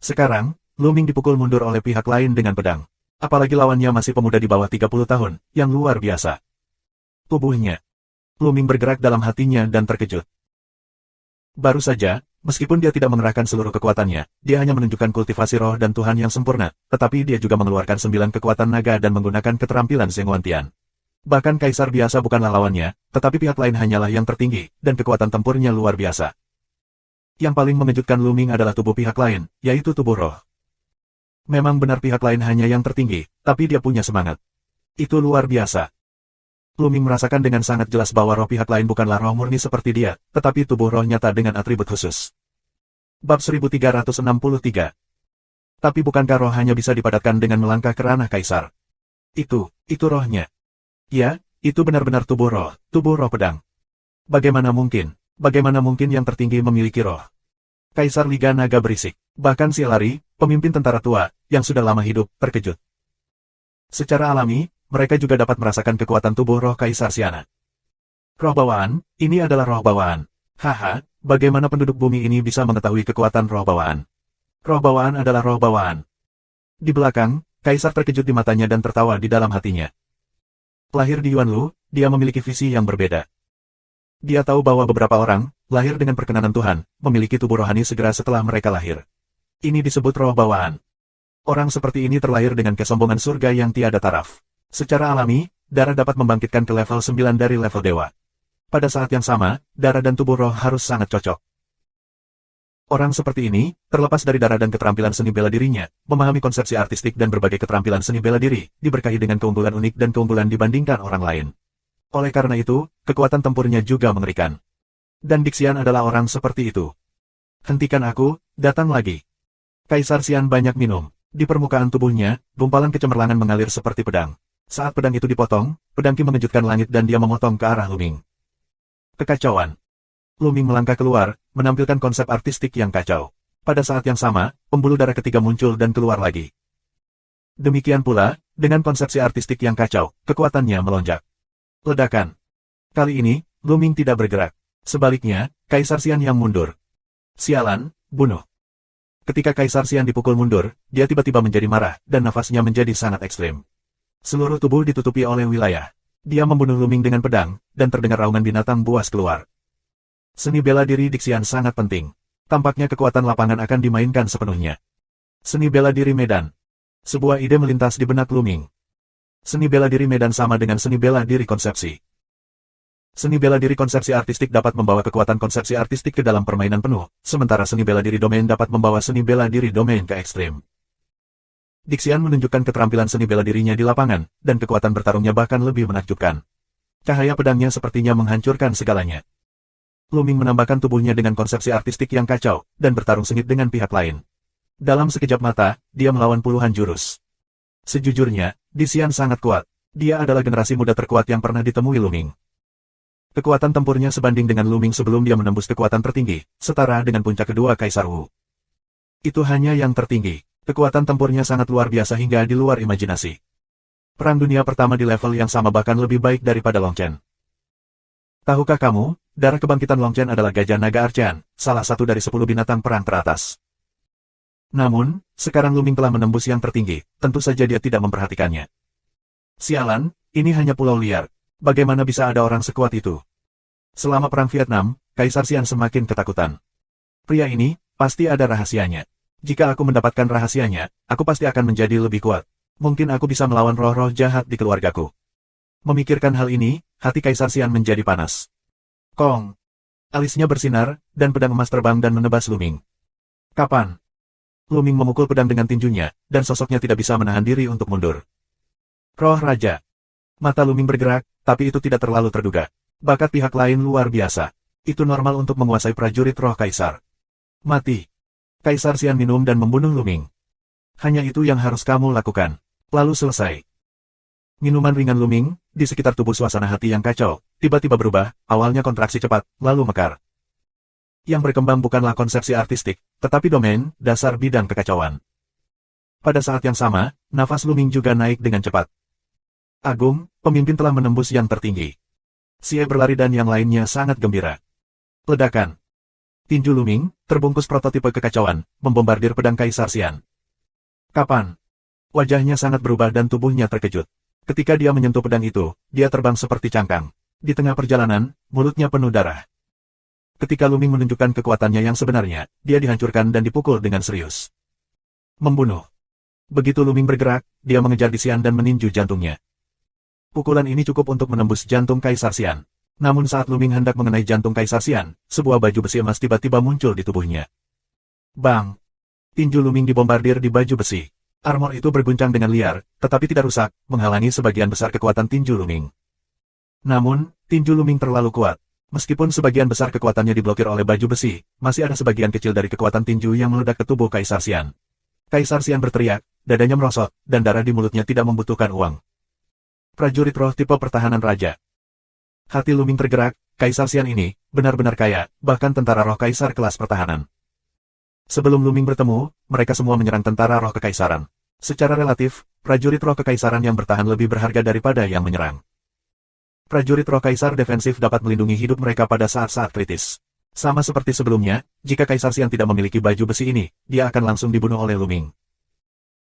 Sekarang, Lu Ming dipukul mundur oleh pihak lain dengan pedang. Apalagi lawannya masih pemuda di bawah 30 tahun, yang luar biasa. Tubuhnya. Lu Ming bergerak dalam hatinya dan terkejut. Baru saja, meskipun dia tidak mengerahkan seluruh kekuatannya, dia hanya menunjukkan kultivasi roh dan Tuhan yang sempurna, tetapi dia juga mengeluarkan 9 kekuatan naga dan menggunakan keterampilan Zhenguan Tian. Bahkan Kaisar biasa bukanlah lawannya, tetapi pihak lain hanyalah yang tertinggi, dan kekuatan tempurnya luar biasa. Yang paling mengejutkan Lu Ming adalah tubuh pihak lain, yaitu tubuh roh. Memang benar pihak lain hanya yang tertinggi, tapi dia punya semangat. Itu luar biasa. Lu Ming merasakan dengan sangat jelas bahwa roh pihak lain bukanlah roh murni seperti dia, tetapi tubuh roh nyata dengan atribut khusus. Bab 1363. Tapi bukankah roh hanya bisa dipadatkan dengan melangkah ke ranah Kaisar? Itu rohnya. Ya, itu benar-benar tubuh roh pedang. Bagaimana mungkin yang tertinggi memiliki roh? Kaisar Liga Naga berisik. Bahkan Sielari, pemimpin tentara tua, yang sudah lama hidup, terkejut. Secara alami, mereka juga dapat merasakan kekuatan tubuh roh Kaisar Xiana. Roh bawaan, ini adalah roh bawaan. Haha, bagaimana penduduk bumi ini bisa mengetahui kekuatan roh bawaan? Roh bawaan adalah roh bawaan. Di belakang, Kaisar terkejut di matanya dan tertawa di dalam hatinya. Lahir di Yuanlu, dia memiliki visi yang berbeda. Dia tahu bahwa beberapa orang, lahir dengan perkenanan Tuhan, memiliki tubuh rohani segera setelah mereka lahir. Ini disebut roh bawaan. Orang seperti ini terlahir dengan kesombongan surga yang tiada taraf. Secara alami, darah dapat membangkitkan ke level 9 dari level dewa. Pada saat yang sama, darah dan tubuh roh harus sangat cocok. Orang seperti ini, terlepas dari darah dan keterampilan seni bela dirinya, memahami konsepsi artistik dan berbagai keterampilan seni bela diri, diberkahi dengan keunggulan unik dan keunggulan dibandingkan orang lain. Oleh karena itu, kekuatan tempurnya juga mengerikan. Dan Dixian adalah orang seperti itu. Hentikan aku, datang lagi. Kaisar Xian banyak minum. Di permukaan tubuhnya, gumpalan kecemerlangan mengalir seperti pedang. Saat pedang itu dipotong, pedang Qi mengejutkan langit dan dia memotong ke arah Luming. Kekacauan. Luming melangkah keluar, menampilkan konsep artistik yang kacau. Pada saat yang sama, pembuluh darah ketiga muncul dan keluar lagi. Demikian pula, dengan konsepsi artistik yang kacau, kekuatannya melonjak. Ledakan. Kali ini, Luming tidak bergerak. Sebaliknya, Kaisar Xian yang mundur. Sialan, bunuh. Ketika Kaisar Xian dipukul mundur, dia tiba-tiba menjadi marah, dan nafasnya menjadi sangat ekstrim. Seluruh tubuh ditutupi oleh wilayah. Dia membunuh Luming dengan pedang, dan terdengar raungan binatang buas keluar. Seni bela diri Dixian sangat penting. Tampaknya kekuatan lapangan akan dimainkan sepenuhnya. Seni bela diri medan. Sebuah ide melintas di benak Luming. Seni bela diri medan sama dengan seni bela diri konsepsi. Seni bela diri konsepsi artistik dapat membawa kekuatan konsepsi artistik ke dalam permainan penuh, sementara seni bela diri domain dapat membawa seni bela diri domain ke ekstrim. Dixian menunjukkan keterampilan seni bela dirinya di lapangan, dan kekuatan bertarungnya bahkan lebih menakjubkan. Cahaya pedangnya sepertinya menghancurkan segalanya. Luming menambahkan tubuhnya dengan konsepsi artistik yang kacau, dan bertarung sengit dengan pihak lain. Dalam sekejap mata, dia melawan puluhan jurus. Sejujurnya, Dixian sangat kuat. Dia adalah generasi muda terkuat yang pernah ditemui Luming. Kekuatan tempurnya sebanding dengan Luming sebelum dia menembus kekuatan tertinggi, setara dengan puncak kedua Kaisar Wu. Itu hanya yang tertinggi. Kekuatan tempurnya sangat luar biasa hingga di luar imajinasi. Perang Dunia Pertama di level yang sama bahkan lebih baik daripada Long Chen. Tahukah kamu, darah kebangkitan Long Chen adalah gajah naga Archean, salah satu dari 10 binatang perang teratas. Namun, sekarang Luming telah menembus yang tertinggi, tentu saja dia tidak memperhatikannya. Sialan, ini hanya pulau liar. Bagaimana bisa ada orang sekuat itu? Selama Perang Vietnam, Kaisar Xian semakin ketakutan. Pria ini, pasti ada rahasianya. Jika aku mendapatkan rahasianya, aku pasti akan menjadi lebih kuat. Mungkin aku bisa melawan roh-roh jahat di keluargaku. Memikirkan hal ini, hati Kaisar Xian menjadi panas. Kong. Alisnya bersinar, dan pedang emas terbang dan menebas Luming. Kapan? Luming memukul pedang dengan tinjunya, dan sosoknya tidak bisa menahan diri untuk mundur. Roh Raja. Mata Luming bergerak, tapi itu tidak terlalu terduga. Bakat pihak lain luar biasa. Itu normal untuk menguasai prajurit roh Kaisar. Mati. Kaisar Xian minum dan membunuh Luming. Hanya itu yang harus kamu lakukan. Lalu selesai. Minuman ringan Luming, di sekitar tubuh suasana hati yang kacau, tiba-tiba berubah, awalnya kontraksi cepat, lalu mekar. Yang berkembang bukanlah konsepsi artistik, tetapi domain, dasar bidang kekacauan. Pada saat yang sama, nafas Luming juga naik dengan cepat. Agung, pemimpin telah menembus yang tertinggi. Xie berlari dan yang lainnya sangat gembira. Ledakan. Tinju Luming, terbungkus prototipe kekacauan, membombardir pedang Kaisar Xian. Kapan? Wajahnya sangat berubah dan tubuhnya terkejut. Ketika dia menyentuh pedang itu, dia terbang seperti cangkang. Di tengah perjalanan, mulutnya penuh darah. Ketika Luming menunjukkan kekuatannya yang sebenarnya, dia dihancurkan dan dipukul dengan serius. Membunuh. Begitu Luming bergerak, dia mengejar Dixian dan meninju jantungnya. Pukulan ini cukup untuk menembus jantung Kaisar Xian. Namun saat Luming hendak mengenai jantung Kaisar Xian, sebuah baju besi emas tiba-tiba muncul di tubuhnya. Bang! Tinju Luming dibombardir di baju besi. Armor itu berguncang dengan liar, tetapi tidak rusak, menghalangi sebagian besar kekuatan tinju Luming. Namun, tinju Luming terlalu kuat. Meskipun sebagian besar kekuatannya diblokir oleh baju besi, masih ada sebagian kecil dari kekuatan tinju yang meledak ke tubuh Kaisar Xian. Kaisar Xian berteriak, dadanya merosot, dan darah di mulutnya tidak membutuhkan uang. Prajurit roh tipe pertahanan raja. Hati Luming tergerak, Kaisar Xian ini, benar-benar kaya, bahkan tentara roh Kaisar kelas pertahanan. Sebelum Luming bertemu, mereka semua menyerang tentara roh kekaisaran. Secara relatif, prajurit roh kekaisaran yang bertahan lebih berharga daripada yang menyerang. Prajurit roh kaisar defensif dapat melindungi hidup mereka pada saat-saat kritis. Sama seperti sebelumnya, jika Kaisar Xian tidak memiliki baju besi ini, dia akan langsung dibunuh oleh Luming.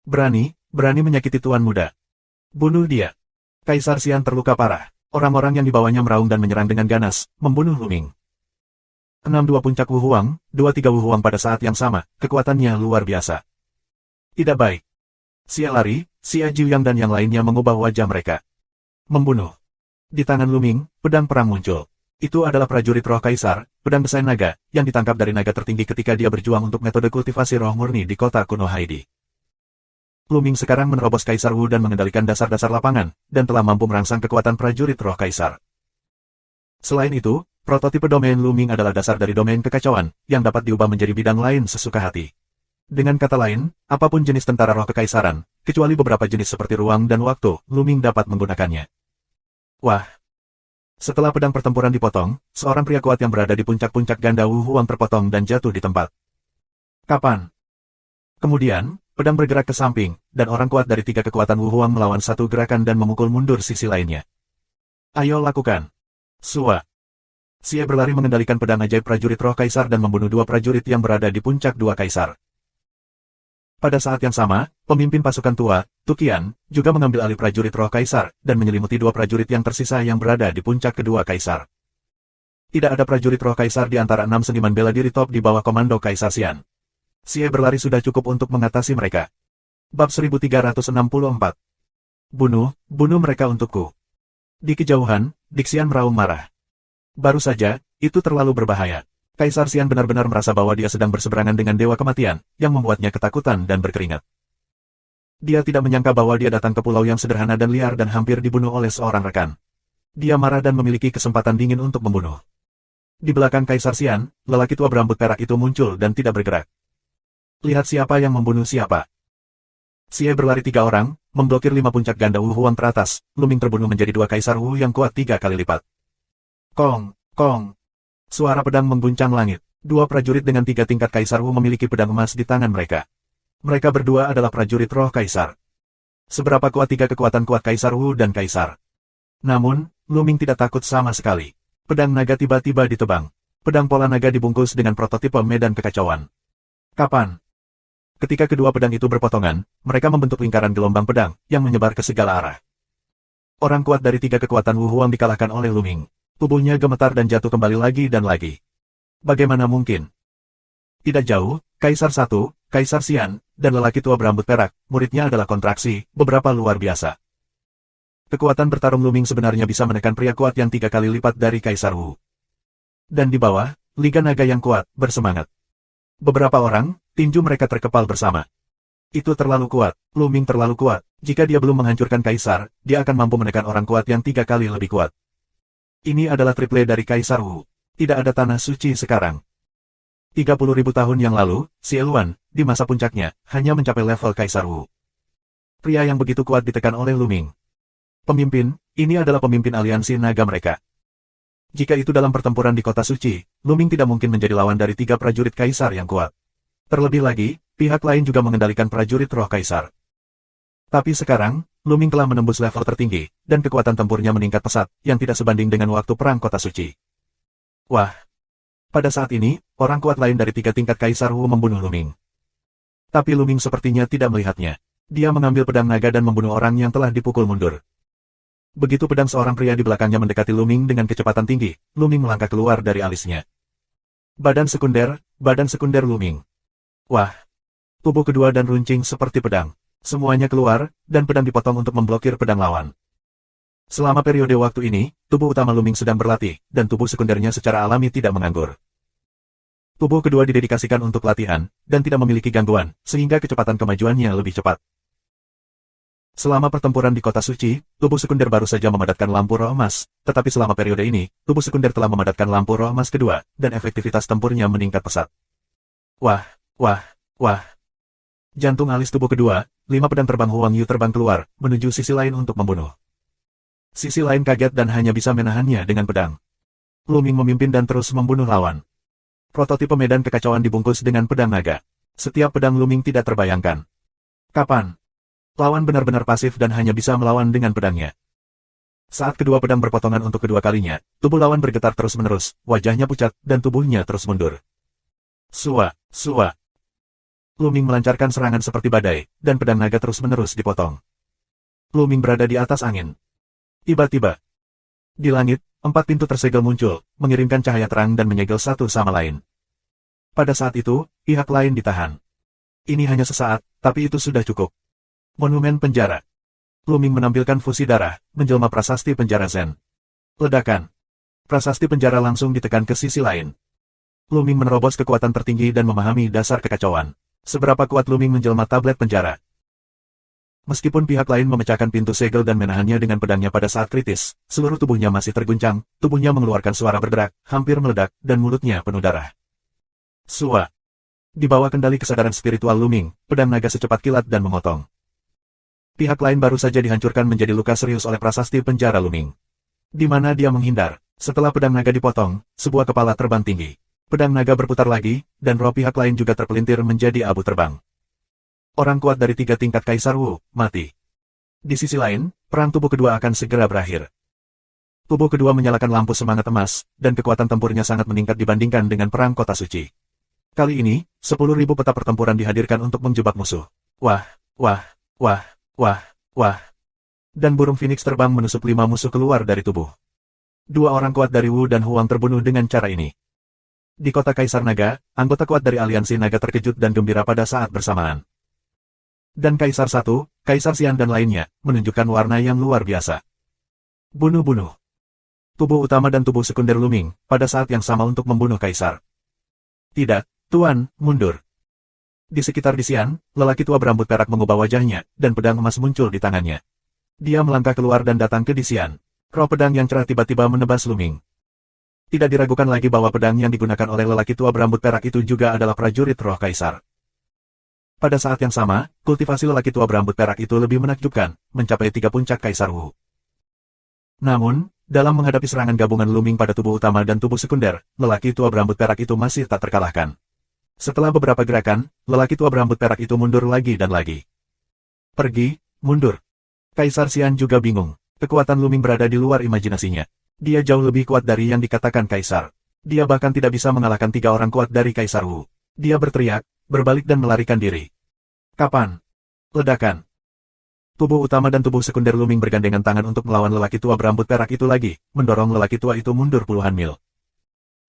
Berani menyakiti tuan muda. Bunuh dia. Kaisar Xian terluka parah. Orang-orang yang dibawanya meraung dan menyerang dengan ganas, membunuh Luming. 62 puncak Wu Huang, 23 Wu Huang pada saat yang sama, kekuatannya luar biasa. Tidak baik. Xie lari, Xie Jiuyang dan yang lainnya mengubah wajah mereka. Membunuh. Di tangan Luming, pedang perang muncul. Itu adalah prajurit roh kaisar, pedang desain naga, yang ditangkap dari naga tertinggi ketika dia berjuang untuk metode kultivasi roh murni di kota kuno Haidi. Luming sekarang menerobos Kaisar Wu dan mengendalikan dasar-dasar lapangan, dan telah mampu merangsang kekuatan prajurit roh kaisar. Selain itu, prototipe domain Luming adalah dasar dari domain kekacauan, yang dapat diubah menjadi bidang lain sesuka hati. Dengan kata lain, apapun jenis tentara roh kekaisaran, kecuali beberapa jenis seperti ruang dan waktu, Luming dapat menggunakannya. Wah! Setelah pedang pertempuran dipotong, seorang pria kuat yang berada di puncak-puncak ganda Wu Huang terpotong dan jatuh di tempat. Kapan? Kemudian, pedang bergerak ke samping, dan orang kuat dari 3 kekuatan Wu Huang melawan satu gerakan dan memukul mundur sisi lainnya. Ayo lakukan. Sua. Xie berlari mengendalikan pedang ajaib prajurit roh kaisar dan membunuh 2 prajurit yang berada di puncak 2 kaisar. Pada saat yang sama, pemimpin pasukan tua, Tukian, juga mengambil alih prajurit roh kaisar, dan menyelimuti 2 prajurit yang tersisa yang berada di puncak kedua kaisar. Tidak ada prajurit roh kaisar di antara 6 seniman bela diri top di bawah komando Kaisar Xian. Xie berlari sudah cukup untuk mengatasi mereka. Bab 1364. Bunuh mereka untukku. Di kejauhan, Dixian meraung marah. Baru saja, itu terlalu berbahaya. Kaisar Xian benar-benar merasa bahwa dia sedang berseberangan dengan Dewa Kematian, yang membuatnya ketakutan dan berkeringat. Dia tidak menyangka bahwa dia datang ke pulau yang sederhana dan liar dan hampir dibunuh oleh seorang rekan. Dia marah dan memiliki kesempatan dingin untuk membunuh. Di belakang Kaisar Xian, lelaki tua berambut perak itu muncul dan tidak bergerak. Lihat siapa yang membunuh siapa. Xie berlari 3 orang, memblokir 5 puncak ganda Wu Huang teratas, Luming terbunuh menjadi 2 kaisar Wu yang kuat 3 kali lipat. Kong, kong. Suara pedang mengguncang langit. 2 prajurit dengan 3 tingkat kaisar Wu memiliki pedang emas di tangan mereka. Mereka berdua adalah prajurit roh kaisar. Seberapa kuat 3 kekuatan kuat kaisar Wu dan kaisar. Namun, Luming tidak takut sama sekali. Pedang naga tiba-tiba ditebang. Pedang pola naga dibungkus dengan prototipe medan kekacauan. Kapan? Ketika kedua pedang itu berpotongan, mereka membentuk lingkaran gelombang pedang, yang menyebar ke segala arah. Orang kuat dari 3 kekuatan Wu Huang dikalahkan oleh Luming. Tubuhnya gemetar dan jatuh kembali lagi dan lagi. Bagaimana mungkin? Tidak jauh, Kaisar 1, Kaisar Xian, dan lelaki tua berambut perak, muridnya adalah kontraksi, beberapa luar biasa. Kekuatan bertarung Luming sebenarnya bisa menekan pria kuat yang 3 kali lipat dari Kaisar Wu. Dan di bawah, Liga Naga yang kuat, bersemangat. Beberapa orang, tinju mereka terkepal bersama. Itu terlalu kuat, Luming terlalu kuat. Jika dia belum menghancurkan Kaisar, dia akan mampu menekan orang kuat yang 3 kali lebih kuat. Ini adalah triple dari Kaisar Wu. Tidak ada tanah suci sekarang. 30.000 tahun yang lalu, Xie Luan, di masa puncaknya, hanya mencapai level Kaisar Wu. Pria yang begitu kuat ditekan oleh Luming. Pemimpin, ini adalah pemimpin aliansi naga mereka. Jika itu dalam pertempuran di kota suci, Luming tidak mungkin menjadi lawan dari 3 prajurit kaisar yang kuat. Terlebih lagi, pihak lain juga mengendalikan prajurit roh kaisar. Tapi sekarang, Luming telah menembus level tertinggi, dan kekuatan tempurnya meningkat pesat, yang tidak sebanding dengan waktu perang kota suci. Wah! Pada saat ini, orang kuat lain dari 3 tingkat Kaisar Wu membunuh Luming. Tapi Luming sepertinya tidak melihatnya. Dia mengambil pedang naga dan membunuh orang yang telah dipukul mundur. Begitu pedang seorang pria di belakangnya mendekati Luming dengan kecepatan tinggi, Luming melangkah keluar dari alisnya. Badan sekunder Luming. Wah! Tubuh kedua dan runcing seperti pedang. Semuanya keluar, dan pedang dipotong untuk memblokir pedang lawan. Selama periode waktu ini, tubuh utama Luming sedang berlatih, dan tubuh sekundernya secara alami tidak menganggur. Tubuh kedua didedikasikan untuk latihan, dan tidak memiliki gangguan, sehingga kecepatan kemajuannya lebih cepat. Selama pertempuran di kota suci, tubuh sekunder baru saja memadamkan lampu roh emas, tetapi selama periode ini, tubuh sekunder telah memadamkan lampu roh emas kedua, dan efektivitas tempurnya meningkat pesat. Wah, wah, wah. Jantung alis tubuh kedua, 5 pedang terbang Huang Yu terbang keluar, menuju sisi lain untuk membunuh. Sisi lain kaget dan hanya bisa menahannya dengan pedang. Luming memimpin dan terus membunuh lawan. Prototipe medan kekacauan dibungkus dengan pedang naga. Setiap pedang Luming tidak terbayangkan. Kapan? Lawan benar-benar pasif dan hanya bisa melawan dengan pedangnya. Saat kedua pedang berpotongan untuk kedua kalinya, tubuh lawan bergetar terus-menerus, wajahnya pucat, dan tubuhnya terus mundur. Sua. Luming melancarkan serangan seperti badai, dan pedang naga terus-menerus dipotong. Luming berada di atas angin. Tiba-tiba, di langit, 4 pintu tersegel muncul, mengirimkan cahaya terang dan menyegel satu sama lain. Pada saat itu, pihak lain ditahan. Ini hanya sesaat, tapi itu sudah cukup. Monumen penjara. Luming menampilkan fusi darah, menjelma prasasti penjara Zen. Ledakan. Prasasti penjara langsung ditekan ke sisi lain. Luming menerobos kekuatan tertinggi dan memahami dasar kekacauan. Seberapa kuat Luming menjelma tablet penjara. Meskipun pihak lain memecahkan pintu segel dan menahannya dengan pedangnya pada saat kritis, seluruh tubuhnya masih terguncang, tubuhnya mengeluarkan suara berderak, hampir meledak, dan mulutnya penuh darah. Sua. Di bawah kendali kesadaran spiritual Luming, pedang naga secepat kilat dan memotong. Pihak lain baru saja dihancurkan menjadi luka serius oleh prasasti penjara Luming. Di mana dia menghindar, setelah pedang naga dipotong, sebuah kepala terbang tinggi. Pedang naga berputar lagi, dan roh pihak lain juga terpelintir menjadi abu terbang. Orang kuat dari 3 tingkat Kaisar Wu, mati. Di sisi lain, perang tubuh kedua akan segera berakhir. Tubuh kedua menyalakan lampu semangat emas, dan kekuatan tempurnya sangat meningkat dibandingkan dengan perang kota suci. Kali ini, 10.000 peta pertempuran dihadirkan untuk menjebak musuh. Wah, wah, wah. Wah, wah. Dan burung Phoenix terbang menusuk 5 musuh keluar dari tubuh. 2 orang kuat dari Wu dan Huang terbunuh dengan cara ini. Di kota Kaisar Naga, anggota kuat dari aliansi naga terkejut dan gembira pada saat bersamaan. Dan Kaisar 1, Kaisar Xian dan lainnya, menunjukkan warna yang luar biasa. Bunuh-bunuh. Tubuh utama dan tubuh sekunder Luming, pada saat yang sama untuk membunuh Kaisar. Tidak, Tuan, mundur. Di sekitar Xian, lelaki tua berambut perak mengubah wajahnya, dan pedang emas muncul di tangannya. Dia melangkah keluar dan datang ke Xian. Roh pedang yang cerah tiba-tiba menebas Luming. Tidak diragukan lagi bahwa pedang yang digunakan oleh lelaki tua berambut perak itu juga adalah prajurit roh Kaisar. Pada saat yang sama, kultivasi lelaki tua berambut perak itu lebih menakjubkan, mencapai 3 puncak Kaisar Wu. Namun, dalam menghadapi serangan gabungan Luming pada tubuh utama dan tubuh sekunder, lelaki tua berambut perak itu masih tak terkalahkan. Setelah beberapa gerakan, lelaki tua berambut perak itu mundur lagi dan lagi. Pergi, mundur. Kaisar Xian juga bingung. Kekuatan Luming berada di luar imajinasinya. Dia jauh lebih kuat dari yang dikatakan Kaisar. Dia bahkan tidak bisa mengalahkan 3 orang kuat dari Kaisar Wu. Dia berteriak, berbalik dan melarikan diri. Kapan? Ledakan. Tubuh utama dan tubuh sekunder Luming bergandengan tangan untuk melawan lelaki tua berambut perak itu lagi, mendorong lelaki tua itu mundur puluhan mil.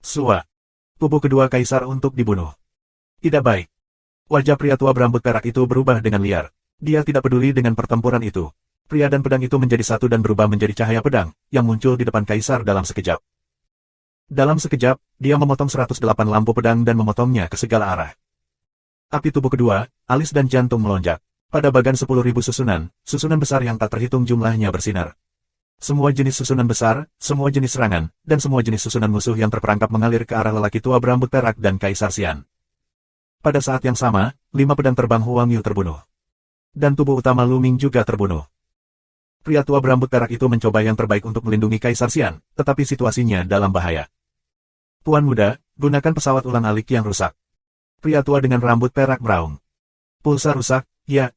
Sua. Tubuh kedua Kaisar untuk dibunuh. Tidak baik. Wajah pria tua berambut perak itu berubah dengan liar. Dia tidak peduli dengan pertempuran itu. Pria dan pedang itu menjadi satu dan berubah menjadi cahaya pedang, yang muncul di depan Kaisar dalam sekejap. Dalam sekejap, dia memotong 108 lampu pedang dan memotongnya ke segala arah. Api tubuh kedua, alis dan jantung melonjak. Pada bagan 10.000 susunan besar yang tak terhitung jumlahnya bersinar. Semua jenis susunan besar, semua jenis serangan, dan semua jenis susunan musuh yang terperangkap mengalir ke arah lelaki tua berambut perak dan Kaisar Xian. Pada saat yang sama, 5 pedang terbang Huang Yu terbunuh. Dan tubuh utama Luming juga terbunuh. Pria tua berambut perak itu mencoba yang terbaik untuk melindungi Kaisar Xian, tetapi situasinya dalam bahaya. Tuan muda, gunakan pesawat ulang-alik yang rusak. Pria tua dengan rambut perak meraung. Pulsa rusak, ya.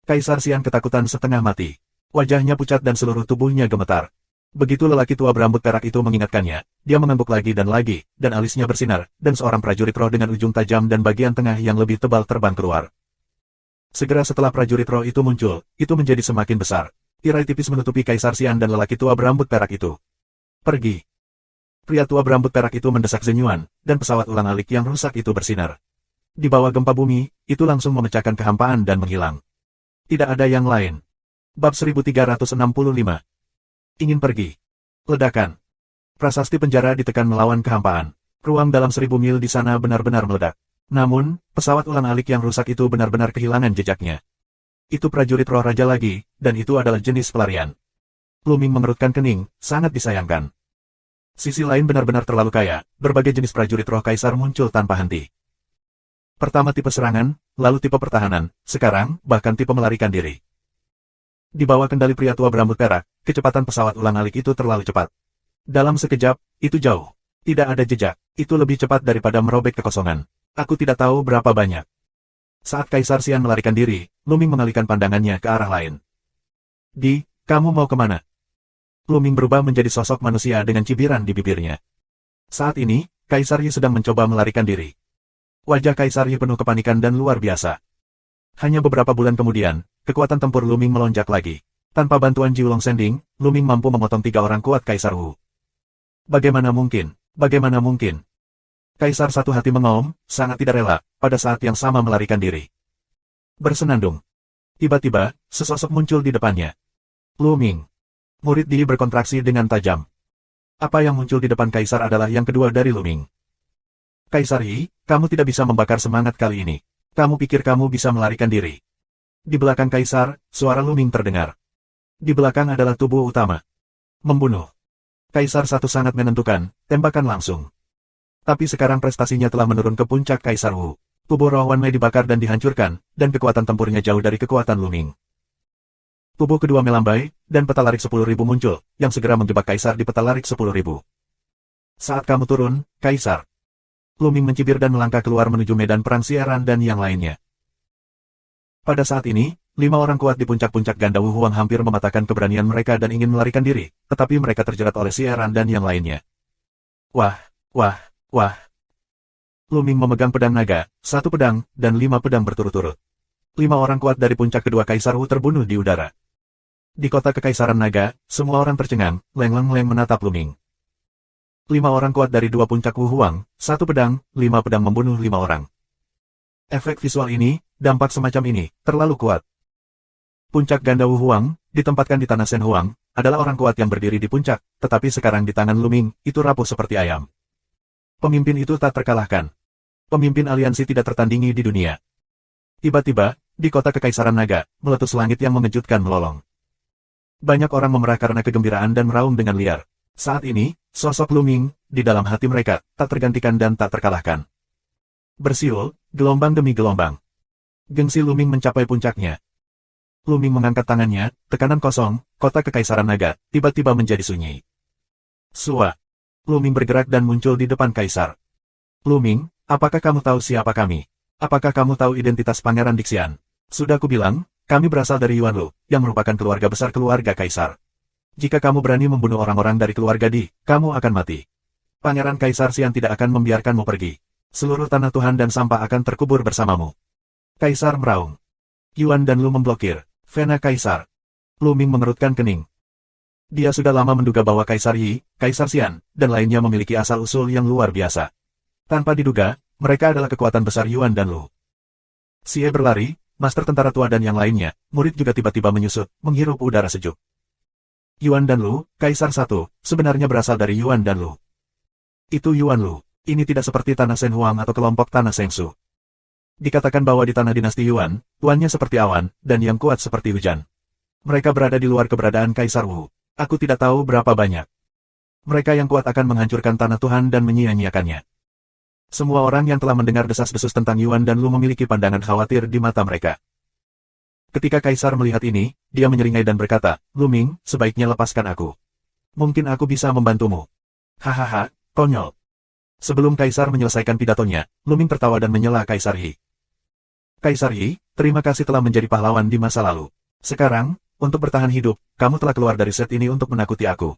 Kaisar Xian ketakutan setengah mati. Wajahnya pucat dan seluruh tubuhnya gemetar. Begitu lelaki tua berambut perak itu mengingatkannya, dia mengangguk lagi, dan alisnya bersinar, dan seorang prajurit roh dengan ujung tajam dan bagian tengah yang lebih tebal terbang keluar. Segera setelah prajurit roh itu muncul, itu menjadi semakin besar. Tirai tipis menutupi Kaisar Xian dan lelaki tua berambut perak itu. Pergi. Pria tua berambut perak itu mendesak Zhen Yuan, dan pesawat ulang-alik yang rusak itu bersinar. Di bawah gempa bumi, itu langsung memecahkan kehampaan dan menghilang. Tidak ada yang lain. Bab 1365. Ingin pergi. Ledakan. Prasasti penjara ditekan melawan kehampaan. Ruang dalam 1000 mil di sana benar-benar meledak. Namun, pesawat ulang-alik yang rusak itu benar-benar kehilangan jejaknya. Itu prajurit roh raja lagi, dan itu adalah jenis pelarian. Luming mengerutkan kening, sangat disayangkan. Sisi lain benar-benar terlalu kaya, berbagai jenis prajurit roh Kaisar muncul tanpa henti. Pertama tipe serangan, lalu tipe pertahanan, sekarang, bahkan tipe melarikan diri. Di bawah kendali pria tua berambut perak, kecepatan pesawat ulang-alik itu terlalu cepat. Dalam sekejap, itu jauh. Tidak ada jejak, itu lebih cepat daripada merobek kekosongan. Aku tidak tahu berapa banyak. Saat Kaisar Xian melarikan diri, Luming mengalihkan pandangannya ke arah lain. Kamu mau kemana? Luming berubah menjadi sosok manusia dengan cibiran di bibirnya. Saat ini, Kaisar Yi sedang mencoba melarikan diri. Wajah Kaisar Yi penuh kepanikan dan luar biasa. Hanya beberapa bulan kemudian, kekuatan tempur Luming melonjak lagi. Tanpa bantuan Jiulong Sending, Luming mampu memotong 3 orang kuat Kaisar Wu. Bagaimana mungkin? Bagaimana mungkin? Kaisar satu hati mengaum, sangat tidak rela, pada saat yang sama melarikan diri. Bersenandung. Tiba-tiba, sesosok muncul di depannya. Lu Ming. Murid Di berkontraksi dengan tajam. Apa yang muncul di depan Kaisar adalah yang kedua dari Lu Ming. Kaisar Yi, kamu tidak bisa membakar semangat kali ini. Kamu pikir kamu bisa melarikan diri. Di belakang Kaisar, suara Lu Ming terdengar. Di belakang adalah tubuh utama. Membunuh. Kaisar satu sangat menentukan, tembakan langsung. Tapi sekarang prestasinya telah menurun ke puncak Kaisar Wu. Tubuh roh Wan Mei dibakar dan dihancurkan, dan kekuatan tempurnya jauh dari kekuatan Lu Ming. Tubuh kedua melambai, dan peta larik 10.000 muncul, yang segera menjebak Kaisar di peta larik 10.000. Saat kamu turun, Kaisar. Lu Ming mencibir dan melangkah keluar menuju medan perang Xieran dan yang lainnya. Pada saat ini, 5 orang kuat di puncak-puncak ganda Wu Huang hampir mematahkan keberanian mereka dan ingin melarikan diri, tetapi mereka terjerat oleh Xieran dan yang lainnya. Wah, wah, wah. Lu Ming memegang pedang naga, 1 pedang, dan 5 pedang berturut-turut. 5 orang kuat dari puncak kedua Kaisar Wu terbunuh di udara. Di kota Kekaisaran Naga, semua orang tercengang, leng-leng menatap Lu Ming. 5 orang kuat dari 2 puncak Wu Huang, 1 pedang, 5 pedang membunuh 5 orang. Efek visual ini, dampak semacam ini, terlalu kuat. Puncak ganda Wu Huang, ditempatkan di tanah Shen Huang, adalah orang kuat yang berdiri di puncak, tetapi sekarang di tangan Lu Ming, itu rapuh seperti ayam. Pemimpin itu tak terkalahkan. Pemimpin aliansi tidak tertandingi di dunia. Tiba-tiba, di kota Kekaisaran Naga, meletus langit yang mengejutkan melolong. Banyak orang memerah karena kegembiraan dan meraung dengan liar. Saat ini, sosok Lu Ming, di dalam hati mereka, tak tergantikan dan tak terkalahkan. Bersiul, gelombang demi gelombang. Gengsi Lu Ming mencapai puncaknya. Lu Ming mengangkat tangannya, tekanan kosong, kota Kekaisaran Naga, tiba-tiba menjadi sunyi. Sua. Lu Ming bergerak dan muncul di depan Kaisar. Lu Ming, apakah kamu tahu siapa kami? Apakah kamu tahu identitas Pangeran Dixian? Sudah kubilang, kami berasal dari Yuan Lu, yang merupakan keluarga besar keluarga Kaisar. Jika kamu berani membunuh orang-orang dari keluarga Di, kamu akan mati. Pangeran Kaisar Xian tidak akan membiarkanmu pergi. Seluruh tanah Tuhan dan sampah akan terkubur bersamamu. Kaisar meraung. Yuan dan Lu memblokir. Vena Kaisar. Lu Ming mengerutkan kening. Dia sudah lama menduga bahwa Kaisar Yi, Kaisar Xian, dan lainnya memiliki asal-usul yang luar biasa. Tanpa diduga, mereka adalah kekuatan besar Yuan dan Lu. Xie berlari, master tentara tua dan yang lainnya, murid juga tiba-tiba menyusut, menghirup udara sejuk. Yuan dan Lu, Kaisar satu, sebenarnya berasal dari Yuan dan Lu. Itu Yuan Lu. Ini tidak seperti tanah Shen Huang atau kelompok tanah Shengsu. Dikatakan bahwa di tanah dinasti Yuan, tuannya seperti awan, dan yang kuat seperti hujan. Mereka berada di luar keberadaan Kaisar Wu. Aku tidak tahu berapa banyak. Mereka yang kuat akan menghancurkan tanah Tuhan dan menyia-nyiakannya. Semua orang yang telah mendengar desas-desus tentang Yuan dan Lu memiliki pandangan khawatir di mata mereka. Ketika Kaisar melihat ini, dia menyeringai dan berkata, Lu Ming, sebaiknya lepaskan aku. Mungkin aku bisa membantumu. Hahaha, konyol. Sebelum Kaisar menyelesaikan pidatonya, Lu Ming tertawa dan menyela Kaisar Yi. Kaisar Yi, terima kasih telah menjadi pahlawan di masa lalu. Sekarang, untuk bertahan hidup, kamu telah keluar dari set ini untuk menakuti aku.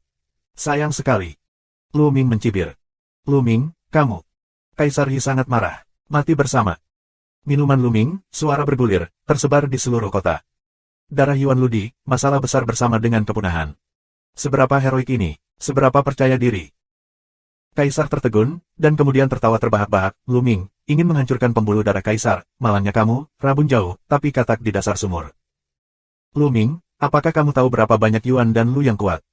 Sayang sekali. Lu Ming mencibir. Lu Ming, kamu. Kaisar Yi sangat marah. Mati bersama. Minuman Lu Ming, suara bergulir, tersebar di seluruh kota. Darah Yuan Ludi, masalah besar bersama dengan kepunahan. Seberapa heroik ini, seberapa percaya diri. Kaisar tertegun, dan kemudian tertawa terbahak-bahak, Lu Ming, ingin menghancurkan pembuluh darah Kaisar, malangnya kamu, rabun jauh, tapi katak di dasar sumur. Lu Ming, apakah kamu tahu berapa banyak Yuan dan Lu yang kuat?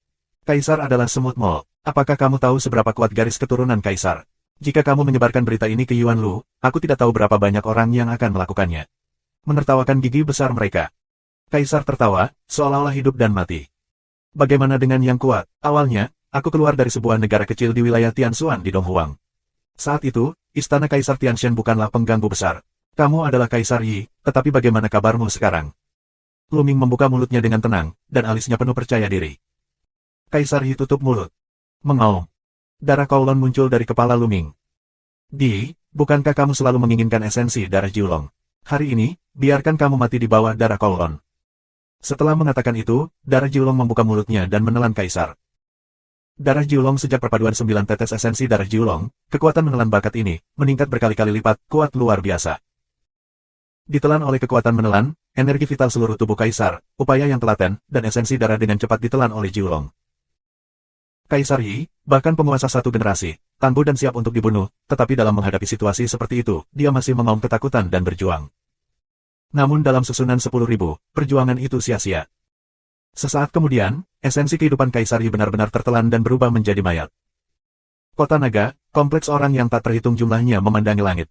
Kaisar adalah semut mol. Apakah kamu tahu seberapa kuat garis keturunan Kaisar? Jika kamu menyebarkan berita ini ke Yuan Lu, aku tidak tahu berapa banyak orang yang akan melakukannya. Menertawakan gigi besar mereka. Kaisar tertawa, seolah-olah hidup dan mati. Bagaimana dengan yang kuat? Awalnya, aku keluar dari sebuah negara kecil di wilayah Tianxuan di Donghuang. Saat itu, istana Kaisar Tianshan bukanlah pengganggu besar. Kamu adalah Kaisar Yi, tetapi bagaimana kabarmu sekarang? Lu Ming membuka mulutnya dengan tenang, dan alisnya penuh percaya diri. Kaisar Yi tutup mulut. Mengaum. Darah Kowloon muncul dari kepala Lu Ming. Di, bukankah kamu selalu menginginkan esensi darah Jiulong? Hari ini, biarkan kamu mati di bawah darah Kowloon. Setelah mengatakan itu, darah Jiulong membuka mulutnya dan menelan Kaisar. Darah Jiulong sejak perpaduan 9 tetes esensi darah Jiulong, kekuatan menelan bakat ini, meningkat berkali-kali lipat, kuat luar biasa. Ditelan oleh kekuatan menelan, energi vital seluruh tubuh Kaisar, upaya yang telaten, dan esensi darah dengan cepat ditelan oleh Jiulong. Kaisar Yi, bahkan penguasa satu generasi, tangguh dan siap untuk dibunuh, tetapi dalam menghadapi situasi seperti itu, dia masih mengaum ketakutan dan berjuang. Namun dalam susunan 10.000, perjuangan itu sia-sia. Sesaat kemudian, esensi kehidupan Kaisar Yi benar-benar tertelan dan berubah menjadi mayat. Kota Naga, kompleks orang yang tak terhitung jumlahnya memandangi langit.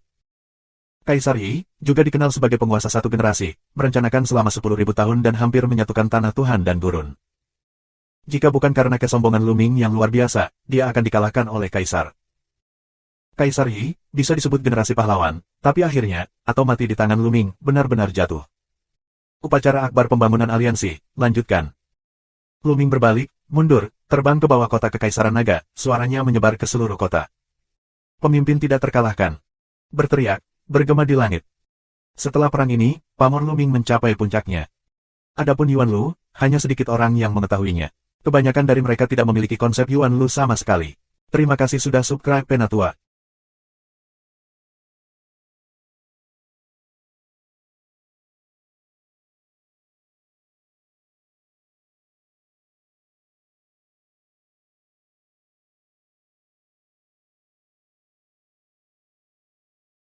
Kaisar Yi, juga dikenal sebagai penguasa satu generasi, merencanakan selama 10.000 tahun dan hampir menyatukan tanah Tuhan dan gurun. Jika bukan karena kesombongan Lu Ming yang luar biasa, dia akan dikalahkan oleh Kaisar. Kaisar Yi, bisa disebut generasi pahlawan, tapi akhirnya, atau mati di tangan Lu Ming, benar-benar jatuh. Upacara akbar pembangunan aliansi, lanjutkan. Lu Ming berbalik, mundur, terbang ke bawah kota Kekaisaran Naga, suaranya menyebar ke seluruh kota. Pemimpin tidak terkalahkan. Berteriak, bergema di langit. Setelah perang ini, pamor Lu Ming mencapai puncaknya. Adapun Yuan Lu, hanya sedikit orang yang mengetahuinya. Kebanyakan dari mereka tidak memiliki konsep Yuan Lu sama sekali. Terima kasih sudah subscribe Penatua.